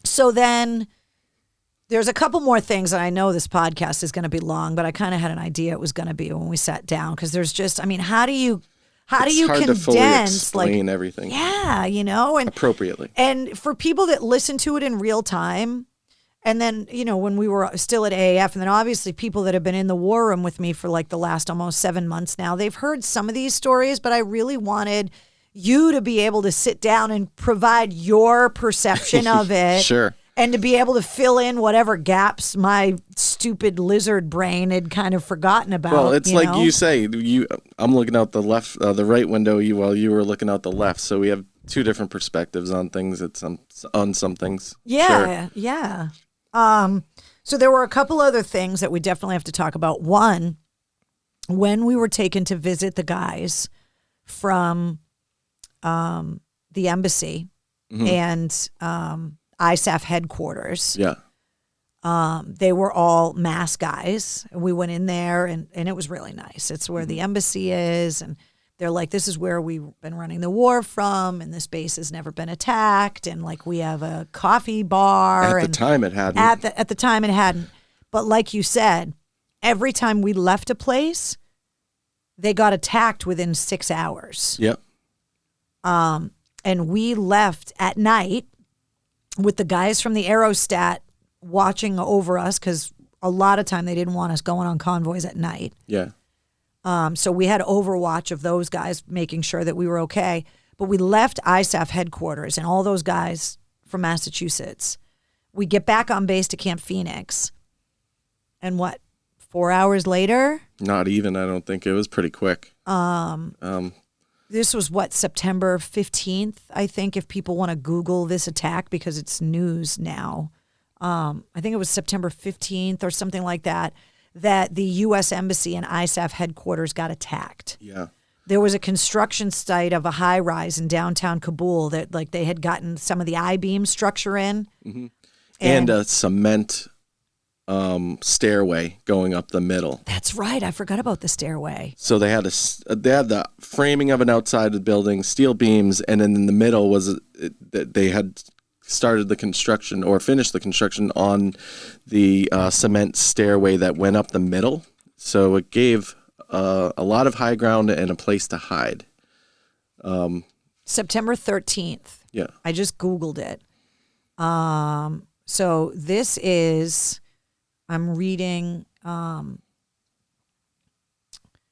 So then there's a couple more things, and I know this podcast is going to be long, but I kind of had an idea it was going to be when we sat down, because there's just, I mean, how do you hard condense to fully explain everything? Yeah, and appropriately. And for people that listen to it in real time, And then, when we were still at AAF, and then obviously people that have been in the war room with me for like the last almost 7 months now, they've heard some of these stories, but I really wanted you to be able to sit down and provide your perception of it. Sure. And to be able to fill in whatever gaps my stupid lizard brain had kind of forgotten about. Well, it's like you say, I'm looking out the left, the right window while you were looking out the left. So we have two different perspectives on things. On some things. Yeah, sure. Yeah. So there were a couple other things that we definitely have to talk about. One, when we were taken to visit the guys from the embassy and ISAF headquarters. Yeah. They were all mass guys. We went in there and it was really nice. It's where the embassy is, and they're like, this is where we've been running the war from, and this base has never been attacked, and like we have a coffee bar. At the time it hadn't. At the time it hadn't. But like you said, every time we left a place, they got attacked within 6 hours. Yep. And we left at night with the guys from the aerostat watching over us, because a lot of time they didn't want us going on convoys at night. Yeah. So we had overwatch of those guys making sure that we were okay. But we left ISAF headquarters and all those guys from Massachusetts. We get back on base to Camp Phoenix. And 4 hours later? Not even, I don't think. It was pretty quick. This was September 15th, I think, if people want to Google this attack, because it's news now. I think it was September 15th or something like that the U.S. Embassy and ISAF headquarters got attacked. Yeah. There was a construction site of a high-rise in downtown Kabul that they had gotten some of the I-beam structure in. Mm-hmm. And a cement stairway going up the middle. That's right. I forgot about the stairway. So they had the framing of an outside of the building, steel beams, and then in the middle was they had started the construction or finished the construction on the cement stairway that went up the middle. So it gave a lot of high ground and a place to hide. September 13th. Yeah. I just Googled it. So this is, I'm reading,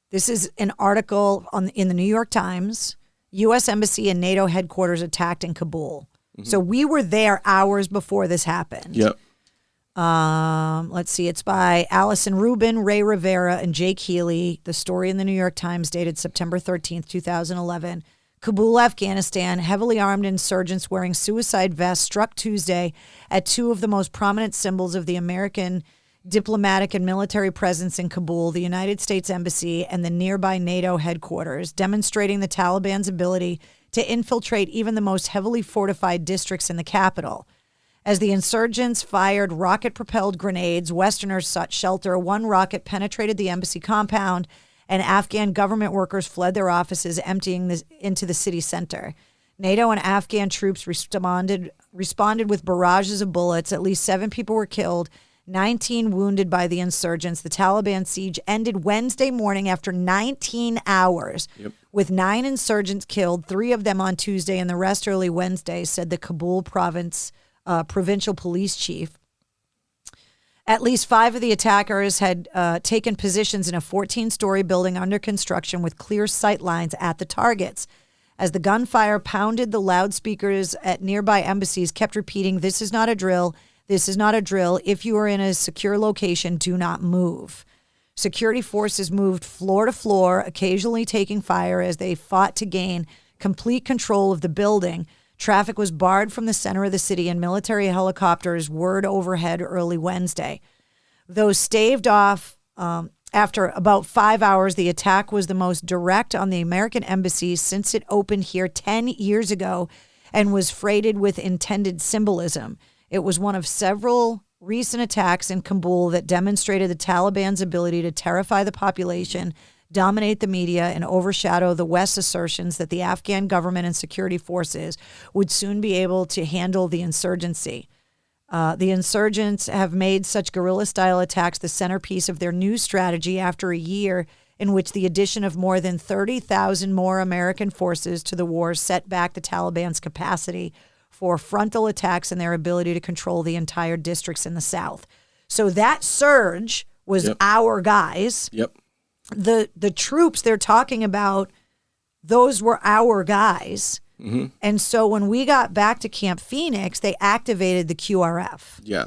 this is an article in the New York Times. U.S. Embassy and NATO headquarters attacked in Kabul. Mm-hmm. So we were there hours before this happened. Yep. Let's see. It's by Allison Rubin, Ray Rivera, and Jake Healy. The story in the New York Times dated September 13th, 2011. Kabul, Afghanistan, heavily armed insurgents wearing suicide vests struck Tuesday at two of the most prominent symbols of the American diplomatic and military presence in Kabul, the United States Embassy and the nearby NATO headquarters, demonstrating the Taliban's ability to infiltrate even the most heavily fortified districts in the capital. As the insurgents fired rocket-propelled grenades, Westerners sought shelter. One rocket penetrated the embassy compound, and Afghan government workers fled their offices, emptying into the city center. NATO and Afghan troops responded with barrages of bullets. At least 7 people were killed, 19 wounded by the insurgents. The Taliban siege ended Wednesday morning after 19 hours, with 9 insurgents killed, 3 of them on Tuesday and the rest early Wednesday, said the Kabul provincial police chief. At least 5 of the attackers had taken positions in a 14-story building under construction with clear sight lines at the targets. As the gunfire pounded, the loudspeakers at nearby embassies kept repeating, "This is not a drill. This is not a drill. If you are in a secure location, do not move." Security forces moved floor to floor, occasionally taking fire as they fought to gain complete control of the building. Traffic was barred from the center of the city, and military helicopters whirred overhead early Wednesday. Though staved off after about 5 hours, the attack was the most direct on the American embassy since it opened here 10 years ago and was freighted with intended symbolism. It was one of several recent attacks in Kabul that demonstrated the Taliban's ability to terrify the population, dominate the media, and overshadow the West's assertions that the Afghan government and security forces would soon be able to handle the insurgency. The insurgents have made such guerrilla-style attacks the centerpiece of their new strategy after a year in which the addition of more than 30,000 more American forces to the war set back the Taliban's capacity for frontal attacks and their ability to control the entire districts in the South. So that surge was our guys. Yep. The troops they're talking about, those were our guys. Mm-hmm. And so when we got back to Camp Phoenix, they activated the QRF. Yeah.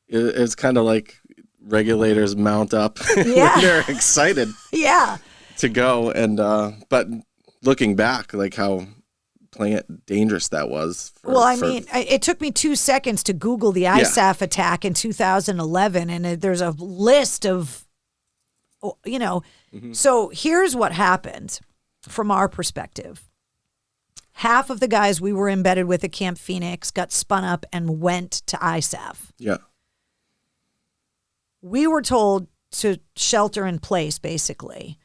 It's kind of like regulators mount up when they're excited to go. And but looking back, like how dangerous that was. It took me 2 seconds to Google the ISAF attack in 2011, and there's a list of, So here's what happened from our perspective. Half of the guys we were embedded with at Camp Phoenix got spun up and went to ISAF. Yeah. We were told to shelter in place, basically.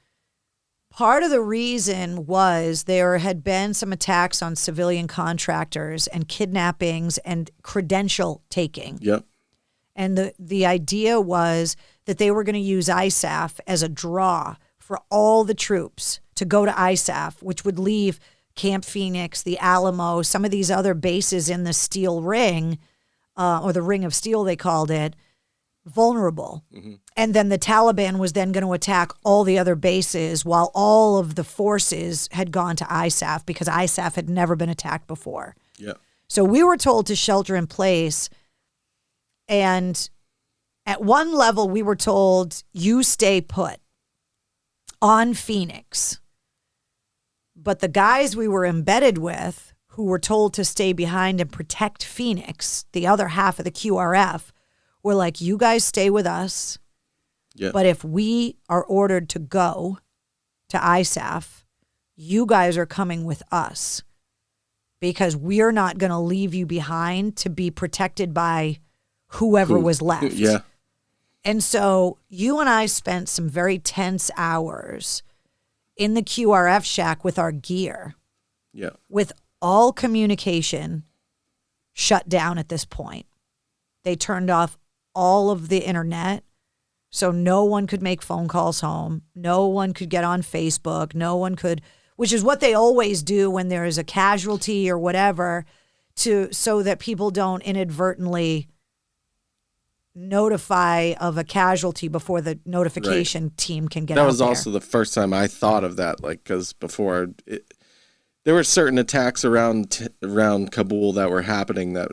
Part of the reason was there had been some attacks on civilian contractors and kidnappings and credential taking. Yep. And the idea was that they were going to use ISAF as a draw for all the troops to go to ISAF, which would leave Camp Phoenix, the Alamo, some of these other bases in the Steel Ring, or the Ring of Steel, they called it, vulnerable. Mm-hmm. And then the Taliban was then going to attack all the other bases while all of the forces had gone to ISAF because ISAF had never been attacked before. Yeah. So we were told to shelter in place. And at one level, we were told, you stay put on Phoenix. But the guys we were embedded with, who were told to stay behind and protect Phoenix, the other half of the QRF, were like, you guys stay with us. Yeah. But if we are ordered to go to ISAF, you guys are coming with us because we're not going to leave you behind to be protected by whoever was left. Yeah. And so you and I spent some very tense hours in the QRF shack with our gear. Yeah. With all communication shut down at this point. They turned off all of the internet. So no one could make phone calls home. No one could get on Facebook. No one could, which is what they always do when there is a casualty or whatever, so that people don't inadvertently notify of a casualty before the notification team can get out there. That was also the first time I thought of that, like, because before there were certain attacks around Kabul that were happening that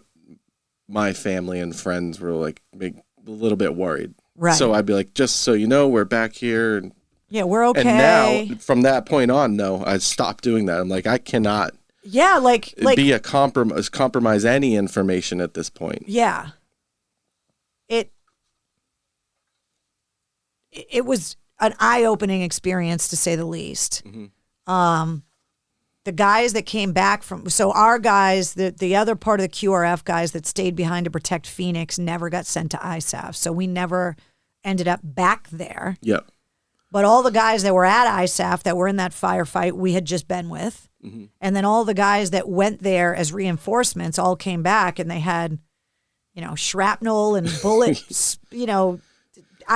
my family and friends were like a little bit worried. Right. So I'd be like, just so you know, we're back here. And, yeah, we're okay. And now, from that point on, no, I stopped doing that. I'm like, I cannot. Yeah, like be a compromise any information at this point. Yeah. It was an eye-opening experience, to say the least. Mm-hmm. The guys that came back so our guys, the other part of the QRF guys that stayed behind to protect Phoenix never got sent to ISAF. So we never ended up back there. Yep. But all the guys that were at ISAF that were in that firefight we had just been with, mm-hmm. and then all the guys that went there as reinforcements all came back and they had, shrapnel and bullets,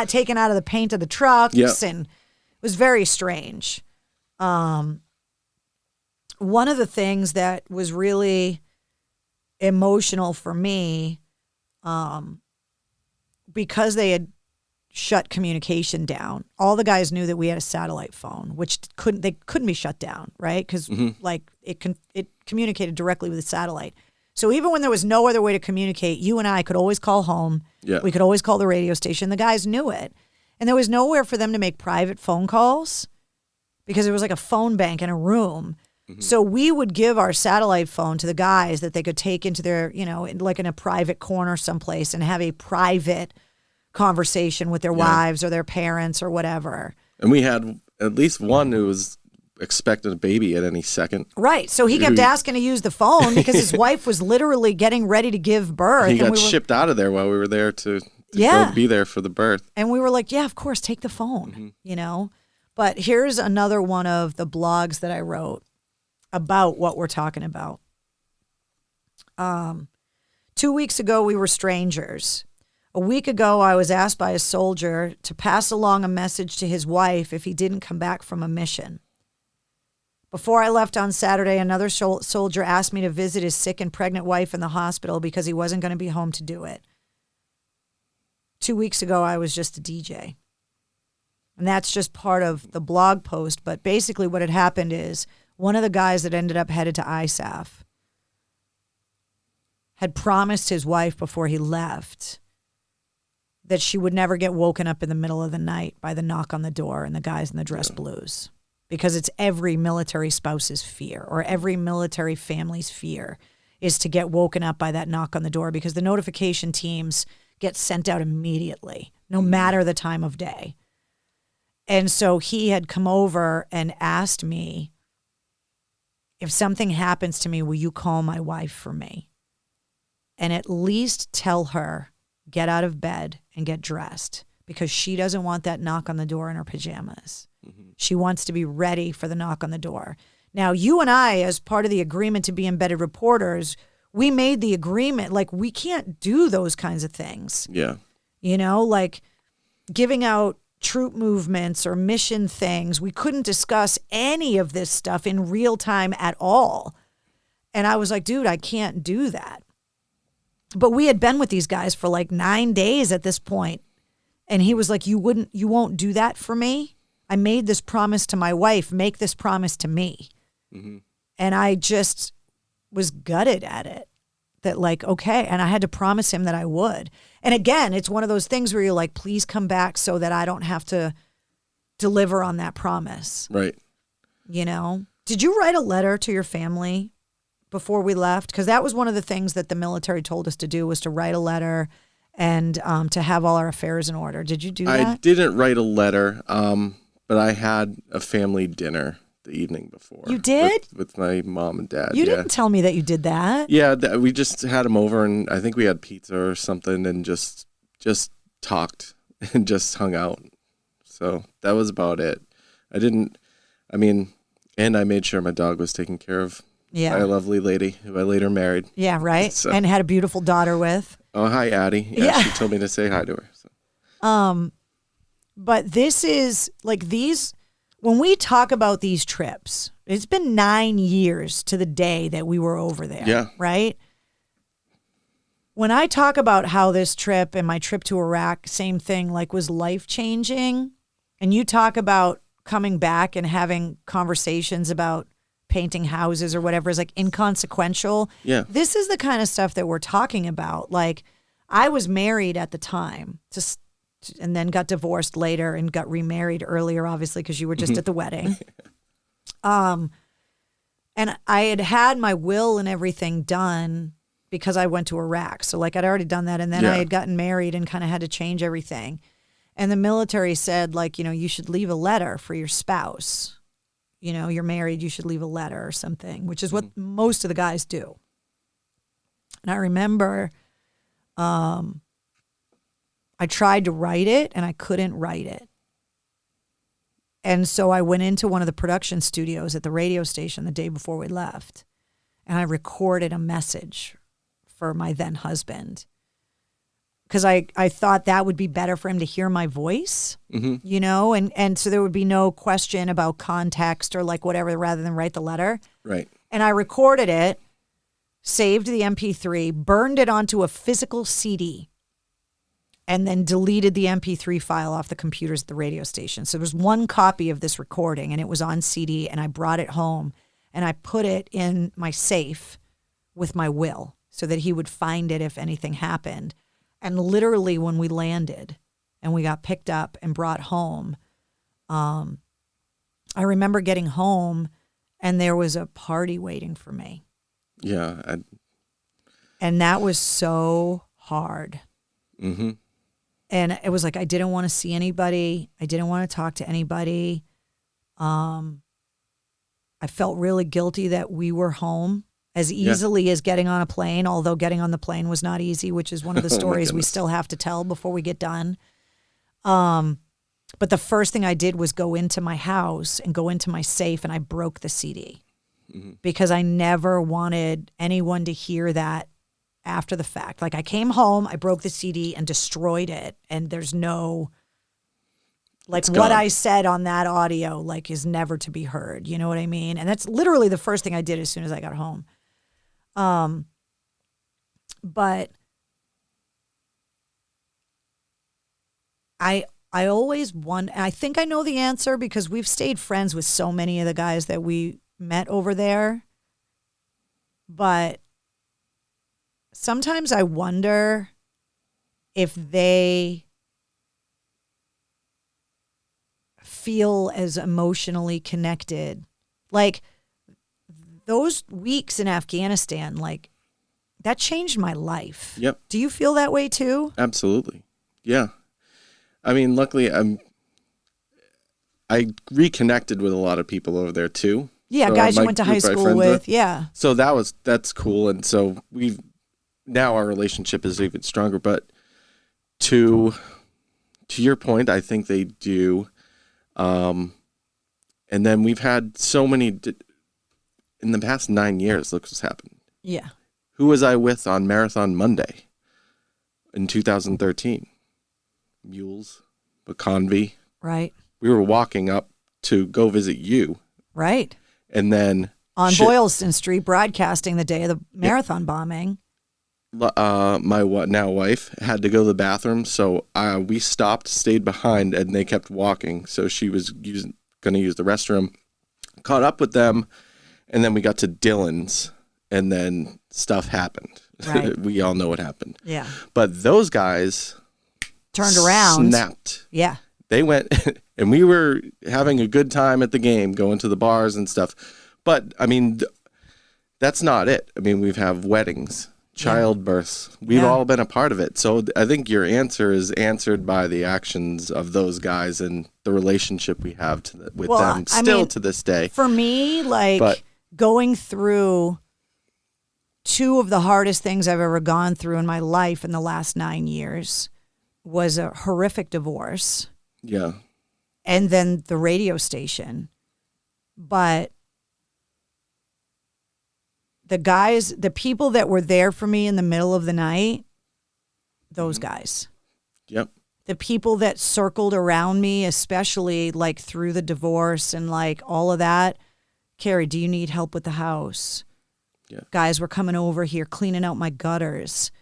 taken out of the paint of the trucks, and it was very strange. One of the things that was really emotional for me, because they had shut communication down, all the guys knew that we had a satellite phone, which couldn't be shut down, right? Because it communicated directly with the satellite. So even when there was no other way to communicate, you and I could always call home. Yeah. We could always call the radio station. The guys knew it. And there was nowhere for them to make private phone calls because there was like a phone bank in a room. Mm-hmm. So we would give our satellite phone to the guys that they could take into their, like in a private corner someplace and have a private conversation with their wives or their parents or whatever. And we had at least one who was expecting a baby at any second. Right. So he kept asking to use the phone because his wife was literally getting ready to give birth. He got shipped out of there while we were there to go be there for the birth. And we were like, yeah, of course, take the phone, But here's another one of the blogs that I wrote about what we're talking about. 2 weeks ago, we were strangers. A week ago, I was asked by a soldier to pass along a message to his wife if he didn't come back from a mission. Before I left on Saturday, another soldier asked me to visit his sick and pregnant wife in the hospital because he wasn't going to be home to do it. 2 weeks ago, I was just a DJ. And that's just part of the blog post. But basically what had happened is one of the guys that ended up headed to ISAF had promised his wife before he left that she would never get woken up in the middle of the night by the knock on the door and the guys in the dress blues. Because it's every military spouse's fear, or every military family's fear, is to get woken up by that knock on the door, because the notification teams get sent out immediately, no matter the time of day. And so he had come over and asked me, if something happens to me, will you call my wife for me? And at least tell her, get out of bed and get dressed, because she doesn't want that knock on the door in her pajamas. She wants to be ready for the knock on the door. Now, you and I, as part of the agreement to be embedded reporters, we made the agreement, like, we can't do those kinds of things. Yeah. You know, like giving out troop movements or mission things. We couldn't discuss any of this stuff in real time at all. And I was like, dude, I can't do that. But we had been with these guys for like 9 days at this point. And he was like, you won't do that for me? I made this promise to my wife, make this promise to me. Mm-hmm. And I just was gutted at it. That like, okay. And I had to promise him that I would. And again, it's one of those things where you're like, please come back so that I don't have to deliver on that promise. Right. You know? Did you write a letter to your family before we left? Because that was one of the things that the military told us to do, was to write a letter and to have all our affairs in order. Did you do that? I didn't write a letter, but I had a family dinner the evening before. You did? With my mom and dad. You didn't tell me that you did that. Yeah, we just had them over, and I think we had pizza or something, and just talked and just hung out. So that was about it. And I made sure my dog was taken care of by a lovely lady who I later married. Yeah, right. So. And had a beautiful daughter with. Oh, hi, Addie. Yeah, she told me to say hi to her. So. But this is like when we talk about these trips, it's been 9 years to the day that we were over there. Yeah. Right? When I talk about how this trip and my trip to Iraq, same thing, like was life-changing, and you talk about coming back and having conversations about painting houses or whatever is like inconsequential. Yeah. This is the kind of stuff that we're talking about. Like, I was married at the time and then got divorced later and got remarried earlier, obviously, because you were just at the wedding. And I had my will and everything done because I went to Iraq. So like I'd already done that. And then I had gotten married and kind of had to change everything. And the military said, like, you know, you should leave a letter for your spouse. You know, you're married, you should leave a letter or something, which is what most of the guys do. And I remember I tried to write it and I couldn't write it. And so I went into one of the production studios at the radio station the day before we left, and I recorded a message for my then husband, because I thought that would be better for him to hear my voice, you know, and so there would be no question about context or like whatever, rather than write the letter. Right. And I recorded it, saved the MP3, burned it onto a physical CD, and then deleted the MP3 file off the computers at the radio station. So there was one copy of this recording, and it was on CD, and I brought it home, and I put it in my safe with my will so that he would find it if anything happened. And literally when we landed and we got picked up and brought home, I remember getting home, and there was a party waiting for me. Yeah. And that was so hard. Mm-hmm. And it was like, I didn't want to see anybody. I didn't want to talk to anybody. I felt really guilty that we were home as easily as getting on a plane, although getting on the plane was not easy, which is one of the stories we still have to tell before we get done. But the first thing I did was go into my house and go into my safe, and I broke the CD because I never wanted anyone to hear that after the fact. Like, I came home, I broke the CD and destroyed it, and there's no Like It's what gone. I said on that audio, like, is never to be heard. You know what I mean? And that's literally the first thing I did as soon as I got home. But I always wonder, I think I know the answer because we've stayed friends with so many of the guys that we met over there. But sometimes I wonder if they feel as emotionally connected. Like those weeks in Afghanistan, like that changed my life. Yep. Do you feel that way too? Absolutely. Yeah. I mean, luckily I reconnected with a lot of people over there too. Yeah, So guys you my went to group high I school friends with. Yeah. So that's cool. And so now our relationship is even stronger, but to your point, I think they do. And then we've had so many in the past 9 years. Look what's happened. Yeah. Who was I with on Marathon Monday in 2013? Mules, McConvey. Right. We were walking up to go visit you. Right. And then on Boylston Street, broadcasting the day of the marathon bombing. My now wife had to go to the bathroom, so we stopped, stayed behind, and they kept walking. So she was going to use the restroom. Caught up with them, and then we got to Dylan's, and then stuff happened. Right. We all know what happened. Yeah. But those guys turned around. Snapped. Yeah. They went, and we were having a good time at the game, going to the bars and stuff. But, I mean, that's not it. I mean, we've had weddings, childbirths. We've all been a part of it. So I think your answer is answered by the actions of those guys and the relationship we have with them still to this day. For me, going through two of the hardest things I've ever gone through in my life in the last 9 years was a horrific divorce. Yeah. And then the radio station. But the people that were there for me in the middle of the night, those guys. Yep. The people that circled around me, especially like through the divorce and like all of that. Carrie, do you need help with the house? Yeah. Guys were coming over here, cleaning out my gutters,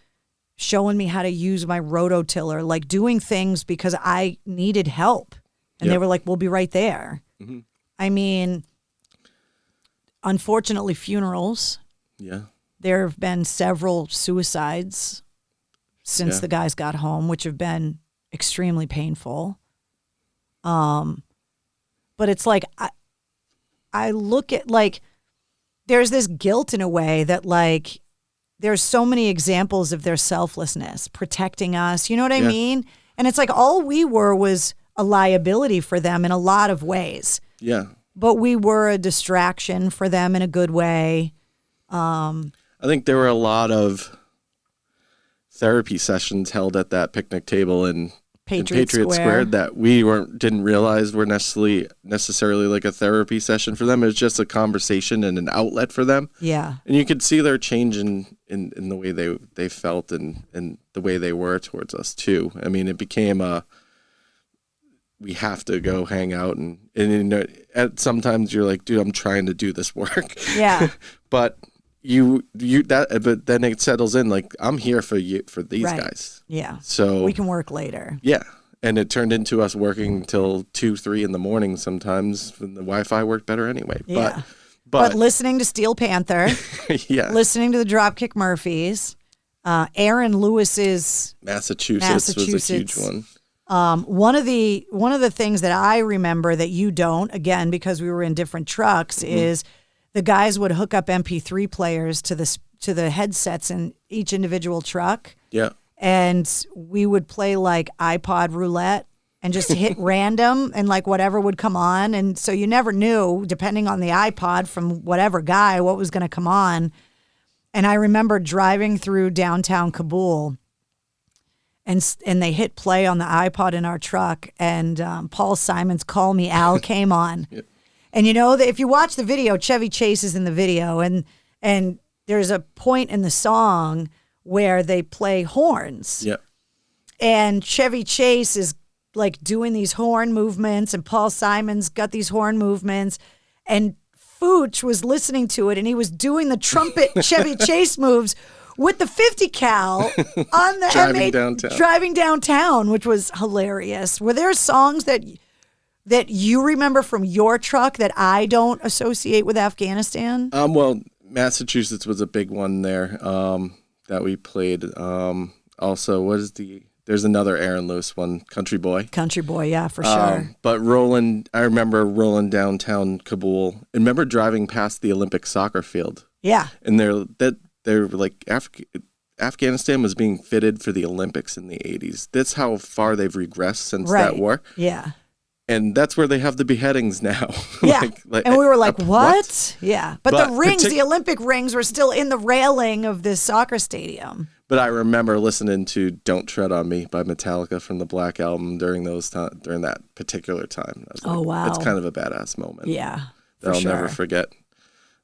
showing me how to use my rototiller, like doing things because I needed help. And they were like, we'll be right there. Mm-hmm. I mean, unfortunately, funerals. Yeah. There have been several suicides since the guys got home, which have been extremely painful. But it's like, I look at like, there's this guilt in a way that like, there's so many examples of their selflessness, protecting us. You know what I mean? And it's like all we were was a liability for them in a lot of ways. Yeah. But we were a distraction for them in a good way. I think there were a lot of therapy sessions held at that picnic table in Patriot Square that we didn't realize were necessarily like a therapy session for them. It was just a conversation and an outlet for them. Yeah. And you could see their change in the way they felt and the way they were towards us too. I mean, it became we have to go hang out and you know, sometimes you're like, dude, I'm trying to do this work. Yeah. But but then it settles in like, I'm here for these guys. Yeah. So we can work later. Yeah. And it turned into us working till 2-3 in the morning sometimes when the Wi-Fi worked better anyway. Yeah. But listening to Steel Panther, listening to the Dropkick Murphys, Aaron Lewis's Massachusetts was a huge one. One of the things that I remember that you don't, again, because we were in different trucks, is the guys would hook up MP3 players to the headsets in each individual truck. Yeah. And we would play like iPod roulette and just hit random and like whatever would come on. And so you never knew, depending on the iPod from whatever guy, what was going to come on. And I remember driving through downtown Kabul and they hit play on the iPod in our truck, and Paul Simon's Call Me Al came on. Yep. And you know, if you watch the video, Chevy Chase is in the video, and there's a point in the song where they play horns. Yeah. And Chevy Chase is like doing these horn movements, and Paul Simon's got these horn movements, and Fooch was listening to it, and he was doing the trumpet Chevy Chase moves with the 50 cal on the driving downtown, which was hilarious. Were there songs that you remember from your truck that I don't associate with Afghanistan? Well, Massachusetts was a big one there that we played. Also, there's another Aaron Lewis one, Country Boy. Country Boy, yeah, for sure. But I remember rolling downtown Kabul and remember driving past the Olympic soccer field. Yeah. And they're like Afghanistan was being fitted for the Olympics in the 80s. That's how far they've regressed since that war. Yeah. And that's where they have the beheadings now. Yeah. And we were like, what? Yeah. But the rings, the Olympic rings were still in the railing of this soccer stadium. But I remember listening to "Don't Tread on Me" by Metallica from the Black Album during that particular time. I was like, wow. It's kind of a badass moment. Yeah. That I'll never forget.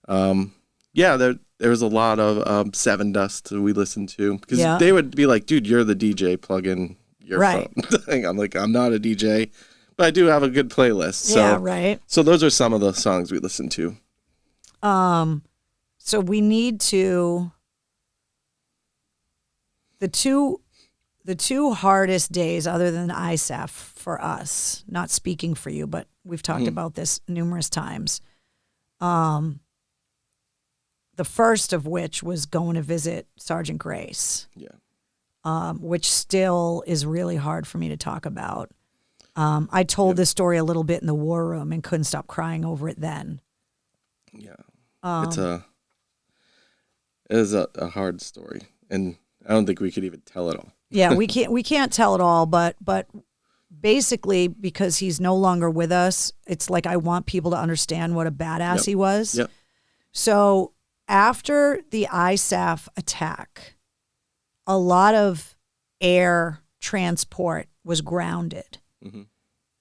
There was a lot of Seven Dust that we listened to because they would be like, dude, you're the DJ, plug in your phone. I'm like, I'm not a DJ, but I do have a good playlist. So, yeah, right. So those are some of the songs we listened to. So we need to, the two hardest days other than ISAF for us, not speaking for you, but we've talked about this numerous times. The first of which was going to visit Sergeant Grace. Yeah. Which still is really hard for me to talk about. I told this story a little bit in the war room and couldn't stop crying over it then. Yeah. It is a hard story, and I don't think we could even tell it all. Yeah, we can't tell it all, but basically because he's no longer with us, it's like I want people to understand what a badass he was. Yep. So after the ISAF attack, a lot of air transport was grounded. Mm-hmm.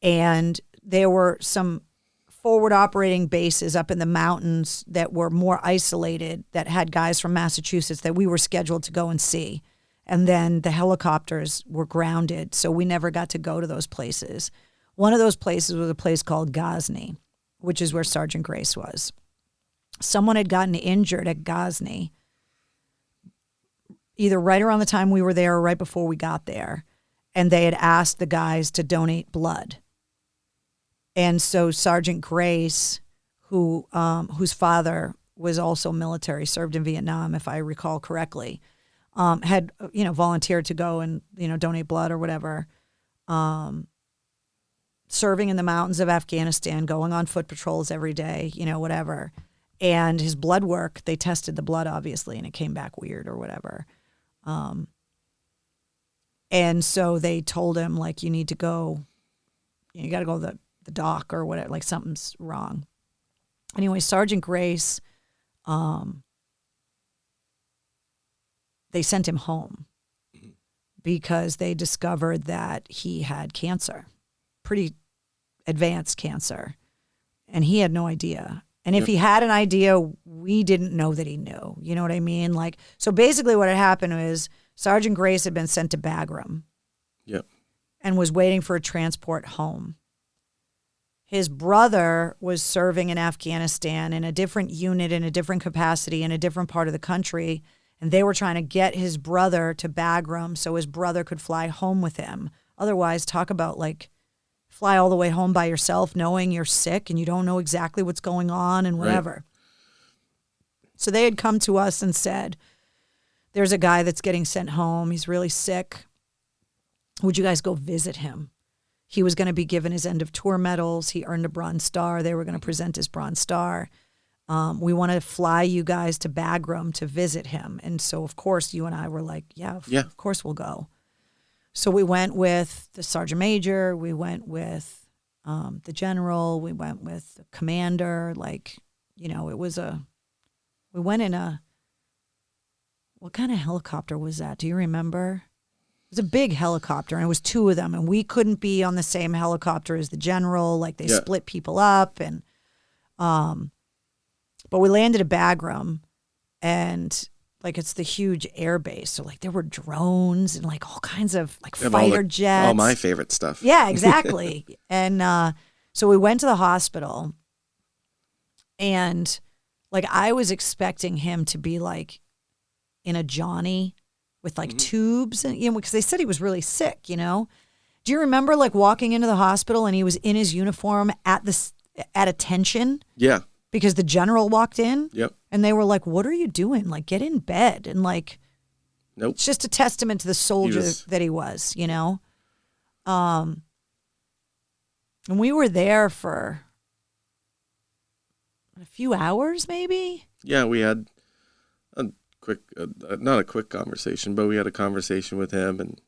And there were some forward operating bases up in the mountains that were more isolated that had guys from Massachusetts that we were scheduled to go and see. And then the helicopters were grounded, so we never got to go to those places. One of those places was a place called Ghazni, which is where Sergeant Grace was. Someone had gotten injured at Ghazni, either right around the time we were there or right before we got there, and they had asked the guys to donate blood. And so Sergeant Grace, whose father was also military, served in Vietnam, if I recall correctly, had volunteered to go and donate blood or whatever. Serving in the mountains of Afghanistan, going on foot patrols every day, whatever. And his blood work, they tested the blood obviously, and it came back weird or whatever. And so they told him, like, you need to go, you got to go to the doc or whatever, like something's wrong. Anyway, Sergeant Grace, they sent him home because they discovered that he had cancer, pretty advanced cancer, and he had no idea. And if he had an idea, we didn't know that he knew. You know what I mean? Like, so basically what had happened was Sergeant Grace had been sent to Bagram. Yep. And was waiting for a transport home. His brother was serving in Afghanistan in a different unit, in a different capacity, in a different part of the country. And they were trying to get his brother to Bagram so his brother could fly home with him. Otherwise, talk about like fly all the way home by yourself knowing you're sick and you don't know exactly what's going on and whatever. Right. So they had come to us and said, there's a guy that's getting sent home. He's really sick. Would you guys go visit him? He was going to be given his end of tour medals. He earned a Bronze Star. They were going to present his Bronze Star. We want to fly you guys to Bagram to visit him. And so, of course, you and I were like, yeah, of course we'll go. So we went with the Sergeant Major. We went with the General. We went with the Commander. Like, we went in what kind of helicopter was that? Do you remember? It was a big helicopter, and it was two of them, and we couldn't be on the same helicopter as the General. Like, they split people up, and but we landed at Bagram, and like it's the huge air base. So like there were drones and like all kinds of like Yeah, fighter jets. All my favorite stuff. Yeah, exactly. And so we went to the hospital, and like I was expecting him to be like in a Johnny with like tubes, and because they said he was really sick. Do you remember like walking into the hospital and he was in his uniform at attention? Yeah. Because the general walked in. Yep. And they were like, "What are you doing? Like, get in bed." And like, nope. It's just a testament to the soldier that he was, And we were there for a few hours, maybe. Yeah, we had a quick, not a quick conversation, but we had a conversation with him, and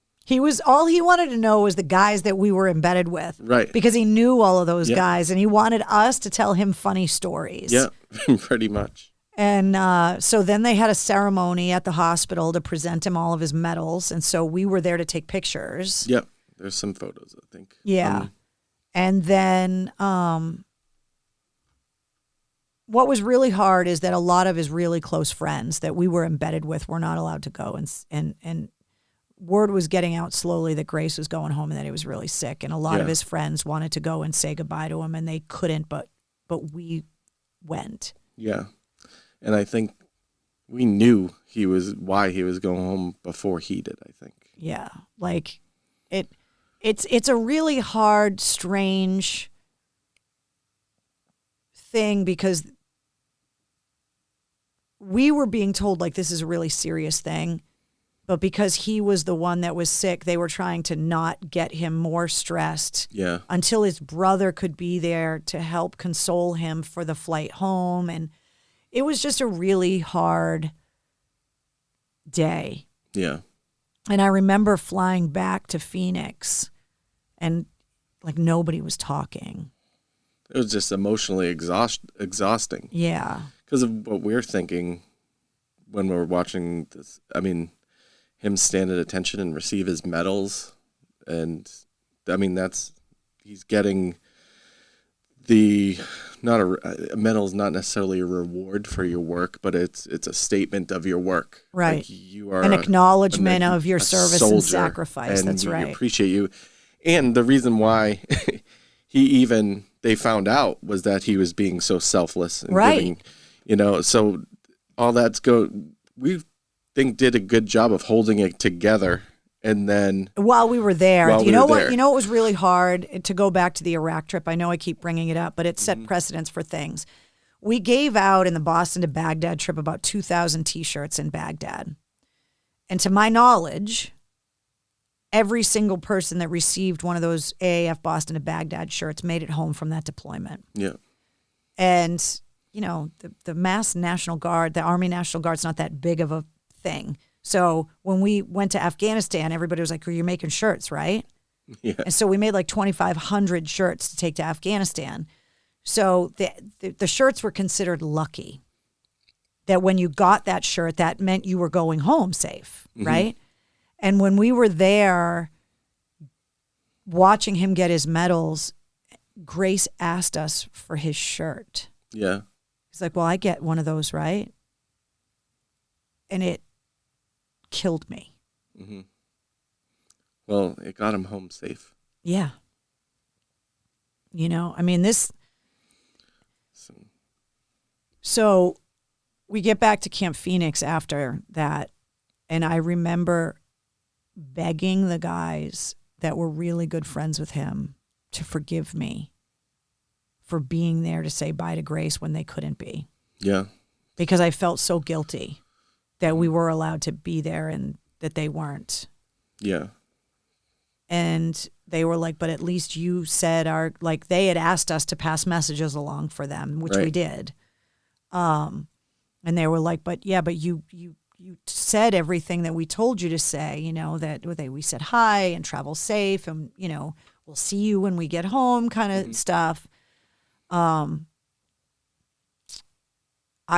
all he wanted to know was the guys that we were embedded with. Right. Because he knew all of those guys, and he wanted us to tell him funny stories. Yeah, pretty much. And so then they had a ceremony at the hospital to present him all of his medals. And so we were there to take pictures. Yep. There's some photos, I think. Yeah. And then what was really hard is that a lot of his really close friends that we were embedded with were not allowed to go. And word was getting out slowly that Grace was going home and that he was really sick. And a lot of his friends wanted to go and say goodbye to him, and they couldn't, but we went. Yeah. And I think we knew why he was going home before he did, I think. Yeah. Like it's a really hard, strange thing because we were being told like this is a really serious thing, but because he was the one that was sick, they were trying to not get him more stressed. Yeah. Until his brother could be there to help console him for the flight home. And it was just a really hard day. Yeah. And I remember flying back to Phoenix and like nobody was talking. It was just emotionally exhausting. Yeah. Because of what we're thinking when we were watching this. I mean, him stand at attention and receive his medals. And I mean, he's getting a medal is not necessarily a reward for your work, but it's a statement of your work. Right. Like you are an acknowledgement of your service soldier, and sacrifice. And that's right. We appreciate you. And the reason why they found out was that he was being so selfless and right. giving, so all we think did a good job of holding it together. And then while we were there, what was really hard to go back to the Iraq trip. I know I keep bringing it up, but it set precedents for things. We gave out in the Boston to Baghdad trip about 2,000 T-shirts in Baghdad. And to my knowledge, every single person that received one of those AAF Boston to Baghdad shirts made it home from that deployment. Yeah. And, the mass National Guard, the Army National Guard's not that big of a thing. So when we went to Afghanistan, everybody was like, "Well, you're making shirts, right?" Yeah. And so we made like 2,500 shirts to take to Afghanistan. So the shirts were considered lucky. That when you got that shirt, that meant you were going home safe, right? And when we were there watching him get his medals, Grace asked us for his shirt. Yeah. He's like, "Well, I get one of those, right?" And it killed me. Mm-hmm. Well, it got him home safe. Yeah. I mean, this. So we get back to Camp Phoenix after that, and I remember begging the guys that were really good friends with him to forgive me for being there to say bye to Grace when they couldn't be. Yeah. Because I felt so guilty that we were allowed to be there and that they weren't. Yeah. And they were like, "But at least you said they had asked us to pass messages along for them, which we did." And they were like, but you said everything that we told you to say, that we said hi and travel safe and, we'll see you when we get home kind of stuff. I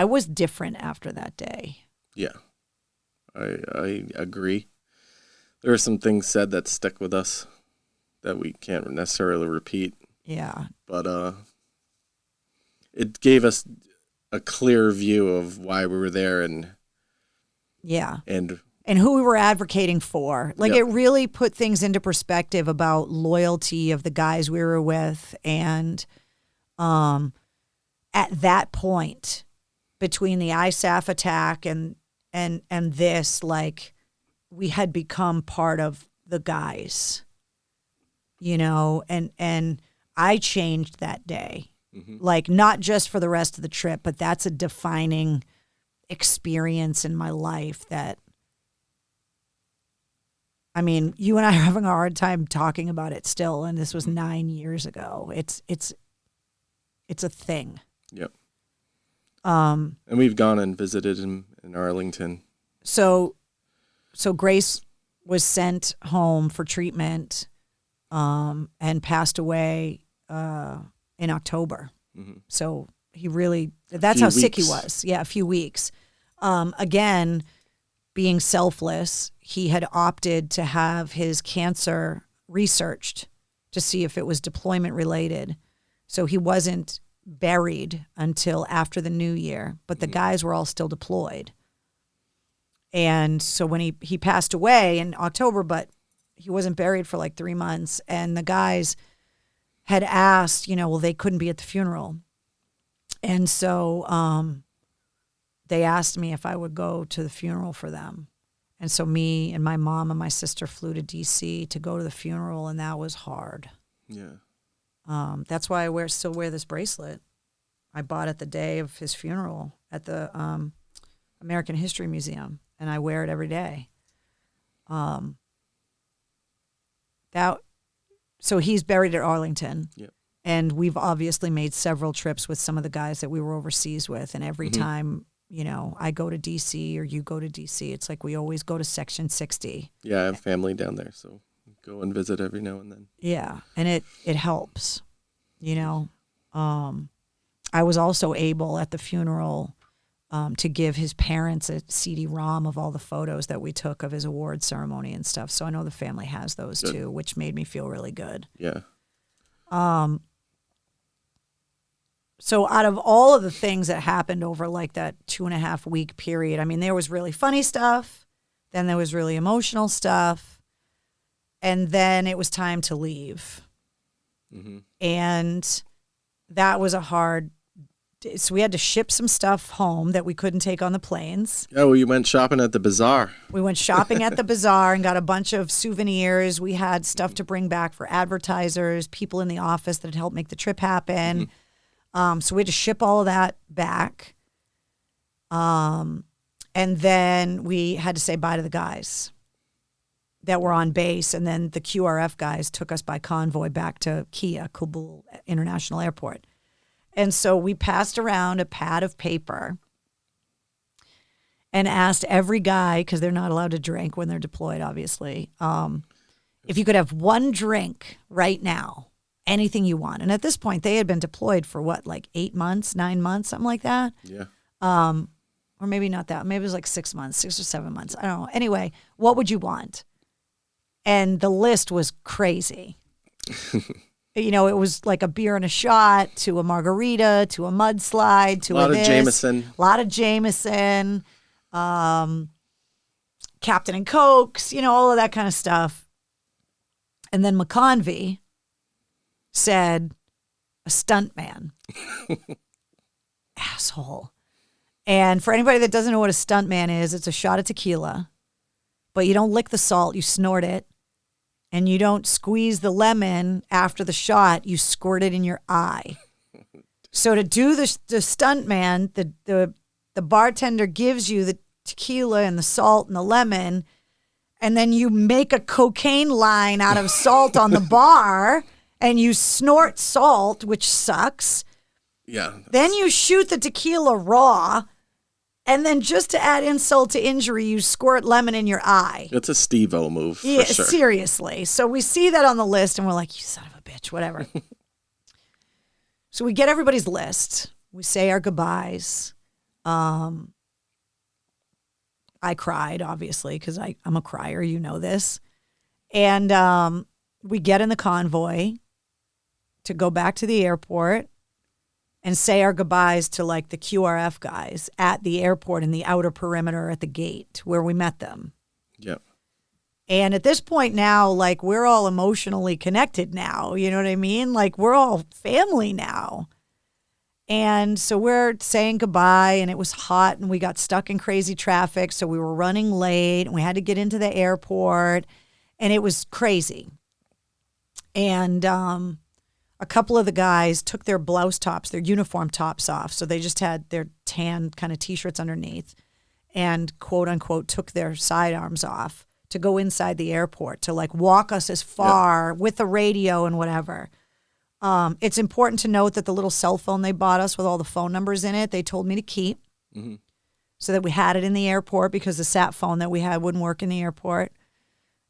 was different after that day. Yeah, I agree. There are some things said that stick with us that we can't necessarily repeat. Yeah. But it gave us a clear view of why we were there and Yeah. And who we were advocating for. Like, Yep. it really put things into perspective about loyalty of the guys we were with. And at that point, between the ISAF attack and this, like, we had become part of the guys, you know, and I changed that day. Like, not just for the rest of the trip, but that's a defining experience in my life that, I mean, you and I are having a hard time talking about it still, and this was 9 years ago. It's a thing. Yep. And we've gone and visited in Arlington. So Grace was sent home for treatment, and passed away in October. So he really, that's how sick he was. Yeah, a few weeks. Again, being selfless, he had opted to have his cancer researched to see if it was deployment related. So he wasn't buried until after the new year, but the guys were all still deployed. And so when he passed away in October, but he wasn't buried for like 3 months, and the guys had asked, you know, well, they couldn't be at the funeral. And so they asked me if I would go to the funeral for them. And so me and my mom and my sister flew to D.C. to go to the funeral, and that was hard. Yeah. That's why I still wear this bracelet. I bought it the day of his funeral at the American History Museum, and I wear it every day. So he's buried at Arlington. Yep. And we've obviously made several trips with some of the guys that we were overseas with. And every time, you know, I go to D.C. or you go to D.C., it's like we always go to Section 60. Yeah, I have family down there, so go and visit every now and then. Yeah, and it helps, you know. I was also able at the funeral to give his parents a CD-ROM of all the photos that we took of his award ceremony and stuff. So I know the family has those too, which made me feel really good. Yeah. So out of all of the things that happened over like that 2.5 week period, I mean, there was really funny stuff. Then there was really emotional stuff. And then it was time to leave. And that was a hard, so we had to ship some stuff home that we couldn't take on the planes. Oh, well, you went shopping at the bazaar. We went shopping at the bazaar and got a bunch of souvenirs. We had stuff to bring back for advertisers, people in the office that had helped make the trip happen. So we had to ship all of that back. And then we had to say bye to the guys that were on base. And then the QRF guys took us by convoy back to Kia, Kabul International Airport. And so we passed around a pad of paper and asked every guy, because they're not allowed to drink when they're deployed, obviously, if you could have one drink right now, anything you want. And at this point, they had been deployed for what, like 8 months, 9 months, something like that? Yeah. Or maybe not that. Maybe it was like 6 months, 6 or 7 months. I don't know. Anyway, what would you want? And the list was crazy. You know, it was like a beer and a shot to a margarita to a mudslide to a lot of Jameson. A lot of Jameson, Captain and Cokes, you know, all of that kind of stuff. And then McConvey said, a stuntman. Asshole. And for anybody that doesn't know what a stuntman is, it's a shot of tequila, but you don't lick the salt, you snort it. And you don't squeeze the lemon after the shot, you squirt it in your eye. So to do the stuntman, the bartender gives you the tequila and the salt and the lemon, and then you make a cocaine line out of salt on the bar, and you snort salt, which sucks. Yeah. Then you shoot the tequila raw, and then just to add insult to injury, you squirt lemon in your eye. It's a Steve-O move, Yeah, for sure. seriously. So we see that on the list, and we're like, you son of a bitch, whatever. So we get everybody's list. We say our goodbyes. I cried, obviously, because I'm a crier. You know this. And we get in the convoy to go back to the airport. and say our goodbyes to like the QRF guys at the airport in the outer perimeter at the gate where we met them. Yep. And at this point now, like, we're all emotionally connected now. You know what I mean? Like, we're all family now. And so we're saying goodbye, and it was hot, and we got stuck in crazy traffic. So we were running late, and we had to get into the airport, and it was crazy. And a couple of the guys took their blouse tops, their uniform tops off. So they just had their tan kind of T-shirts underneath and, quote unquote, took their sidearms off to go inside the airport, to like walk us as far with the radio and whatever. It's important to note that the little cell phone they bought us with all the phone numbers in it, they told me to keep so that we had it in the airport because the sat phone that we had wouldn't work in the airport.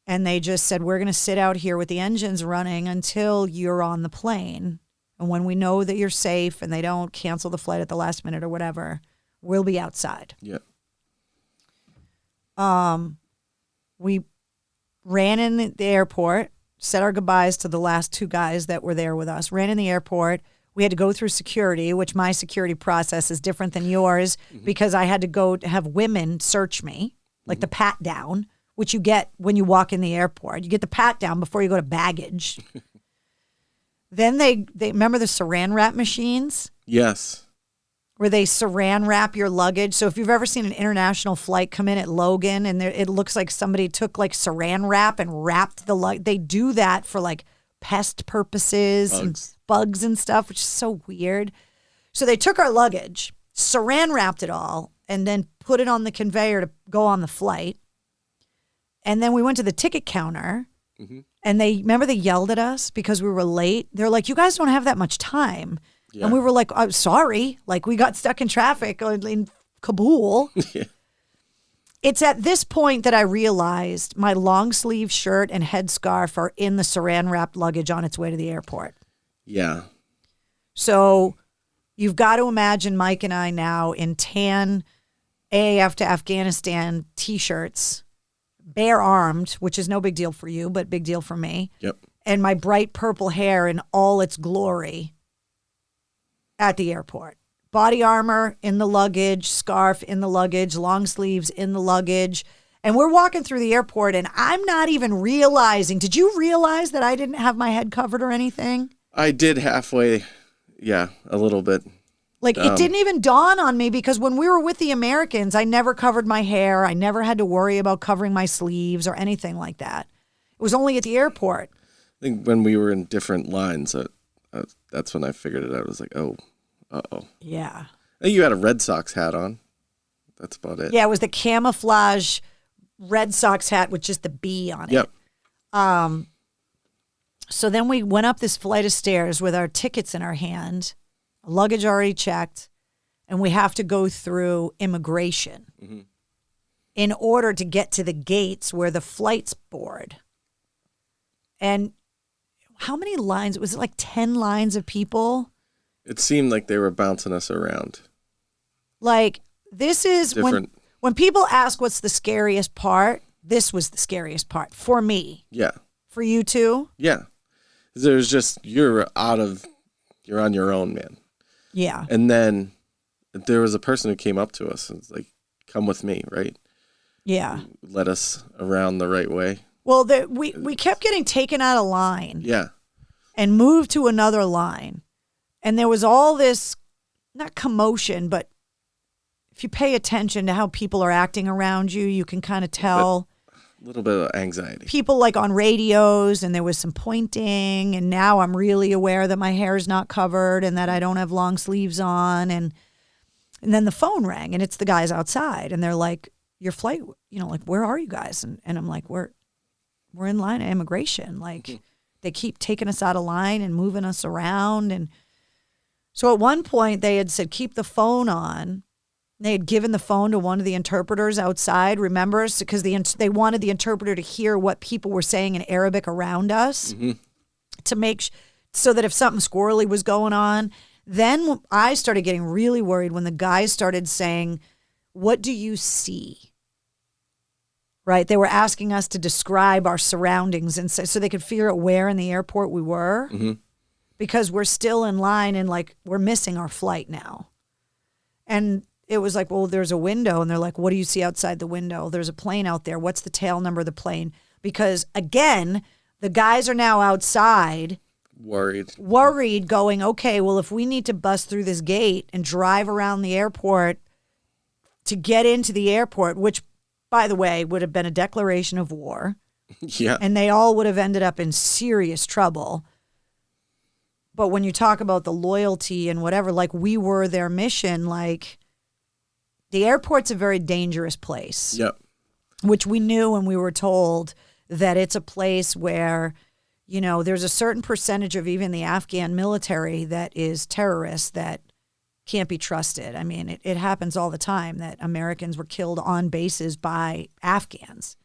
And they just said, we're going to sit out here with the engines running until you're on the plane. And when we know that you're safe and they don't cancel the flight at the last minute or whatever, we'll be outside. Yeah. We ran in the airport, said our goodbyes to the last two guys that were there with us, ran in the airport. We had to go through security, which my security process is different than yours because I had to go to have women search me, like the pat down, which you get when you walk in the airport. You get the pat down before you go to baggage. Then they remember the saran wrap machines? Yes. Where they saran wrap your luggage. So if you've ever seen an international flight come in at Logan and it looks like somebody took like saran wrap and wrapped the luggage. They do that for like pest purposes and bugs and stuff, which is so weird. So they took our luggage, saran wrapped it all, and then put it on the conveyor to go on the flight. And then we went to the ticket counter and they yelled at us because we were late. They're like, you guys don't have that much time. Yeah. And we were like, I'm sorry. Like, we got stuck in traffic in Kabul. Yeah. It's at this point that I realized my long sleeve shirt and headscarf are in the saran wrapped luggage on its way to the airport. Yeah. So you've got to imagine Mike and I now in tan AAF to Afghanistan T-shirts, bare armed, which is no big deal for you, but big deal for me. Yep. And my bright purple hair in all its glory at the airport. Body armor in the luggage, scarf in the luggage, long sleeves in the luggage. And we're walking through the airport and I'm not even realizing. Did you realize that I didn't have my head covered or anything? I did halfway. Yeah, a little bit. Like, it didn't even dawn on me because when we were with the Americans, I never covered my hair. I never had to worry about covering my sleeves or anything like that. It was only at the airport. I think when we were in different lines, that's when I figured it out. I was like, oh, uh-oh. Yeah. I think you had a Red Sox hat on. That's about it. Yeah, it was the camouflage Red Sox hat with just the B on it. Yep. So then we went up this flight of stairs with our tickets in our hand, luggage already checked, and we have to go through immigration in order to get to the gates where the flight's board. And how many lines? Was it like 10 lines of people? It seemed like they were bouncing us around. Like, this is when people ask what's the scariest part, this was the scariest part for me. Yeah. For you too? Yeah. There's just, you're on your own, man. Yeah. And then there was a person who came up to us and was like, come with me, right? Yeah. Led us around the right way. Well, we kept getting taken out of line. Yeah. And moved to another line. And there was all this, not commotion, but if you pay attention to how people are acting around you, you can kind of tell. A little bit of anxiety. People like on radios, and there was some pointing, and now I'm really aware that my hair is not covered and that I don't have long sleeves on. And then the phone rang, and it's the guys outside, and they're like, your flight, like, where are you guys? And I'm like, we're in line at immigration. Like, they keep taking us out of line and moving us around. And so at one point they had said, keep the phone on. They had given the phone to one of the interpreters outside, remember? Because they wanted the interpreter to hear what people were saying in Arabic around us to make so that if something squirrely was going on. Then I started getting really worried when the guys started saying, what do you see? Right? They were asking us to describe our surroundings and so they could figure out where in the airport we were. because we're still in line and like we're missing our flight now. And it was like, well, there's a window. And they're like, what do you see outside the window? There's a plane out there. What's the tail number of the plane? Because again, the guys are now outside. Worried going, okay, well, if we need to bust through this gate and drive around the airport to get into the airport, which, by the way, would have been a declaration of war. Yeah. And they all would have ended up in serious trouble. But when you talk about the loyalty and whatever, like we were their mission, like the airport's a very dangerous place. Yep. Which we knew when we were told that it's a place where, you know, there's a certain percentage of even the Afghan military that is terrorists that can't be trusted. I mean, it happens all the time that Americans were killed on bases by Afghans.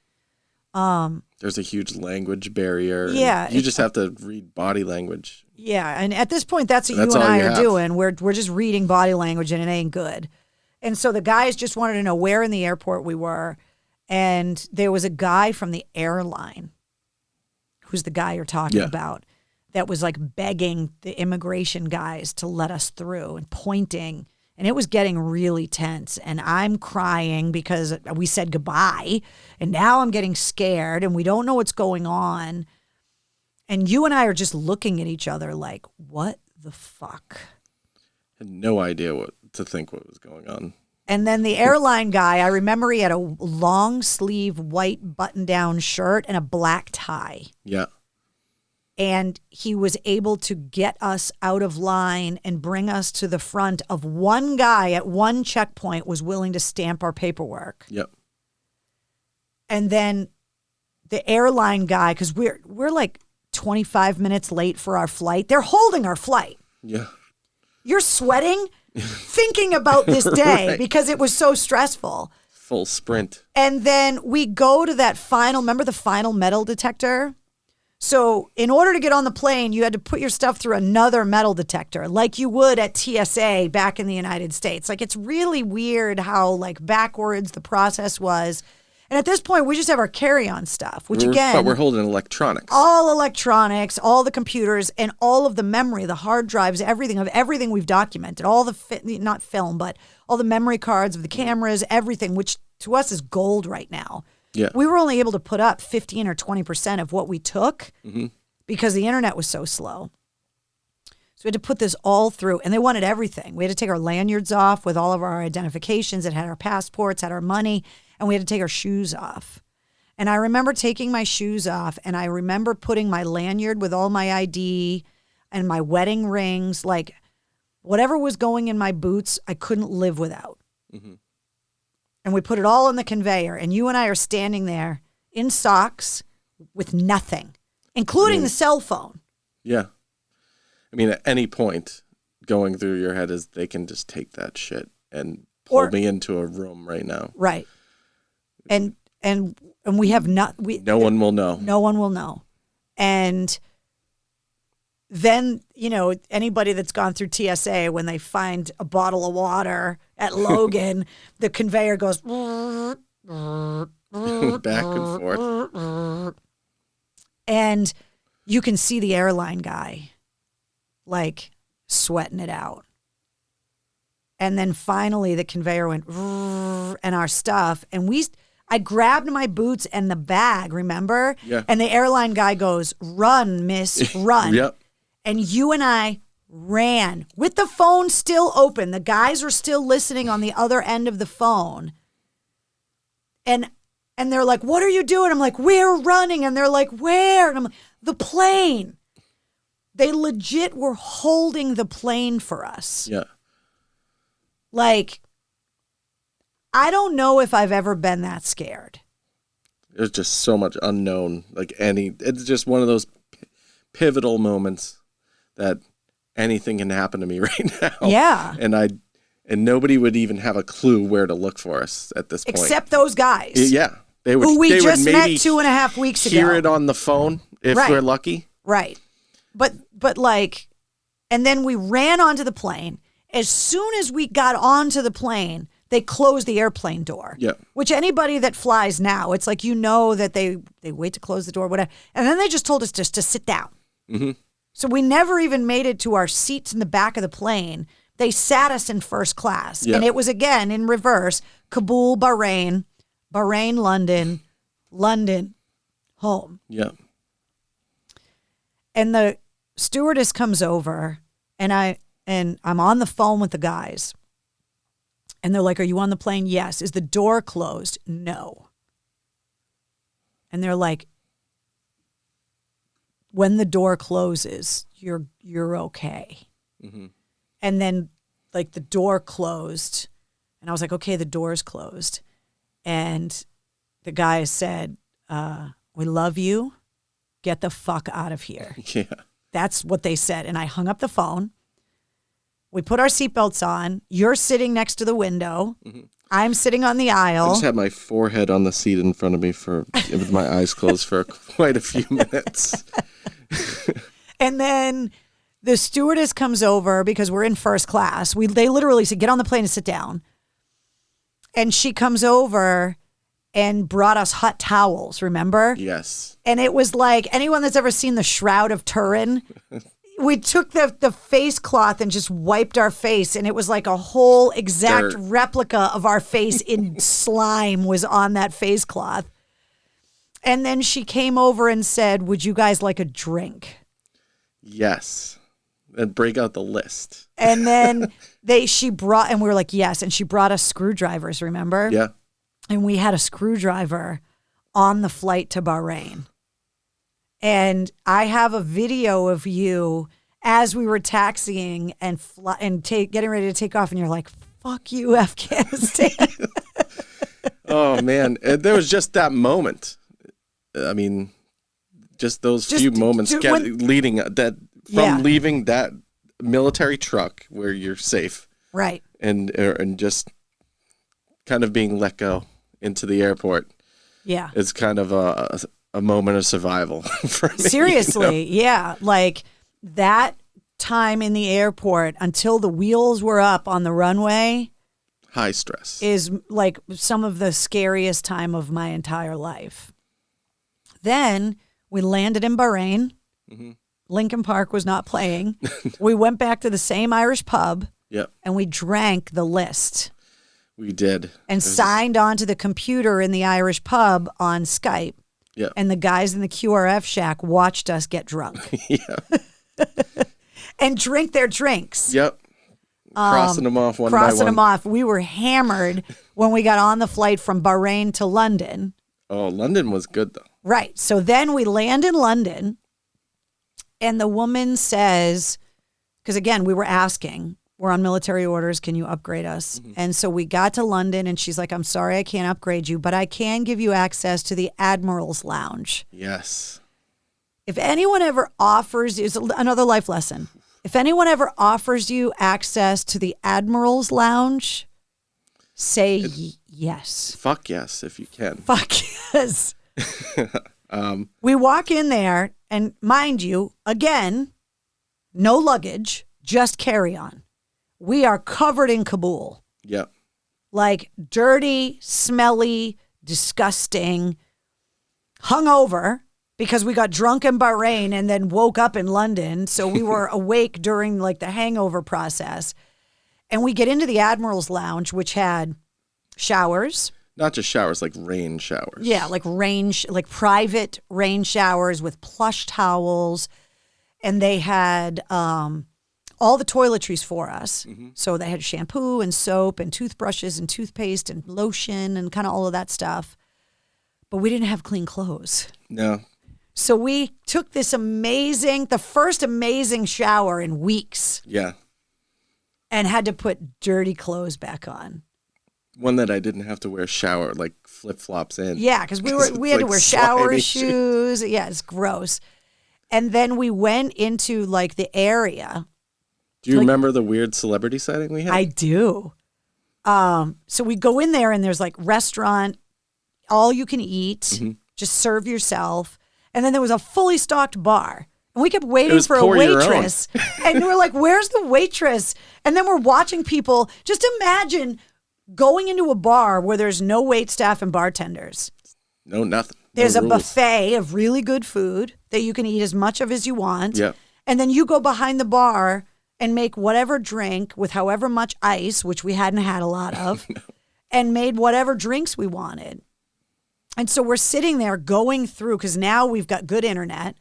There's a huge language barrier. Yeah. You just have to read body language. Yeah, and at this point, that's what you and I are doing. We're just reading body language, and it ain't good. And so the guys just wanted to know where in the airport we were, and there was a guy from the airline, who's the guy you're talking about, that was like begging the immigration guys to let us through and pointing, and it was getting really tense. And I'm crying because we said goodbye, and now I'm getting scared, and we don't know what's going on. And you and I are just looking at each other like, what the fuck? Had no idea what to think what was going on. And then the airline guy, I remember he had a long sleeve white button down shirt and a black tie. Yeah. And he was able to get us out of line and bring us to the front of one guy at one checkpoint was willing to stamp our paperwork. Yep. And then the airline guy, because we're like 25 minutes late for our flight. They're holding our flight. Yeah. You're sweating thinking about this day Right. because it was so stressful. Full sprint. And then we go to that remember the final metal detector? So in order to get on the plane, you had to put your stuff through another metal detector like you would at TSA back in the United States. Like it's really weird how like backwards the process was. And at this point, we just have our carry-on stuff, which again... But we're holding electronics. All electronics, all the computers, and all of the memory, the hard drives, everything we've documented, all the, not film, but all the memory cards of the cameras, everything, which to us is gold right now. Yeah. We were only able to put up 15 or 20% of what we took because the internet was so slow. So we had to put this all through, and they wanted everything. We had to take our lanyards off with all of our identifications. It had our passports, had our money, and we had to take our shoes off. And I remember taking my shoes off, and I remember putting my lanyard with all my ID and my wedding rings, like whatever was going in my boots, I couldn't live without. Mm-hmm. And we put it all on the conveyor, and you and I are standing there in socks with nothing, including the cell phone. Yeah. I mean, at any point going through your head is they can just take that shit and pull me into a room right now. Right. And we have no one will know. No one will know. And then, you know, anybody that's gone through TSA, when they find a bottle of water at Logan, the conveyor goes back and forth. And you can see the airline guy like sweating it out. And then finally the conveyor went and our stuff, and I grabbed my boots and the bag, remember? Yeah. And the airline guy goes, "Run, miss, run." Yep. And you and I ran with the phone still open. The guys were still listening on the other end of the phone. And they're like, "What are you doing?" I'm like, "We're running." And they're like, "Where?" And I'm like, "The plane." They legit were holding the plane for us. Yeah. Like, I don't know if I've ever been that scared. There's just so much unknown. It's just one of those pivotal moments that anything can happen to me right now. Yeah. And nobody would even have a clue where to look for us at this point. Except those guys. Yeah. They would, who we just would maybe met 2.5 weeks ago. hear it on the phone if Right. we're lucky. Right. But like, and then we ran onto the plane. As soon as we got onto the plane, they closed the airplane door. Yeah. Which anybody that flies now, it's like, you know that they wait to close the door, whatever. And then they just told us just to sit down. Mm-hmm. So we never even made it to our seats in the back of the plane. They sat us in first class. Yep. And it was, again, in reverse. Kabul, Bahrain, Bahrain, London, London, home. Yeah. And the stewardess comes over, and I'm on the phone with the guys. And they're like, "Are you on the plane?" "Yes." "Is the door closed?" "No." And they're like, "When the door closes, you're okay." Mm-hmm. And then, like, the door closed, and I was like, "Okay, the door's closed." And the guy said, "We love you. Get the fuck out of here." Yeah. That's what they said. And I hung up the phone. We put our seatbelts on. You're sitting next to the window. Mm-hmm. I'm sitting on the aisle. I just had my forehead on the seat in front of me with my eyes closed for quite a few minutes. And then the stewardess comes over because we're in first class. They literally said, "Get on the plane and sit down." And she comes over and brought us hot towels, remember? Yes. And it was like, anyone that's ever seen the Shroud of Turin, we took the face cloth and just wiped our face, and it was like a whole exact replica of our face in slime was on that face cloth. And then she came over and said, "Would you guys like a drink?" Yes. And break out the list. And then and we were like, "Yes." And she brought us screwdrivers, remember? Yeah. And we had a screwdriver on the flight to Bahrain. And I have a video of you as we were taxiing and getting ready to take off. And you're like, "Fuck you, Afghanistan." Oh, man. And there was just that moment. I mean, just those few moments leaving that military truck where you're safe. Right. And just kind of being let go into the airport. Yeah. It's kind of a moment of survival for me. Seriously, yeah. Like that time in the airport until the wheels were up on the runway. High stress. Is like some of the scariest time of my entire life. Then we landed in Bahrain. Mm-hmm. Lincoln Park was not playing. We went back to the same Irish pub. Yep. And we drank the list. We did. And signed onto the computer in the Irish pub on Skype. Yeah. And the guys in the QRF shack watched us get drunk. Yeah. And drink their drinks. Yep. Crossing them off one by one. Crossing them off. We were hammered when we got on the flight from Bahrain to London. Oh, London was good, though. Right. So then we land in London, and the woman says, because again, we were asking, we're on military orders, can you upgrade us? Mm-hmm. And so we got to London, and she's like, "I'm sorry I can't upgrade you, but I can give you access to the Admiral's Lounge." Yes. If anyone ever offers, is another life lesson. If anyone ever offers you access to the Admiral's Lounge, say yes. Fuck yes, if you can. Fuck yes. We walk in there, and mind you, again, no luggage, just carry-on. We are covered in Kabul. Yep. Like dirty, smelly, disgusting, hungover because we got drunk in Bahrain and then woke up in London. So we were awake during like the hangover process. And we get into the Admiral's Lounge, which had showers. Not just showers, like rain showers. Yeah, like private rain showers with plush towels. And they had all the toiletries for us. Mm-hmm. So they had shampoo and soap and toothbrushes and toothpaste and lotion and kind of all of that stuff. But we didn't have clean clothes. No. So we took the first amazing shower in weeks. Yeah. And had to put dirty clothes back on. One that I didn't have to wear like flip-flops in. Yeah, because we had to wear shower shoes. Yeah, it's gross. And then we went into like the area. Do you remember the weird celebrity sighting we had? I do. So we go in there and there's like restaurant, all you can eat, mm-hmm. just serve yourself. And then there was a fully stocked bar. And we kept waiting for a waitress. And we're like, "Where's the waitress?" And then we're watching people. Just imagine going into a bar where there's no wait staff and bartenders. No, nothing. There's no a rules. buffet of really good food that you can eat as much of as you want. Yep. And then you go behind the bar and make whatever drink with however much ice, which we hadn't had a lot of, and made whatever drinks we wanted. And so we're sitting there going through, because now we've got good internet.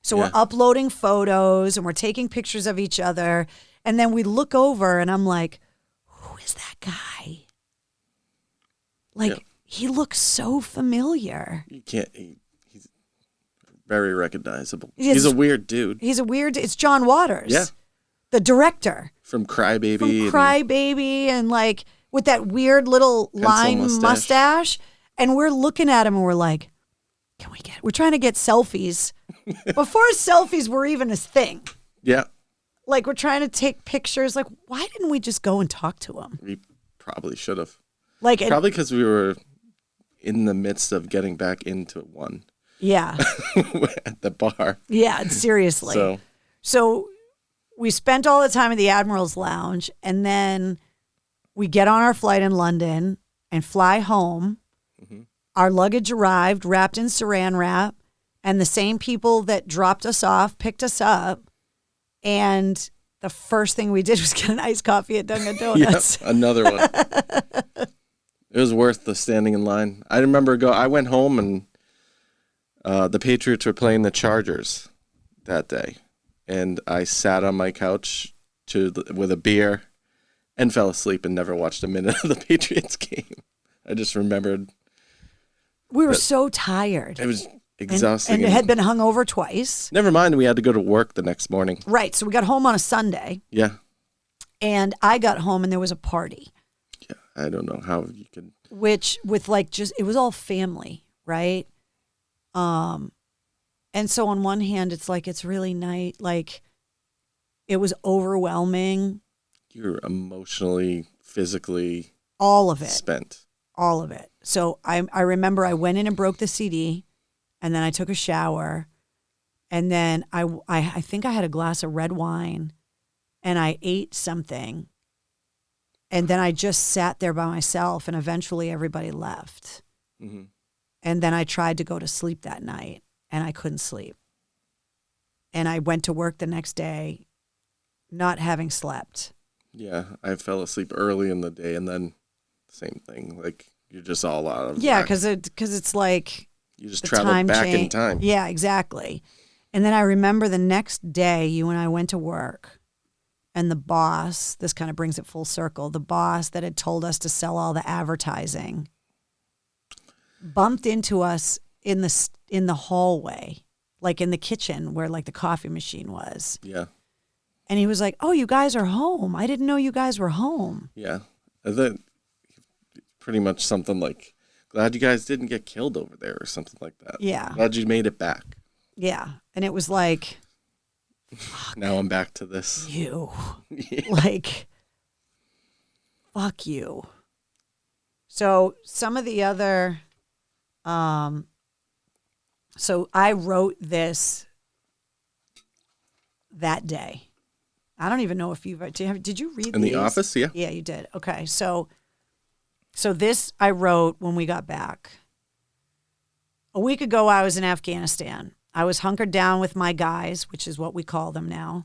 So we're uploading photos and we're taking pictures of each other. And then we look over and I'm like, who is that guy? Like, he looks so familiar. You can't, he's very recognizable. He's a weird dude. It's John Waters. Yeah. The director. From Crybaby. And like with that weird little line mustache. And we're looking at him and we're like, we're trying to get selfies. Before selfies were even a thing. Yeah. Like, we're trying to take pictures. Like, why didn't we just go and talk to him? We probably should have. Like, probably because we were in the midst of getting back into one. Yeah. At the bar. Yeah, seriously. So we spent all the time at the Admiral's Lounge, and then we get on our flight in London and fly home. Mm-hmm. Our luggage arrived wrapped in saran wrap, and the same people that dropped us off picked us up. And the first thing we did was get an iced coffee at Dunkin' Donuts. Yep, another one. It was worth the standing in line. I remember I went home and the Patriots were playing the Chargers that day. And I sat on my couch with a beer and fell asleep and never watched a minute of the Patriots game. I just remembered. We were so tired. It was exhausting. And had been hungover twice. Never mind, we had to go to work the next morning. Right, so we got home on a Sunday. Yeah. And I got home and there was a party. Yeah, I don't know how you could. Which, with like it was all family, right? And so on one hand, it's like, it's really nice. Like, it was overwhelming. You're emotionally, physically. All of it. Spent. All of it. So I remember I went in and broke the CD. And then I took a shower, and then I think I had a glass of red wine, and I ate something, and then I just sat there by myself, and eventually everybody left. Mm-hmm. And then I tried to go to sleep that night, and I couldn't sleep. And I went to work the next day not having slept. Yeah, I fell asleep early in the day, and then same thing. Like, you're just all out of because it's like... You just traveled back in time. Yeah, exactly. And then I remember the next day, you and I went to work, and the boss, this kind of brings it full circle, the boss that had told us to sell all the advertising bumped into us in the hallway, like in the kitchen where like the coffee machine was. Yeah. And he was like, "Oh, you guys are home. I didn't know you guys were home." Yeah. Pretty much something like, glad you guys didn't get killed over there or something like that. Yeah. Glad you made it back. Yeah. And it was like, now I'm back to this. You. Yeah. Like, fuck you. So some of the other, so I wrote this that day. I don't even know if did you read In these? The Office? Yeah. Yeah, you did. Okay. So this I wrote when we got back. A week ago, I was in Afghanistan. I was hunkered down with my guys, which is what we call them now,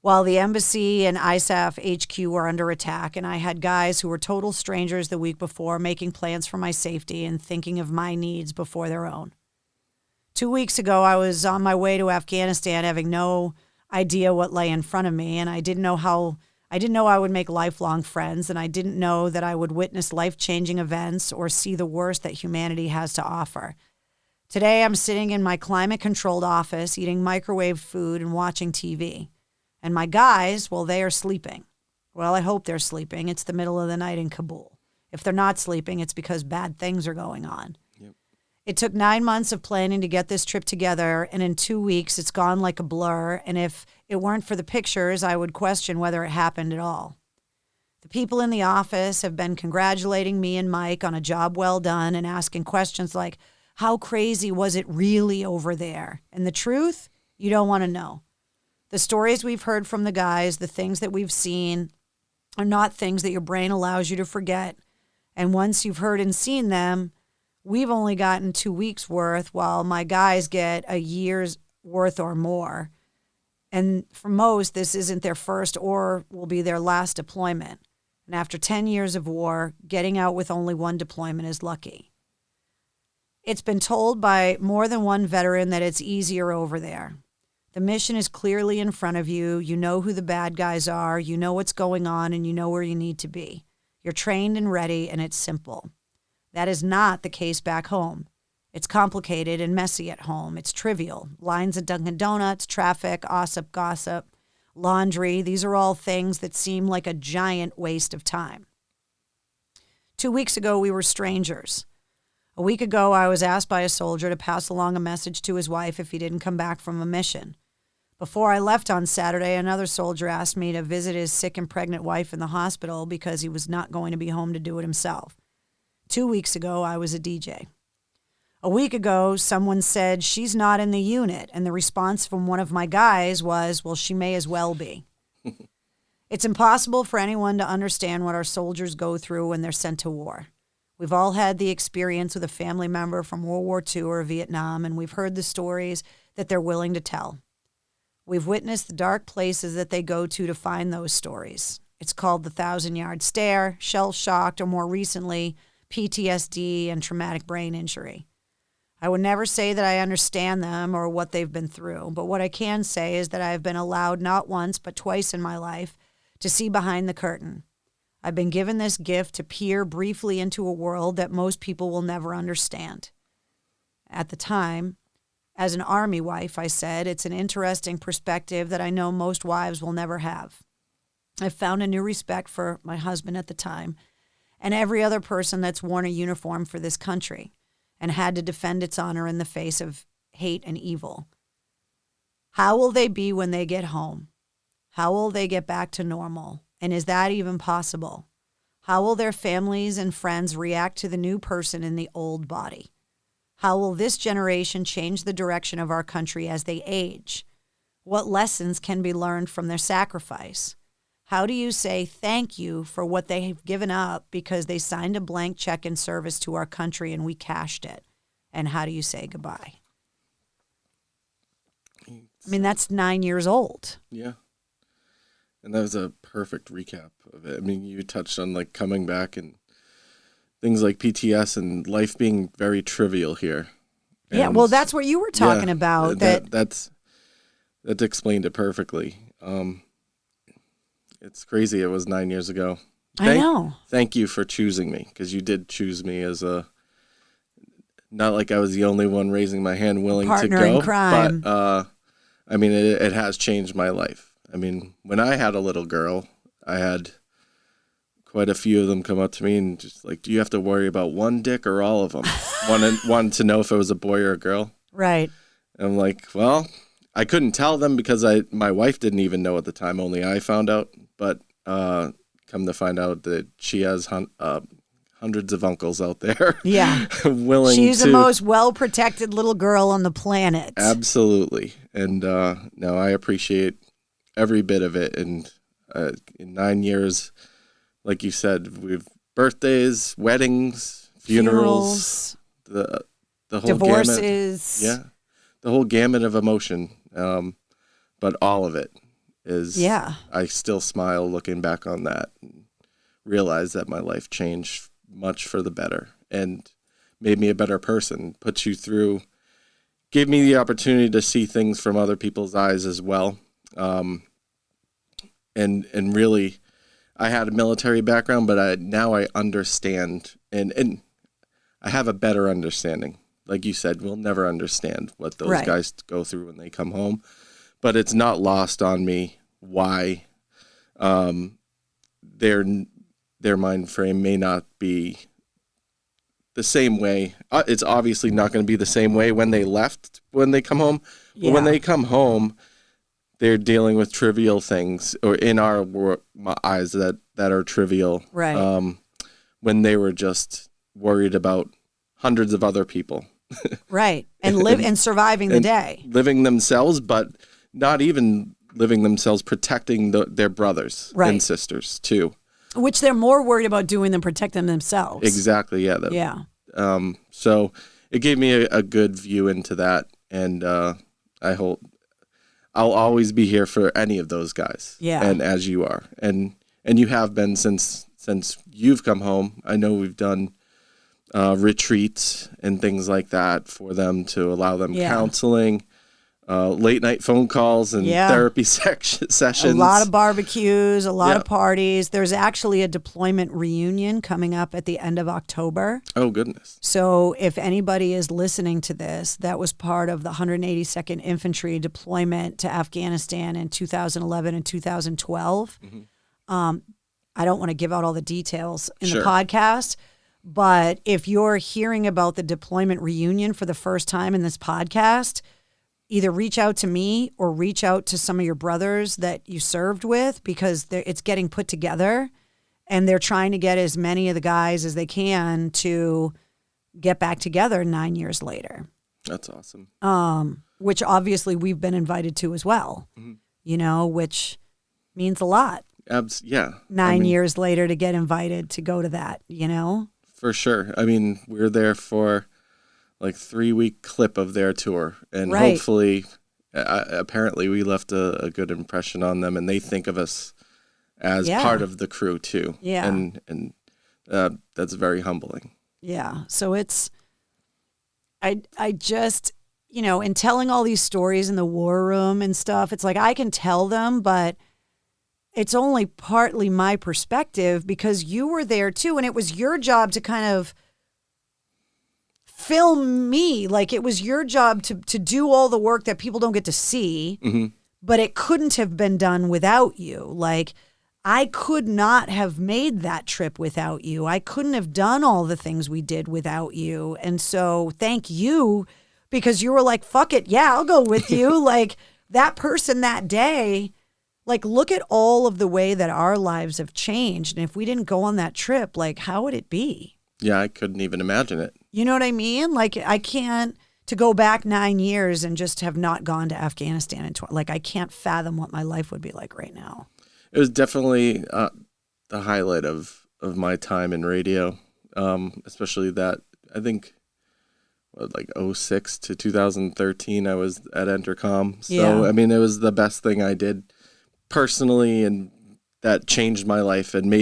while the embassy and ISAF HQ were under attack, and I had guys who were total strangers the week before making plans for my safety and thinking of my needs before their own. 2 weeks ago, I was on my way to Afghanistan having no idea what lay in front of me, and I didn't know I would make lifelong friends, and I didn't know that I would witness life-changing events or see the worst that humanity has to offer. Today, I'm sitting in my climate-controlled office, eating microwave food and watching TV. And my guys, well, they are sleeping. Well, I hope they're sleeping. It's the middle of the night in Kabul. If they're not sleeping, it's because bad things are going on. Yep. It took 9 months of planning to get this trip together, and in 2 weeks, it's gone like a blur, and if it weren't for the pictures, I would question whether it happened at all. The people in the office have been congratulating me and Mike on a job well done and asking questions like, how crazy was it really over there? And the truth, you don't want to know. The stories we've heard from the guys, the things that we've seen, are not things that your brain allows you to forget. And once you've heard and seen them, we've only gotten 2 weeks worth, while my guys get a year's worth or more. And for most, this isn't their first or will be their last deployment. And after 10 years of war, getting out with only one deployment is lucky. It's been told by more than one veteran that it's easier over there. The mission is clearly in front of you. You know who the bad guys are. You know what's going on, and you know where you need to be. You're trained and ready, and it's simple. That is not the case back home. It's complicated and messy at home. It's trivial. Lines at Dunkin' Donuts, traffic, gossip, laundry. These are all things that seem like a giant waste of time. 2 weeks ago, we were strangers. A week ago, I was asked by a soldier to pass along a message to his wife if he didn't come back from a mission. Before I left on Saturday, another soldier asked me to visit his sick and pregnant wife in the hospital because he was not going to be home to do it himself. 2 weeks ago, I was a DJ. A week ago, someone said she's not in the unit, and the response from one of my guys was, well, she may as well be. It's impossible for anyone to understand what our soldiers go through when they're sent to war. We've all had the experience with a family member from World War II or Vietnam, and we've heard the stories that they're willing to tell. We've witnessed the dark places that they go to find those stories. It's called the 1,000-yard stare, shell-shocked, or more recently, PTSD and traumatic brain injury. I would never say that I understand them or what they've been through, but what I can say is that I have been allowed not once but twice in my life to see behind the curtain. I've been given this gift to peer briefly into a world that most people will never understand. At the time, as an Army wife, I said, it's an interesting perspective that I know most wives will never have. I found a new respect for my husband at the time and every other person that's worn a uniform for this country and had to defend its honor in the face of hate and evil. How will they be when they get home? How will they get back to normal? And is that even possible? How will their families and friends react to the new person in the old body? How will this generation change the direction of our country as they age? What lessons can be learned from their sacrifice? How do you say thank you for what they have given up because they signed a blank check in service to our country and we cashed it? And how do you say goodbye? I mean, that's 9 years old. Yeah. And that was a perfect recap of it. I mean, you touched on like coming back and things like PTS and life being very trivial here. And yeah, well, that's what you were talking about. That explained it perfectly. It's crazy. It was 9 years ago. I know. Thank you for choosing me, because you did choose me as not like I was the only one raising my hand willing partner to go. In crime. But I mean, it has changed my life. I mean, when I had a little girl, I had quite a few of them come up to me and just like, do you have to worry about one dick or all of them? Wanted to know if it was a boy or a girl. Right. And I'm like, well, I couldn't tell them because my wife didn't even know at the time. Only I found out. But come to find out that she has hundreds of uncles out there. Yeah. willing She's to. the most well-protected little girl on the planet. Absolutely. And no, I appreciate every bit of it. And in 9 years, like you said, we've birthdays, weddings, funerals, the whole divorces. Gamut. Yeah. The whole gamut of emotion. But all of it is, I still smile looking back on that and realize that my life changed much for the better and made me a better person, put you through, gave me the opportunity to see things from other people's eyes as well. And really, I had a military background, but now I understand, and I have a better understanding. Like you said, we'll never understand what those guys go through when they come home, but it's not lost on me why their mind frame may not be the same way. It's obviously not going to be the same way when they come home. But when they come home, they're dealing with trivial things, or in our eyes that are trivial. Right. When they were just worried about hundreds of other people. Right. And surviving the day. Living themselves, but not even living themselves, protecting their brothers and sisters too. Which they're more worried about doing than protecting themselves. Exactly. Yeah. Yeah. So it gave me a good view into that, and I I'll always be here for any of those guys. Yeah. And as you are. And you have been since you've come home. I know we've done retreats and things like that for them to allow them counseling, late night phone calls and therapy sessions. A lot of barbecues, a lot of parties. There's actually a deployment reunion coming up at the end of October. Oh, goodness. So if anybody is listening to this, that was part of the 182nd Infantry deployment to Afghanistan in 2011 and 2012. I don't want to give out all the details in the podcast, but if you're hearing about the deployment reunion for the first time in this podcast, either reach out to me or reach out to some of your brothers that you served with, because it's getting put together and they're trying to get as many of the guys as they can to get back together 9 years later. That's awesome. Which obviously we've been invited to as well, you know, which means a lot. 9 years later to get invited to go to that, you know? For sure. I mean, we're there for like 3-week clip of their tour, and hopefully, apparently we left a good impression on them, and they think of us as part of the crew too. Yeah. And that's very humbling. Yeah. So I just, you know, in telling all these stories in the war room and stuff, it's like I can tell them, but it's only partly my perspective because you were there too. And it was your job to kind of film me. Like it was your job to do all the work that people don't get to see, but it couldn't have been done without you. Like I could not have made that trip without you. I couldn't have done all the things we did without you. And so thank you, because you were like, fuck it. Yeah, I'll go with you. Like that person that day. Like, look at all of the way that our lives have changed. And if we didn't go on that trip, like, how would it be? Yeah, I couldn't even imagine it. You know what I mean? Like, I can't, to go back 9 years and just have not gone to Afghanistan. Like, I can't fathom what my life would be like right now. It was definitely the highlight of my time in radio, especially that, I think, like 2006 to 2013, I was at Entercom. So, I mean, it was the best thing I did personally, and that changed my life and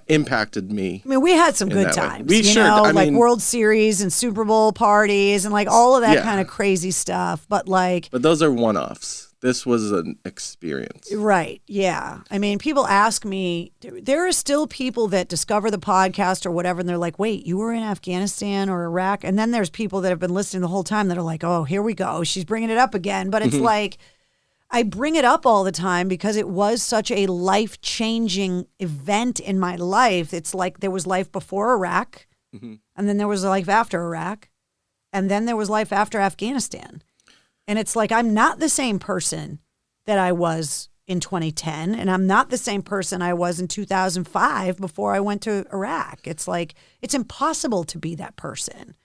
impacted me. I mean, we had some good times. We sure, know, like World Series and Super Bowl parties and like all of that kind of crazy stuff. But those are one-offs. This was an experience. Right. Yeah. I mean, people ask me, there are still people that discover the podcast or whatever, and they're like, wait, you were in Afghanistan or Iraq? And then there's people that have been listening the whole time that are like, oh, here we go. She's bringing it up again. But it's like, I bring it up all the time because it was such a life-changing event in my life. It's like there was life before Iraq, and then there was life after Iraq, and then there was life after Afghanistan. And it's like I'm not the same person that I was in 2010, and I'm not the same person I was in 2005 before I went to Iraq. It's like it's impossible to be that person.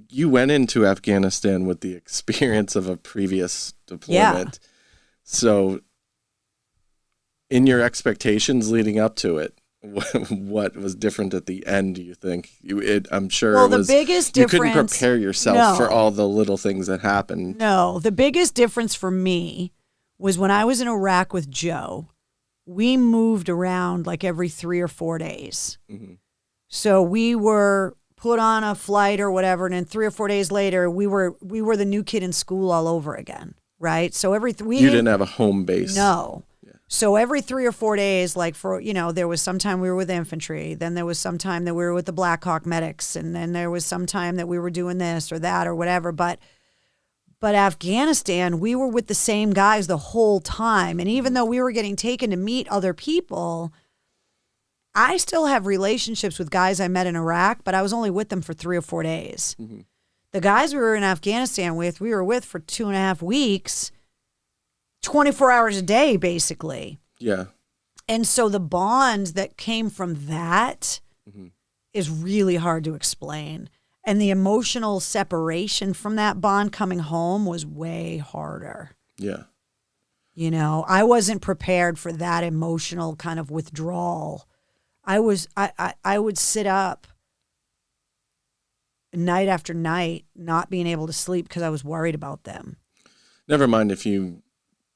You went into Afghanistan with the experience of a previous deployment. Yeah. So in your expectations leading up to it, what was different at the end, do you think? I'm sure it was, the biggest difference, you couldn't prepare yourself for all the little things that happened. No, the biggest difference for me was when I was in Iraq with Joe, we moved around like every 3 or 4 days. So we were put on a flight or whatever, and then 3 or 4 days later, we were the new kid in school all over again, right? So you didn't have a home base. No. Yeah. So every 3 or 4 days, like there was some time we were with infantry, then there was some time that we were with the Black Hawk medics, and then there was some time that we were doing this or that or whatever. But Afghanistan, we were with the same guys the whole time, and even though we were getting taken to meet other people, I still have relationships with guys I met in Iraq, but I was only with them for 3 or 4 days. The guys we were in Afghanistan with, we were with for 2.5 weeks, 24 hours a day, basically. Yeah. And so the bond that came from that is really hard to explain. And the emotional separation from that bond coming home was way harder. Yeah. You know, I wasn't prepared for that emotional kind of withdrawal. I would sit up night after night not being able to sleep because I was worried about them. Never mind if you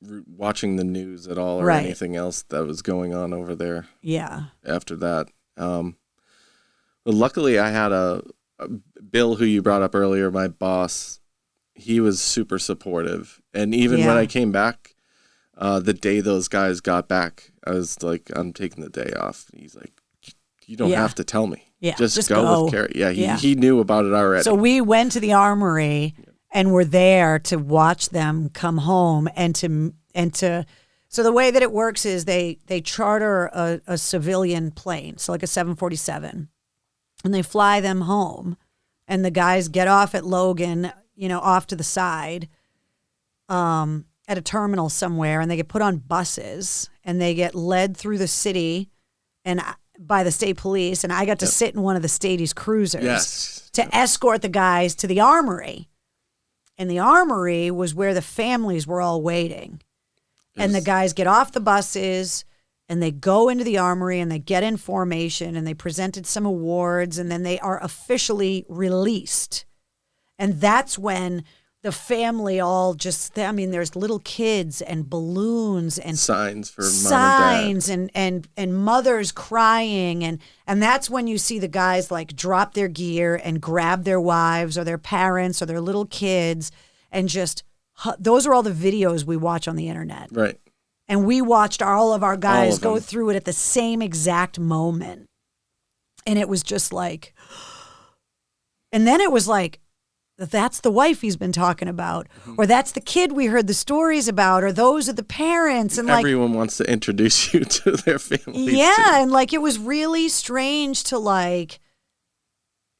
were watching the news at all or Right. anything else that was going on over there. Yeah. After that, but luckily I had a Bill, who you brought up earlier, my boss. He was super supportive, and even when I came back, the day those guys got back, I was like, "I'm taking the day off." He's like, "You don't have to tell me. Yeah, just go with Carrie." Yeah, he knew about it already. So we went to the armory and were there to watch them come home and to. So the way that it works is they charter a civilian plane, so like a 747, and they fly them home, and the guys get off at Logan, off to the side, at a terminal somewhere, and they get put on buses and they get led through the city and by the state police, and I got to sit in one of the Stadies cruisers to escort the guys to the armory. And the armory was where the families were all waiting. And the guys get off the buses and they go into the armory and they get in formation and they presented some awards, and then they are officially released. And that's when the family all there's little kids and balloons and signs for mom and mothers crying. And that's when you see the guys like drop their gear and grab their wives or their parents or their little kids and those are all the videos we watch on the internet. Right. And we watched all of our guys go through it at the same exact moment. And it was just like, and then it was like, that's the wife he's been talking about, or that's the kid we heard the stories about, or those are the parents. And everyone wants to introduce you to their families. Yeah, too. and it was really strange to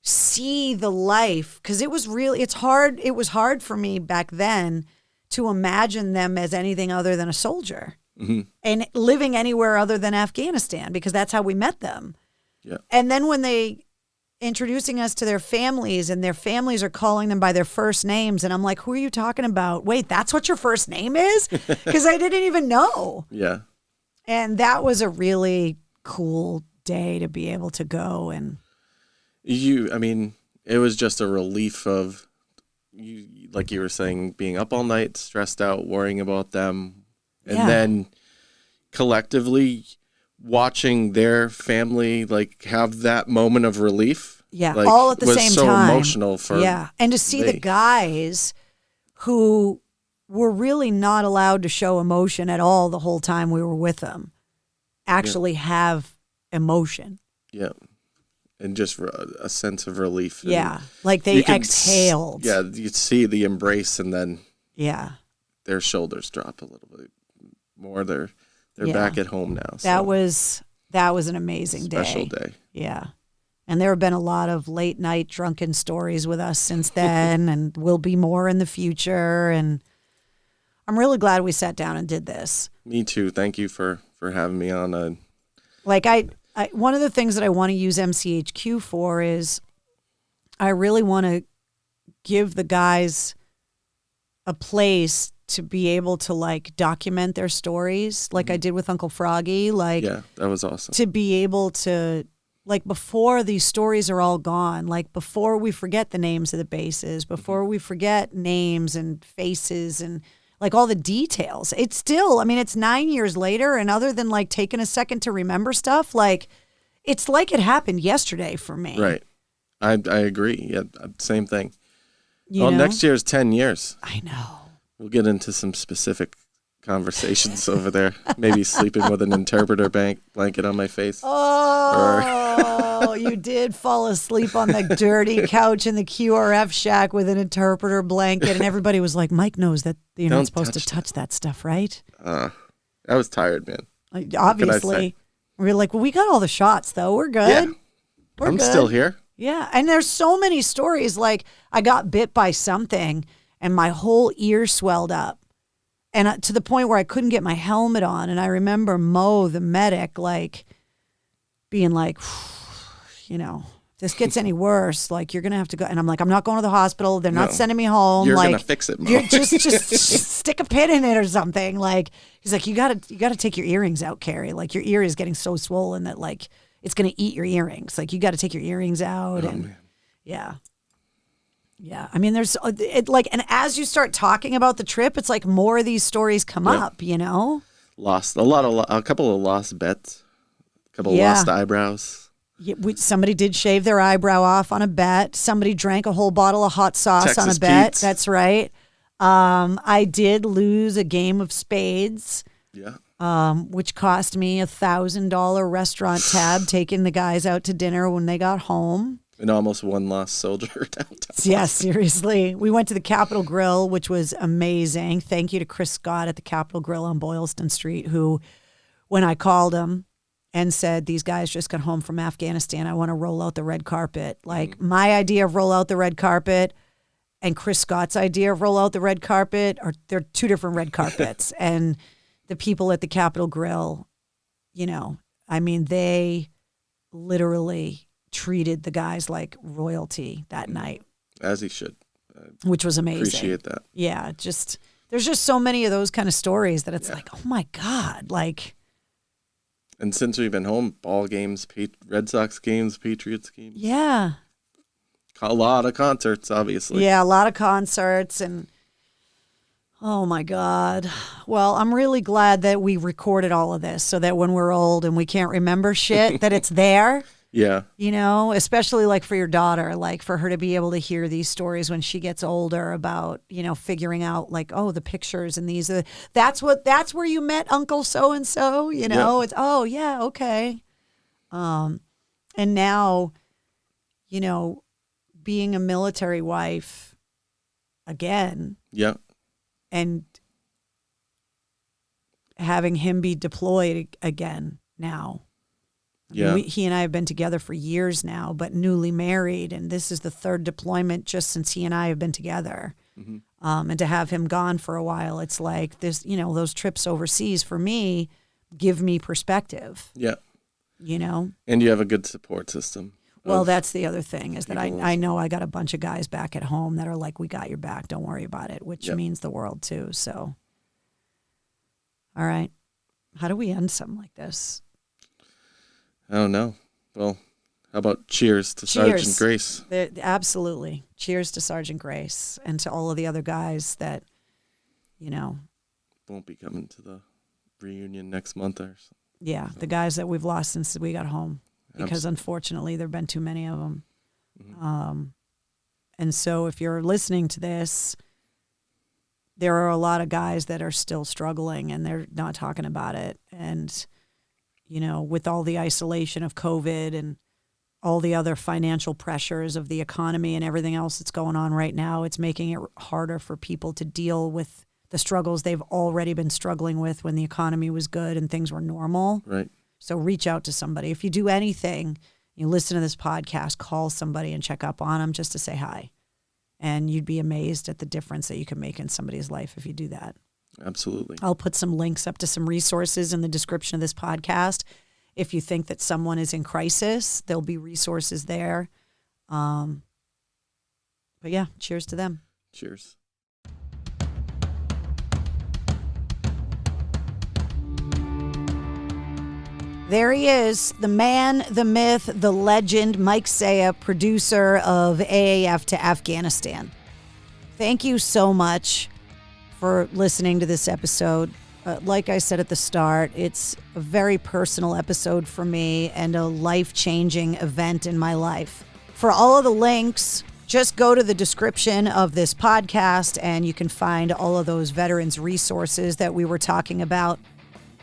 see the life, because it was hard. It was hard for me back then to imagine them as anything other than a soldier and living anywhere other than Afghanistan, because that's how we met them. Yeah. And then when they introducing us to their families, and their families are calling them by their first names, and I'm like, who are you talking about? Wait, that's what your first name is? Because I didn't even know. Yeah. And that was a really cool day to be able to go. And it was just a relief of you, like you were saying, being up all night, stressed out, worrying about them, and then collectively watching their family have that moment of relief. Yeah, all at the same time. Was so emotional for and to see the guys who were really not allowed to show emotion at all the whole time we were with them actually have emotion. Yeah. And just a sense of relief. Yeah, like they exhaled. You'd see the embrace, and then their shoulders drop a little bit more. They're back at home now. So. That was an amazing Special day. Yeah. And there have been a lot of late night drunken stories with us since then, and will be more in the future. And I'm really glad we sat down and did this. Me too. Thank you for having me on. One of the things that I want to use MCHQ for is I really want to give the guys a place to be able to document their stories, like I did with Uncle Froggy. That was awesome. To be able to, before these stories are all gone, before we forget the names of the bases, before we forget names and faces and all the details. It's still, it's 9 years later, and other than taking a second to remember stuff, it's like it happened yesterday for me. Right. I agree. Yeah, same thing. Next year's 10 years. I know. We'll get into some specific conversations over there. Maybe sleeping with an interpreter blanket on my face. Oh, you did fall asleep on the dirty couch in the QRF shack with an interpreter blanket, and everybody was like, Mike knows that you're not supposed to touch that stuff, right? I was tired, man. Obviously. We were like, well, we got all the shots, though. We're good. Yeah. I'm still here. Yeah, and there's so many stories. I got bit by something, and my whole ear swelled up, and to the point where I couldn't get my helmet on. And I remember Mo, the medic, being like, if this gets any worse, you're going to have to go. And I'm like, I'm not going to the hospital. They're not sending me home. You're going to fix it, Mo. Just stick a pin in it or something. He's like, you got to take your earrings out, Carrie. Your ear is getting so swollen that it's going to eat your earrings. You got to take your earrings out. Man. Yeah. Yeah, I mean, there's and as you start talking about the trip, it's like more of these stories come up, you know? A couple of lost bets, a couple of lost eyebrows. Yeah, somebody did shave their eyebrow off on a bet. Somebody drank a whole bottle of hot sauce Texas on a bet. Pete's. That's right. I did lose a game of spades. Yeah. Which cost me $1,000 restaurant tab, taking the guys out to dinner when they got home. And almost one lost soldier downtown. Yeah, seriously. We went to the Capitol Grill, which was amazing. Thank you to Chris Scott at the Capitol Grill on Boylston Street, who, when I called him and said, these guys just got home from Afghanistan, I want to roll out the red carpet. Like, my idea of roll out the red carpet and Chris Scott's idea of roll out the red carpet, they're two different red carpets. And the people at the Capitol Grill, you know, I mean, they literally treated the guys like royalty that night. As he should. Which was amazing. Appreciate that. Yeah, there's just so many of those kind of stories that it's like, oh my God, like. And since we've been home, ball games, Red Sox games, Patriots games. Yeah. A lot of concerts, obviously. Yeah, a lot of concerts and oh my God. Well, I'm really glad that we recorded all of this so that when we're old and we can't remember shit, that it's there. Yeah. You know, especially like for your daughter, like for her to be able to hear these stories when she gets older about, you know, figuring out like, oh, the pictures and these, that's where you met Uncle so-and-so, you know, It's, oh yeah. Okay. And now, you know, being a military wife again. Yeah. And having him be deployed again now. Yeah. He and I have been together for years now, but newly married. And this is the third deployment just since he and I have been together. Mm-hmm. And to have him gone for a while, it's like this, you know, those trips overseas for me give me perspective. Yeah. You know? And you have a good support system. Well, that's the other thing is that I know I got a bunch of guys back at home that are like, we got your back. Don't worry about it, which means the world too. So, all right. How do we end something like this? I don't know. Well, how about cheers to Sergeant Grace? Absolutely. Cheers to Sergeant Grace and to all of the other guys that, you know. Won't be coming to the reunion next month or something. Yeah, the guys that we've lost since we got home. Because unfortunately, there have been too many of them. Mm-hmm. And so if you're listening to this, there are a lot of guys that are still struggling and they're not talking about it. And, you know, with all the isolation of COVID and all the other financial pressures of the economy and everything else that's going on right now, it's making it harder for people to deal with the struggles they've already been struggling with when the economy was good and things were normal. Right. So reach out to somebody. If you do anything, you listen to this podcast, call somebody and check up on them just to say hi. And you'd be amazed at the difference that you can make in somebody's life if you do that. Absolutely. I'll put some links up to some resources in the description of this podcast. If you think that someone is in crisis, there'll be resources there. But yeah, cheers to them. Cheers. There he is, the man, the myth, the legend, Mike Saia, producer of AAF to Afghanistan. Thank you so much for listening to this episode. Like I said at the start, it's a very personal episode for me and a life-changing event in my life. For all of the links, just go to the description of this podcast and you can find all of those veterans resources that we were talking about.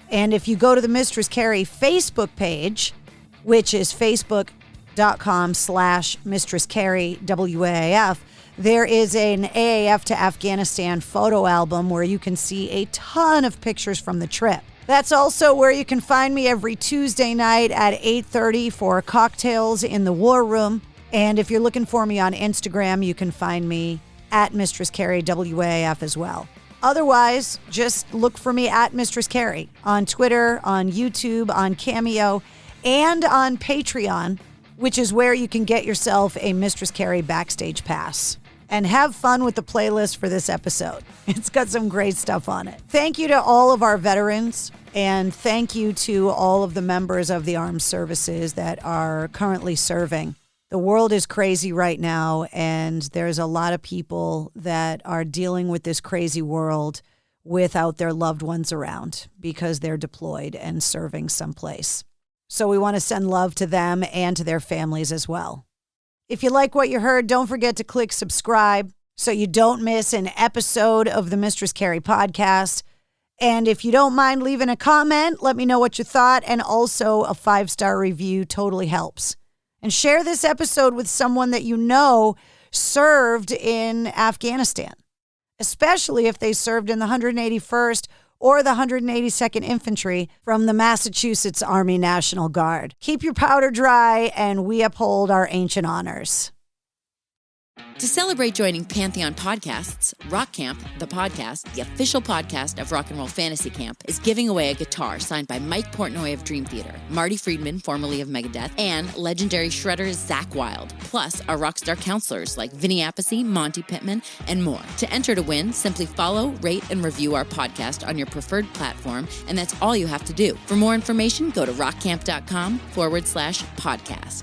And if you go to the Mistress Carrie Facebook page, which is facebook.com/Mistress Carrie WAAF, there is an AAF to Afghanistan photo album where you can see a ton of pictures from the trip. That's also where you can find me every Tuesday night at 8:30 for cocktails in the War Room. And if you're looking for me on Instagram, you can find me at Mistress Carrie WAAF as well. Otherwise, just look for me at Mistress Carrie on Twitter, on YouTube, on Cameo, and on Patreon, which is where you can get yourself a Mistress Carrie backstage pass. And have fun with the playlist for this episode. It's got some great stuff on it. Thank you to all of our veterans, and thank you to all of the members of the armed services that are currently serving. The world is crazy right now, and there's a lot of people that are dealing with this crazy world without their loved ones around because they're deployed and serving someplace. So we want to send love to them and to their families as well. If you like what you heard, don't forget to click subscribe so you don't miss an episode of the Mistress Carrie podcast. And if you don't mind leaving a comment, let me know what you thought. And also a 5-star review totally helps. And share this episode with someone that you know served in Afghanistan, especially if they served in the 181st or the 182nd Infantry from the Massachusetts Army National Guard. Keep your powder dry, and we uphold our ancient honors. To celebrate joining Pantheon Podcasts, Rock Camp, the podcast, the official podcast of Rock and Roll Fantasy Camp, is giving away a guitar signed by Mike Portnoy of Dream Theater, Marty Friedman, formerly of Megadeth, and legendary shredder Zakk Wylde, plus our rockstar counselors like Vinny Appice, Monty Pittman, and more. To enter to win, simply follow, rate, and review our podcast on your preferred platform, and that's all you have to do. For more information, go to rockcamp.com/podcast.